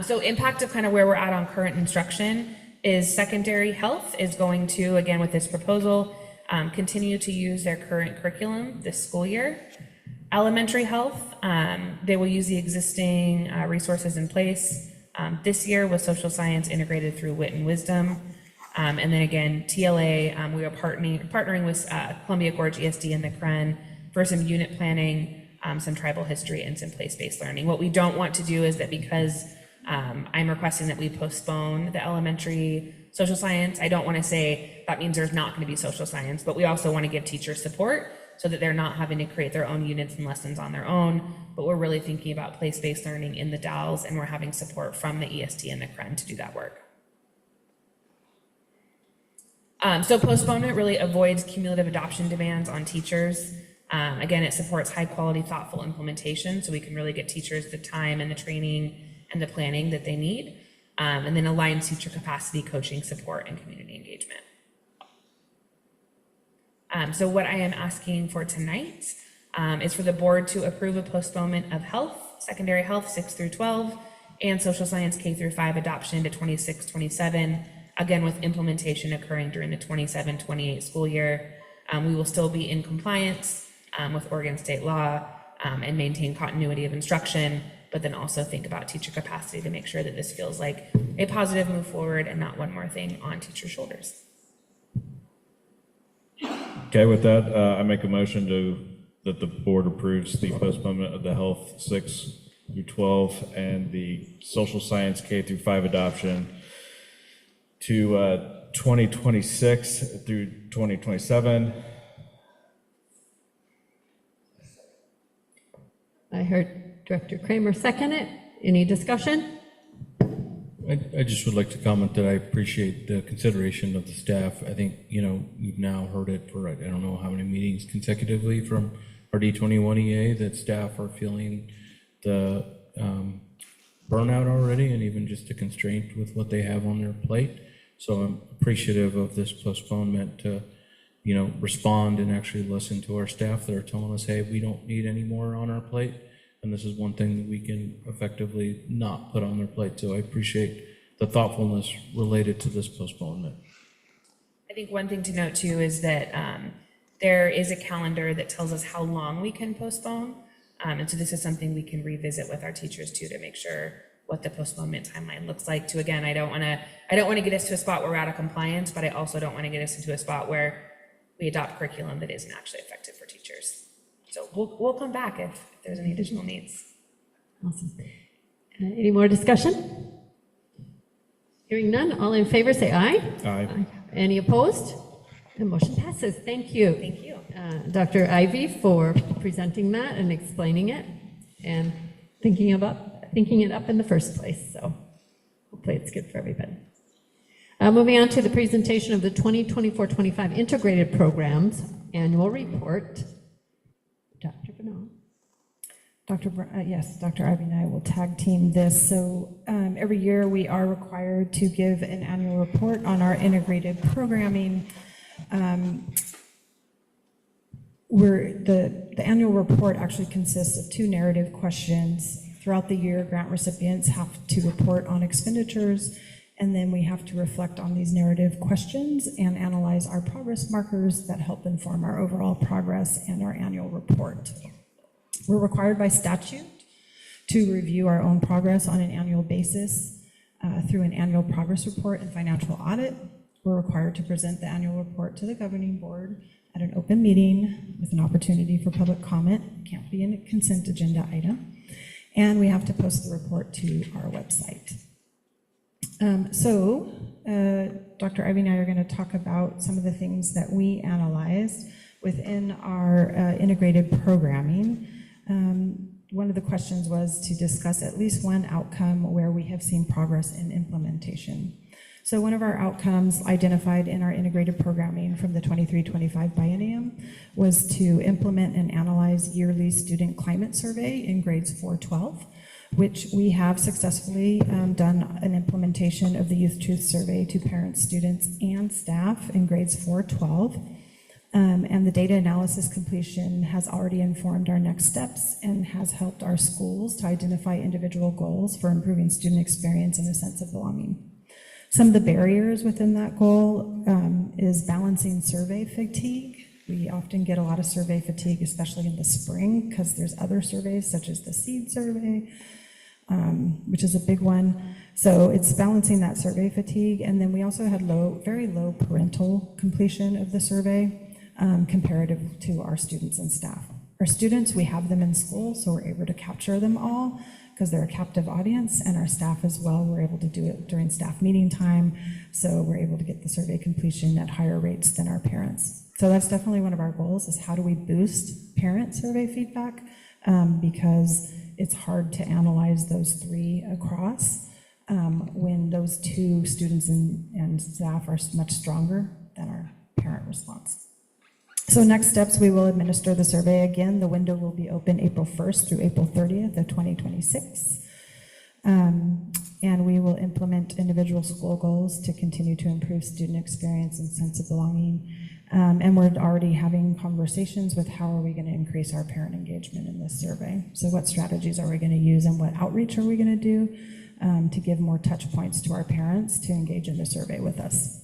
[SPEAKER 2] So impact of kind of where we're at on current instruction is secondary health is going to, again with this proposal, continue to use their current curriculum this school year. Elementary health, they will use the existing resources in place this year with social science integrated through Wit and Wisdom. And then again, TLA, we are partnering with Columbia Gorge ESD and the CREN for some unit planning, some tribal history, and some place-based learning. What we don't want to do is that because I'm requesting that we postpone the elementary social science, I don't want to say that means there's not going to be social science, but we also want to give teachers support so that they're not having to create their own units and lessons on their own, but we're really thinking about place-based learning in the DALs, and we're having support from the ESD and the CREN to do that work. So postponement really avoids cumulative adoption demands on teachers. Again, it supports high quality, thoughtful implementation, so we can really get teachers the time and the training and the planning that they need, and then aligns teacher capacity, coaching, support, and community engagement. So what I am asking for tonight is for the board to approve a postponement of health, secondary health 6 through 12, and social science K through 5 adoption to 26-27, again with implementation occurring during the 27-28 school year. We will still be in compliance with Oregon state law and maintain continuity of instruction, but then also think about teacher capacity to make sure that this feels like a positive move forward and not one more thing on teachers' shoulders.
[SPEAKER 6] Okay, with that, I make a motion that the board approves the postponement of the health 6 through 12 and the social science K through 5 adoption to 2026 through 2027.
[SPEAKER 1] I heard Director Kramer second it. Any discussion?
[SPEAKER 8] I just would like to comment that I appreciate the consideration of the staff. I think, we've now heard it for, I don't know how many meetings consecutively from our D21 EA that staff are feeling the burnout already, and even just the constraint with what they have on their plate. So I'm appreciative of this postponement to, respond and actually listen to our staff that are telling us, hey, we don't need any more on our plate. And this is one thing that we can effectively not put on their plate. So I appreciate the thoughtfulness related to this postponement.
[SPEAKER 2] I think one thing to note too is that there is a calendar that tells us how long we can postpone. And so this is something we can revisit with our teachers too, to make sure what the postponement timeline looks like. To again, I don't want to get us to a spot where we're out of compliance, but I also don't want to get us into a spot where we adopt curriculum that isn't actually effective for teachers. So we'll come back if there's any additional needs.
[SPEAKER 1] Awesome. Any more discussion? Hearing none, all in favor say aye.
[SPEAKER 6] Aye.
[SPEAKER 1] Any opposed? The motion passes. Thank you.
[SPEAKER 2] Thank you.
[SPEAKER 1] Dr. Ivy for presenting that and explaining it and thinking it up in the first place. So hopefully it's good for everybody. Moving on to the presentation of the 2024-25 Integrated Programs Annual Report. Dr. Bernal.
[SPEAKER 18] Yes, Dr. Ivy and I will tag team this. So every year we are required to give an annual report on our integrated programming. The annual report actually consists of 2 narrative questions. Throughout the year, grant recipients have to report on expenditures, and then we have to reflect on these narrative questions and analyze our progress markers that help inform our overall progress and our annual report. We're required by statute to review our own progress on an annual basis through an annual progress report and financial audit. We're required to present the annual report to the governing board at an open meeting with an opportunity for public comment. It can't be a consent agenda item. and we have to post the report to our website. Dr. Ivy and I are going to talk about some of the things that we analyzed within our integrated programming. One of the questions was to discuss at least one outcome where we have seen progress in implementation. So one of our outcomes identified in our integrated programming from the 23-25 biennium was to implement and analyze yearly student climate survey in grades 4-12, which we have successfully done an implementation of the Youth Truth Survey to parents, students, and staff in grades 4-12. And the data analysis completion has already informed our next steps and has helped our schools to identify individual goals for improving student experience and a sense of belonging. Some of the barriers within that goal is balancing survey fatigue. We often get a lot of survey fatigue, especially in the spring, because there's other surveys such as the SEED survey, which is a big one. So it's balancing that survey fatigue. And then we also had very low parental completion of the survey comparative to our students and staff. Our students, we have them in school, so we're able to capture them all because they're a captive audience, and our staff as well, we're able to do it during staff meeting time, so we're able to get the survey completion at higher rates than our parents. So that's definitely one of our goals, is how do we boost parent survey feedback, because it's hard to analyze those three across when those two students and staff are much stronger than our parent response. So next steps, we will administer the survey again. The window will be open April 1st through April 30th of 2026. And we will implement individual school goals to continue to improve student experience and sense of belonging. And we're already having conversations with how are we going to increase our parent engagement in this survey. So what strategies are we going to use and what outreach are we going to do to give more touch points to our parents to engage in the survey with us.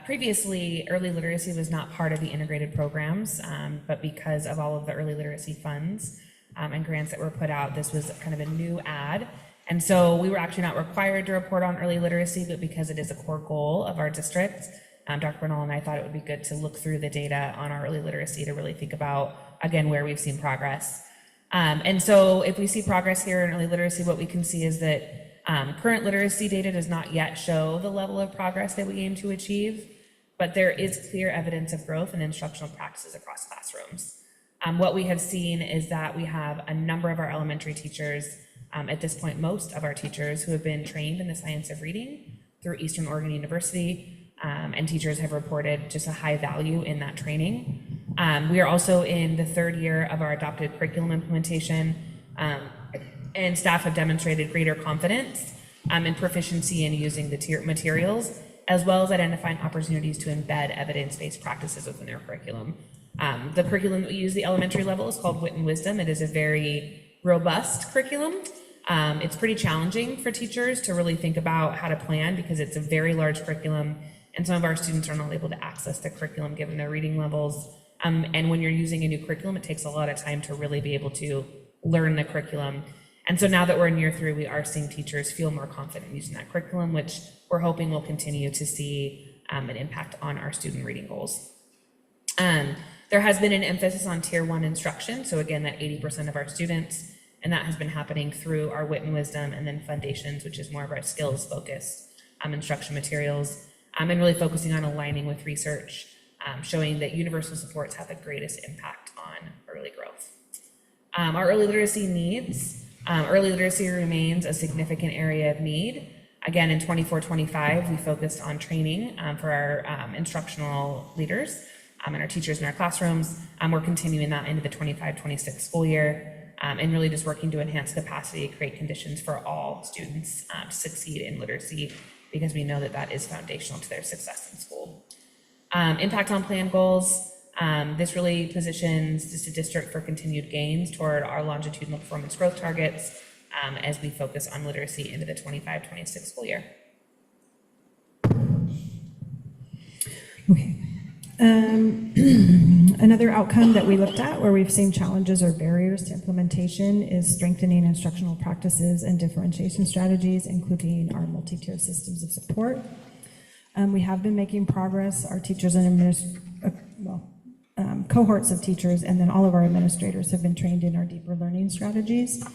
[SPEAKER 2] Previously, early literacy was not part of the integrated programs, but because of all of the early literacy funds and grants that were put out, this was kind of a new add. And so we were actually not required to report on early literacy, but because it is a core goal of our district, Dr. Bernal and I thought it would be good to look through the data on our early literacy to really think about, again, where we've seen progress. And so if we see progress here in early literacy, what we can see is that current literacy data does not yet show the level of progress that we aim to achieve, but there is clear evidence of growth in instructional practices across classrooms. What we have seen is that we have a number of our elementary teachers, at this point, most of our teachers who have been trained in the science of reading through Eastern Oregon University, and teachers have reported just a high value in that training. We are also in the third year of our adopted curriculum implementation, and staff have demonstrated greater confidence and proficiency in using the materials, as well as identifying opportunities to embed evidence-based practices within their curriculum. The curriculum that we use at the elementary level is called Wit and Wisdom. It is a very robust curriculum. It's pretty challenging for teachers to really think about how to plan because it's a very large curriculum, and some of our students are not able to access the curriculum given their reading levels. And when you're using a new curriculum, it takes a lot of time to really be able to learn the curriculum. And so now that we're in year 3, we are seeing teachers feel more confident using that curriculum, which we're hoping will continue to see an impact on our student reading goals. There has been an emphasis on Tier 1 instruction, so again, that 80% of our students, and that has been happening through our Wit and Wisdom and then Foundations, which is more of our skills-focused instruction materials, and really focusing on aligning with research, showing that universal supports have the greatest impact on early growth. Our early literacy needs. Early literacy remains a significant area of need. Again, in 24-25, we focused on training for our instructional leaders and our teachers in our classrooms. We're continuing that into the 25-26 school year and really just working to enhance capacity, create conditions for all students to succeed in literacy because we know that that is foundational to their success in school. Impact on plan goals. This really positions the district for continued gains toward our longitudinal performance growth targets as we focus on literacy into the 25-26 school year.
[SPEAKER 18] Okay. Another outcome that we looked at where we've seen challenges or barriers to implementation is strengthening instructional practices and differentiation strategies, including our multi-tier systems of support. We have been making progress. Our teachers and cohorts of teachers, and then all of our administrators have been trained in our deeper learning strategies.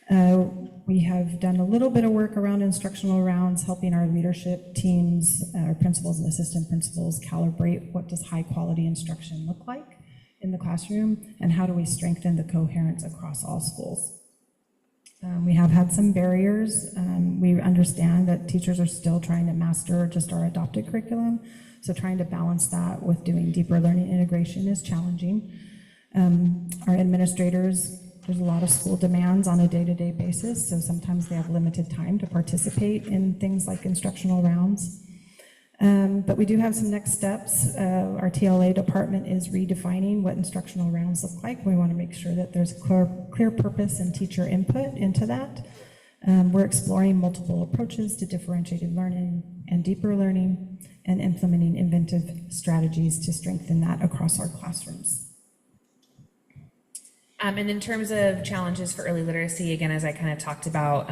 [SPEAKER 18] We have done a little bit of work around instructional rounds, helping our leadership teams, our principals and assistant principals calibrate what does high quality instruction look like in the classroom, and how do we strengthen the coherence across all schools. We have had some barriers. We understand that teachers are still trying to master just our adopted curriculum, so trying to balance that with doing deeper learning integration is challenging. Our administrators, there's a lot of school demands on a day-to-day basis, so sometimes they have limited time to participate in things like instructional rounds. But we do have some next steps. Our TLA department is redefining what instructional rounds look like. We want to make sure that there's clear purpose and teacher input into that. We're exploring multiple approaches to differentiated learning and deeper learning, and implementing inventive strategies to strengthen that across our classrooms.
[SPEAKER 2] And in terms of challenges for early literacy, again, as I kind of talked about,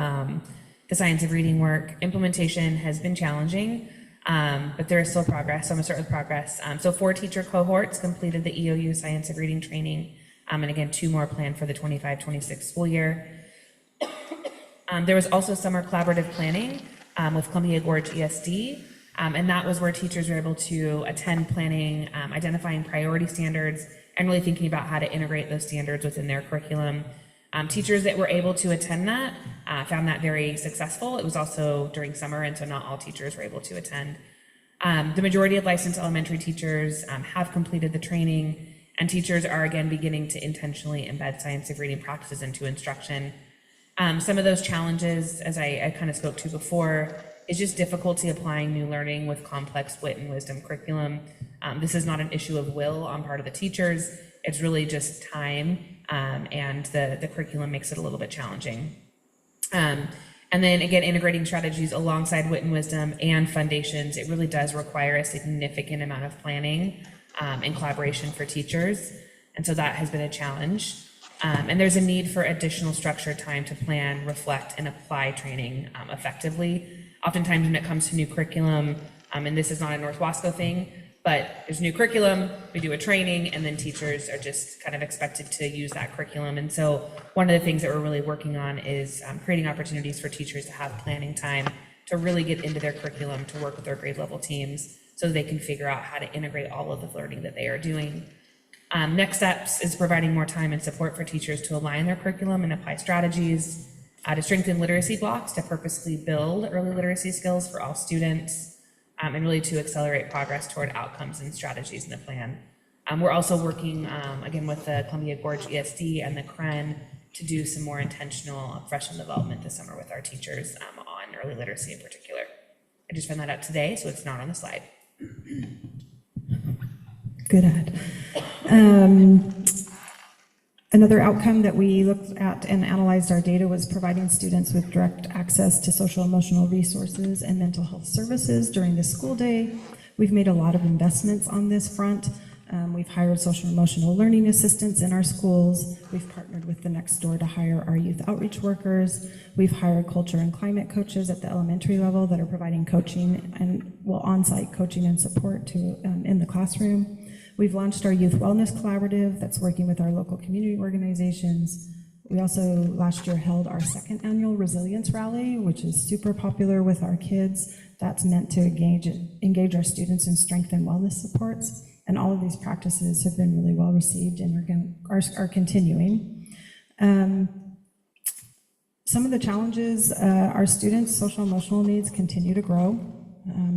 [SPEAKER 2] the science of reading work, implementation has been challenging, but there is still progress. So I'm gonna start with progress. So 4 teacher cohorts completed the EOU science of reading training, and again, 2 more planned for the 25-26 school year. There was also summer collaborative planning with Columbia Gorge ESD, and that was where teachers were able to attend planning, identifying priority standards, and really thinking about how to integrate those standards within their curriculum. Teachers that were able to attend that found that very successful. It was also during summer, and so not all teachers were able to attend. The majority of licensed elementary teachers have completed the training, and teachers are again beginning to intentionally embed science of reading practices into instruction. Some of those challenges, as I kind of spoke to before, is just difficulty applying new learning with complex wit and wisdom curriculum. This is not an issue of will on part of the teachers. It's really just time, and the curriculum makes it a little bit challenging. And then again, integrating strategies alongside wit and wisdom and foundations, it really does require a significant amount of planning and collaboration for teachers. And so that has been a challenge. And there's a need for additional structured time to plan, reflect, and apply training effectively. Oftentimes when it comes to new curriculum, and this is not a North Wasco thing, but there's new curriculum, we do a training, and then teachers are just kind of expected to use that curriculum. And so one of the things that we're really working on is creating opportunities for teachers to have planning time to really get into their curriculum, to work with their grade level teams so they can figure out how to integrate all of the learning that they are doing. Next steps is providing more time and support for teachers to align their curriculum and apply strategies, to strengthen literacy blocks, to purposely build early literacy skills for all students, and really to accelerate progress toward outcomes and strategies in the plan. We're also working, again, with the Columbia Gorge ESD and the CREN to do some more intentional professional development this summer with our teachers on early literacy in particular. I just found that out today, so it's not on the slide.
[SPEAKER 18] Good ad. Another outcome that we looked at and analyzed our data was providing students with direct access to social emotional resources and mental health services during the school day. We've made a lot of investments on this front. We've hired social emotional learning assistants in our schools. We've partnered with the Next Door to hire our youth outreach workers. We've hired culture and climate coaches at the elementary level that are providing coaching and on-site coaching and support to in the classroom. We've launched our Youth Wellness Collaborative that's working with our local community organizations. We also last year held our 2nd annual Resilience Rally, which is super popular with our kids. That's meant to engage our students in strength and wellness supports. And all of these practices have been really well received and are continuing. Some of the challenges, our students' social emotional needs continue to grow.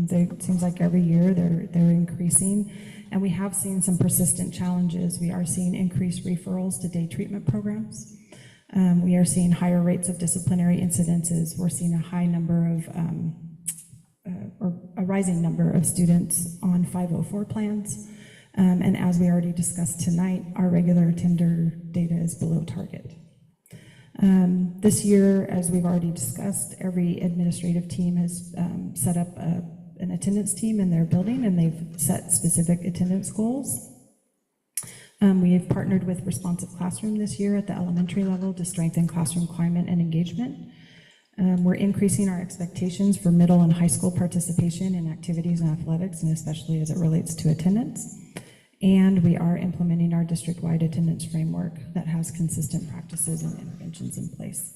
[SPEAKER 18] It seems like every year they're increasing. And we have seen some persistent challenges. We are seeing increased referrals to day treatment programs. We are seeing higher rates of disciplinary incidences. We're seeing a high number of, or a rising number of students on 504 plans. And as we already discussed tonight, our regular attender data is below target. This year, as we've already discussed, every administrative team has set up an attendance team in their building, and they've set specific attendance goals. We have partnered with Responsive Classroom this year at the elementary level to strengthen classroom climate and engagement. We're increasing our expectations for middle and high school participation in activities and athletics, and especially as it relates to attendance. And we are implementing our district-wide attendance framework that has consistent practices and interventions in place.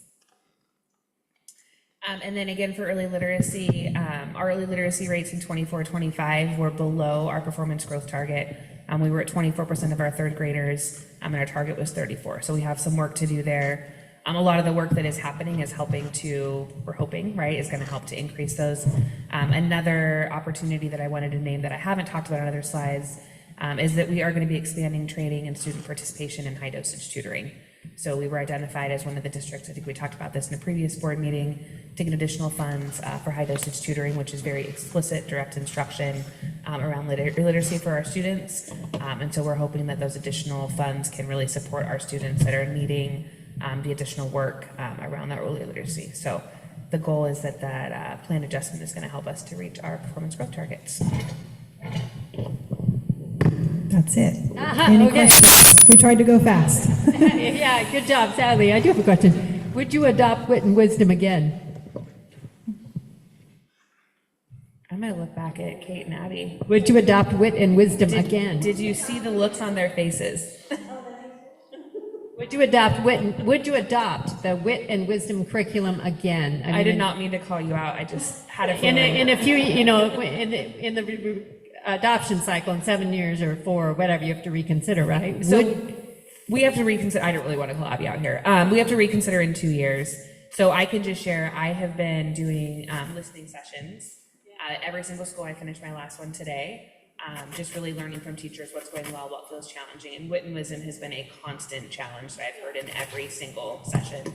[SPEAKER 2] And then again, for early literacy, our early literacy rates in 24-25 were below our performance growth target. We were at 24% of our third graders, and our target was 34. So we have some work to do there. A lot of the work that is happening is helping to, we're hoping, right, is going to help to increase those. Another opportunity that I wanted to name that I haven't talked about on other slides is that we are going to be expanding training and student participation in high dosage tutoring. So we were identified as one of the districts, I think we talked about this in a previous board meeting, to get additional funds for high dosage tutoring, which is very explicit, direct instruction around literacy for our students. And so we're hoping that those additional funds can really support our students that are needing the additional work around that early literacy. So the goal is that that plan adjustment is going to help us to reach our performance growth targets.
[SPEAKER 18] That's it. Any questions? We tried to go fast.
[SPEAKER 19] Yeah, good job, Sally. I do have a question. Would you adopt wit and wisdom again?
[SPEAKER 2] I'm going to look back at Kate and Abby.
[SPEAKER 19] Would you adopt wit and wisdom again?
[SPEAKER 2] Did you see the looks on their faces?
[SPEAKER 19] Would you adopt the wit and wisdom curriculum again?
[SPEAKER 2] I did not mean to call you out. I just had a feeling.
[SPEAKER 19] In a few, in the adoption cycle in 7 years or 4 or whatever, you have to reconsider, right?
[SPEAKER 2] So we have to reconsider. I don't really want to call Abby out here. We have to reconsider in 2 years. So I can just share, I have been doing listening sessions at every single school. I finished my last one today. Just really learning from teachers what's going well, what feels challenging. And wit and wisdom has been a constant challenge that I've heard in every single session.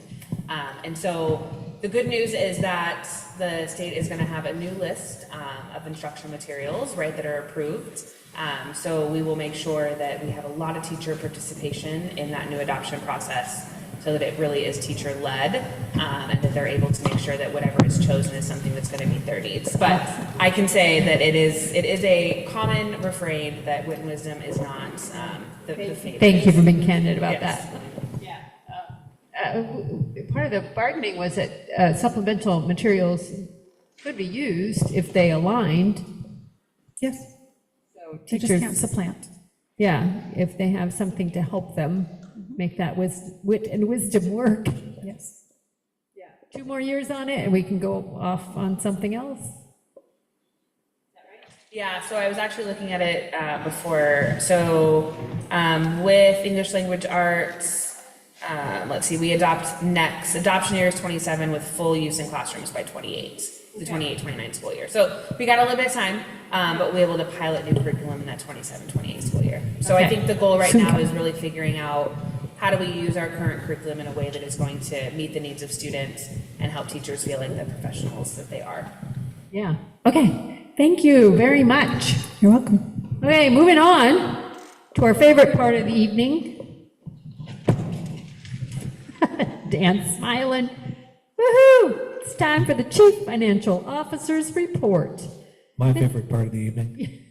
[SPEAKER 2] And so the good news is that the state is going to have a new list of instructional materials, right, that are approved. So we will make sure that we have a lot of teacher participation in that new adoption process, so that it really is teacher-led, and that they're able to make sure that whatever is chosen is something that's going to meet their needs. But I can say that it is a common refrain that wit and wisdom is not the favorite.
[SPEAKER 19] Thank you for being candid about
[SPEAKER 2] Yes.
[SPEAKER 19] that. Part of the bargaining was that supplemental materials could be used if they aligned.
[SPEAKER 18] Yes.
[SPEAKER 19] So
[SPEAKER 18] They just
[SPEAKER 19] teachers
[SPEAKER 18] can't supplant.
[SPEAKER 19] Yeah, if they have something to help them make that wit and wisdom work.
[SPEAKER 18] Yes.
[SPEAKER 19] 2 more years on it and we can go off on something else.
[SPEAKER 2] Yeah, so I was actually looking at it before. So with English language arts, let's see, we adopt next. Adoption year is 27 with full use in classrooms by 28, the 28-29 school year. So we got a little bit of time, but we'll be able to pilot new curriculum in that 27-28 school year. So I think the goal right now is really figuring out how do we use our current curriculum in a way that is going to meet the needs of students and help teachers feel like the professionals that they are.
[SPEAKER 19] Yeah. Okay. Thank you very much.
[SPEAKER 18] You're welcome.
[SPEAKER 19] Okay, moving on to our favorite part of the evening. Dan's smiling. Woohoo! It's time for the Chief Financial Officer's report.
[SPEAKER 10] My favorite part of the evening.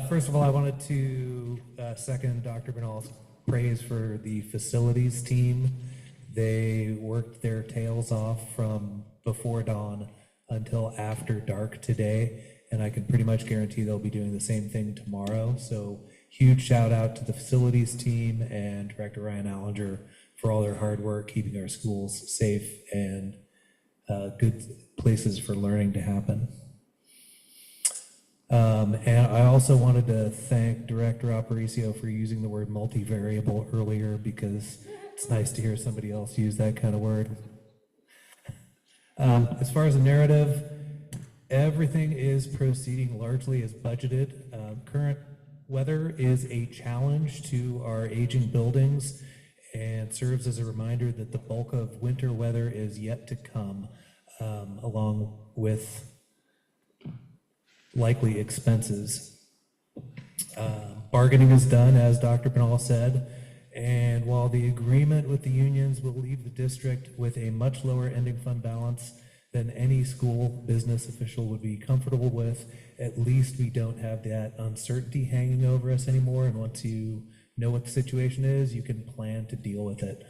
[SPEAKER 10] First of all, I wanted to second Dr. Bernal's praise for the facilities team. They worked their tails off from before dawn until after dark today, and I can pretty much guarantee they'll be doing the same thing tomorrow. So huge shout out to the facilities team and Director Ryan Allinger for all their hard work keeping our schools safe and good places for learning to happen. And I also wanted to thank Director Aparicio for using the word multivariable earlier, because it's nice to hear somebody else use that kind of word. As far as the narrative, everything is proceeding largely as budgeted. Current weather is a challenge to our aging buildings and serves as a reminder that the bulk of winter weather is yet to come, along with likely expenses. Bargaining is done, as Dr. Bernal said, and while the agreement with the unions will leave the district with a much lower ending fund balance than any school business official would be comfortable with, at least we don't have that uncertainty hanging over us anymore, and once you know what the situation is, you can plan to deal with it.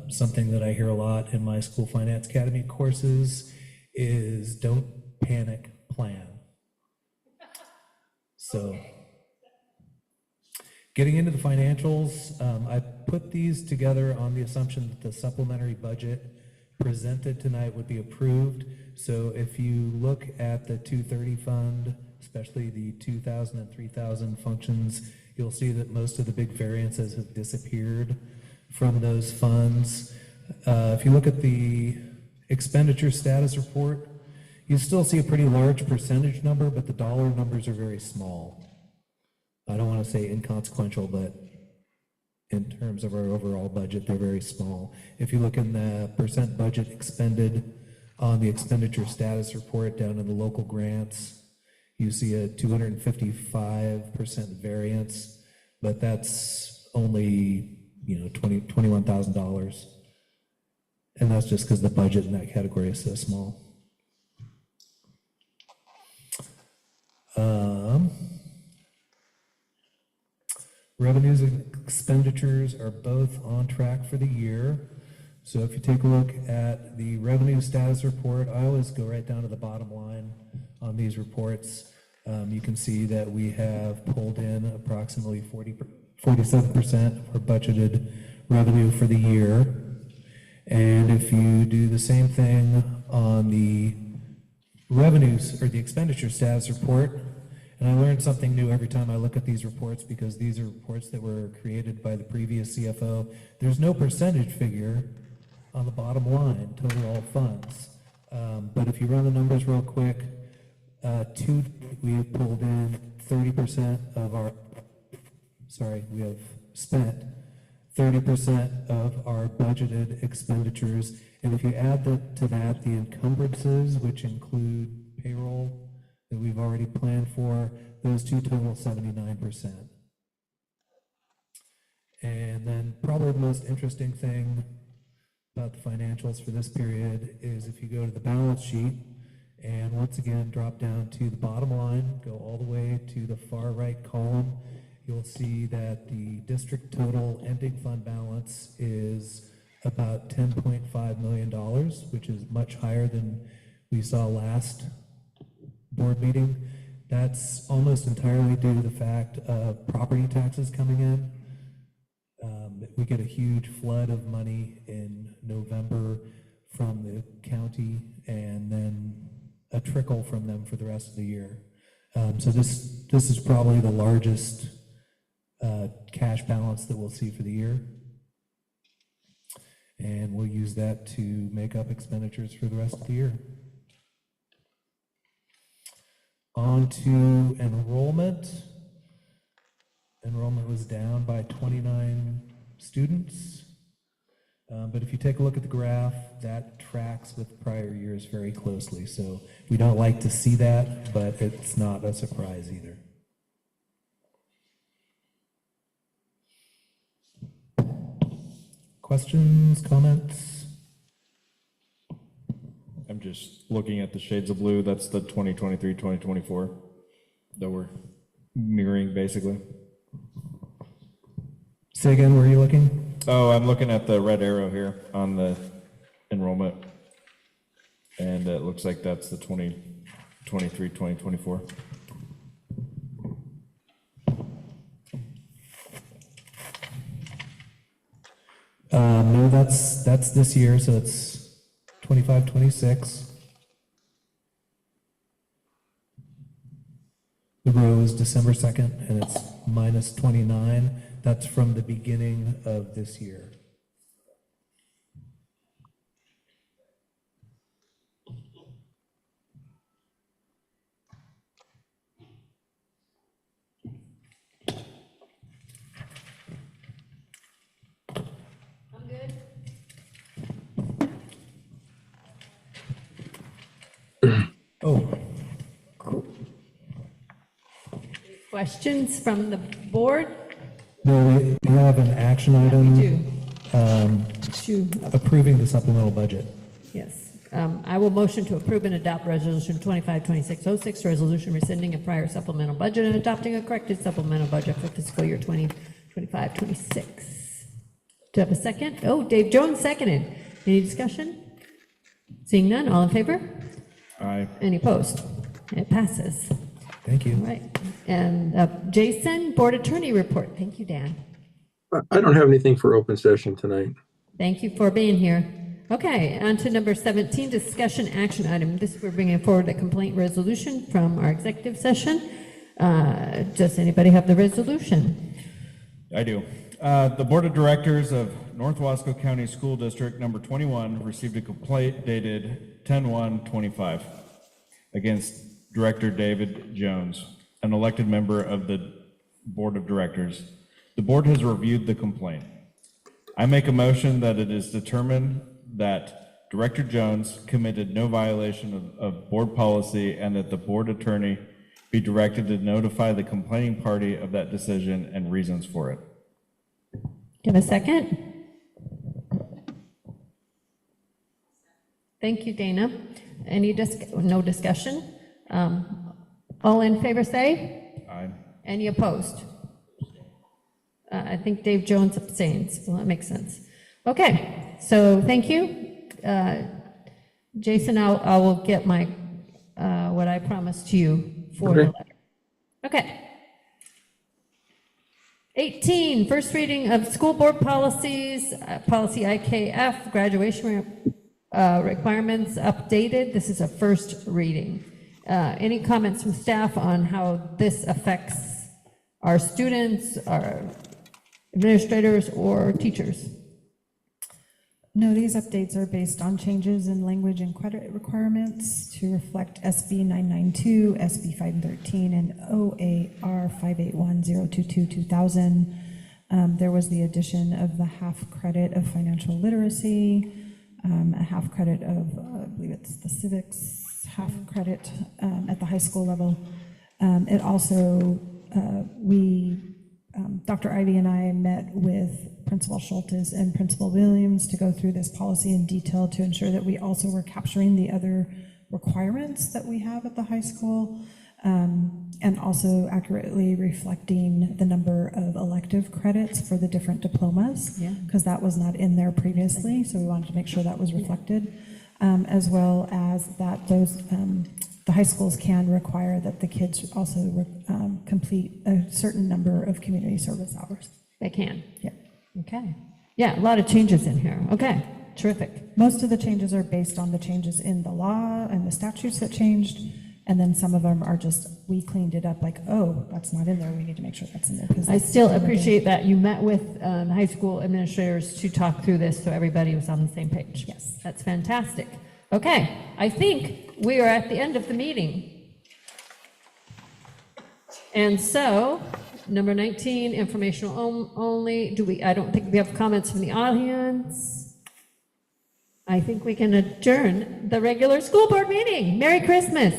[SPEAKER 10] Something that I hear a lot in my School Finance Academy courses is don't panic, plan. So Getting into the financials, I put these together on the assumption that the supplementary budget presented tonight would be approved. So if you look at the 230 fund, especially the 2,000 and 3,000 functions, you'll see that most of the big variances have disappeared from those funds. If you look at the expenditure status report, you still see a pretty large percentage number, but the dollar numbers are very small. I don't want to say inconsequential, but in terms of our overall budget, they're very small. If you look in the percent budget expended on the expenditure status report down in the local grants, you see a 255% variance, but that's only, $21,000. And that's just because the budget in that category is so small. Revenues and expenditures are both on track for the year. So if you take a look at the revenue status report, I always go right down to the bottom line on these reports. You can see that we have pulled in approximately 47% of our budgeted revenue for the year. And if you do the same thing on the revenues or the expenditure status report, and I learned something new every time I look at these reports because these are reports that were created by the previous CFO. There's no percentage figure on the bottom line, total all funds. But if you run the numbers real quick, we have pulled in 30% of our, we have spent 30% of our budgeted expenditures. And if you add to that the encumbrances, which include payroll that we've already planned for, those two total 79%. And then probably the most interesting thing about the financials for this period is if you go to the balance sheet and once again drop down to the bottom line, go all the way to the far right column, you'll see that the district total ending fund balance is about $10.5 million, which is much higher than we saw last board meeting. That's almost entirely due to the fact of property taxes coming in. We get a huge flood of money in November from the county and then a trickle from them for the rest of the year. So this is probably the largest cash balance that we'll see for the year. And we'll use that to make up expenditures for the rest of the year. On to enrollment. Enrollment was down by 29 students. But if you take a look at the graph, that tracks with prior years very closely. So we don't like to see that, but it's not a surprise either. Questions, comments?
[SPEAKER 6] I'm just looking at the shades of blue. That's the 2023-2024 that we're mirroring, basically.
[SPEAKER 10] Say again, where are you looking?
[SPEAKER 6] Oh, I'm looking at the red arrow here on the enrollment. And it looks like that's the 2023-2024.
[SPEAKER 10] No, that's this year, so it's 25-26. The row is December 2nd, and it's minus 29. That's from the beginning of this year. Oh.
[SPEAKER 1] Questions from the board?
[SPEAKER 10] No, we have an action item.
[SPEAKER 1] We do.
[SPEAKER 10] Approving the supplemental budget.
[SPEAKER 1] Yes. I will motion to approve and adopt Resolution 25-2606, resolution rescinding a prior supplemental budget and adopting a corrected supplemental budget for fiscal year 2025-26. Do you have a second? Oh, Dave Jones seconded. Any discussion? Seeing none, all in favor?
[SPEAKER 6] Aye.
[SPEAKER 1] Any opposed? It passes.
[SPEAKER 10] Thank you.
[SPEAKER 1] All right. And Jason, Board Attorney report. Thank you, Dan.
[SPEAKER 11] I don't have anything for open session tonight.
[SPEAKER 1] Thank you for being here. Okay, on to number 17, discussion action item. This, we're bringing forward a complaint resolution from our executive session. Does anybody have the resolution?
[SPEAKER 6] I do. The Board of Directors of North Wasco County School District number 21 received a complaint dated 10/1/25 against Director David Jones, an elected member of the Board of Directors. The board has reviewed the complaint. I make a motion that it is determined that Director Jones committed no violation of board policy and that the board attorney be directed to notify the complaining party of that decision and reasons for it.
[SPEAKER 1] Give a second. Thank you, Dana. No discussion? All in favor say?
[SPEAKER 6] Aye.
[SPEAKER 1] Any opposed? I think Dave Jones abstains, so that makes sense. Okay, so thank you. Jason, I will get my, what I promised you for the letter. Okay. 18, first reading of school board policies, policy IKF, graduation requirements updated. This is a first reading. Any comments from staff on how this affects our students, our administrators, or teachers?
[SPEAKER 18] No, these updates are based on changes in language and credit requirements to reflect SB 992, SB 513, and OAR 581-022-2000. There was the addition of the half credit of financial literacy, a half credit of, I believe it's the civics, half credit at the high school level. It also, Dr. Ivy and I met with Principal Schultes and Principal Williams to go through this policy in detail to ensure that we also were capturing the other requirements that we have at the high school, and also accurately reflecting the number of elective credits for the different diplomas, because that was not in there previously, so we wanted to make sure that was reflected, as well as that those the high schools can require that the kids also complete a certain number of community service hours.
[SPEAKER 1] They can?
[SPEAKER 18] Yeah.
[SPEAKER 1] Okay. Yeah, a lot of changes in here. Okay, terrific.
[SPEAKER 18] Most of the changes are based on the changes in the law and the statutes that changed, and then some of them are just, we cleaned it up like, oh, that's not in there, we need to make sure that's in there.
[SPEAKER 1] I still appreciate that you met with the high school administrators to talk through this so everybody was on the same page.
[SPEAKER 18] Yes.
[SPEAKER 1] That's fantastic. Okay, I think we are at the end of the meeting. And so, number 19, informational only. I don't think we have comments from the audience. I think we can adjourn the regular school board meeting. Merry Christmas.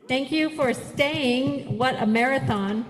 [SPEAKER 1] Thank you for staying. What a marathon.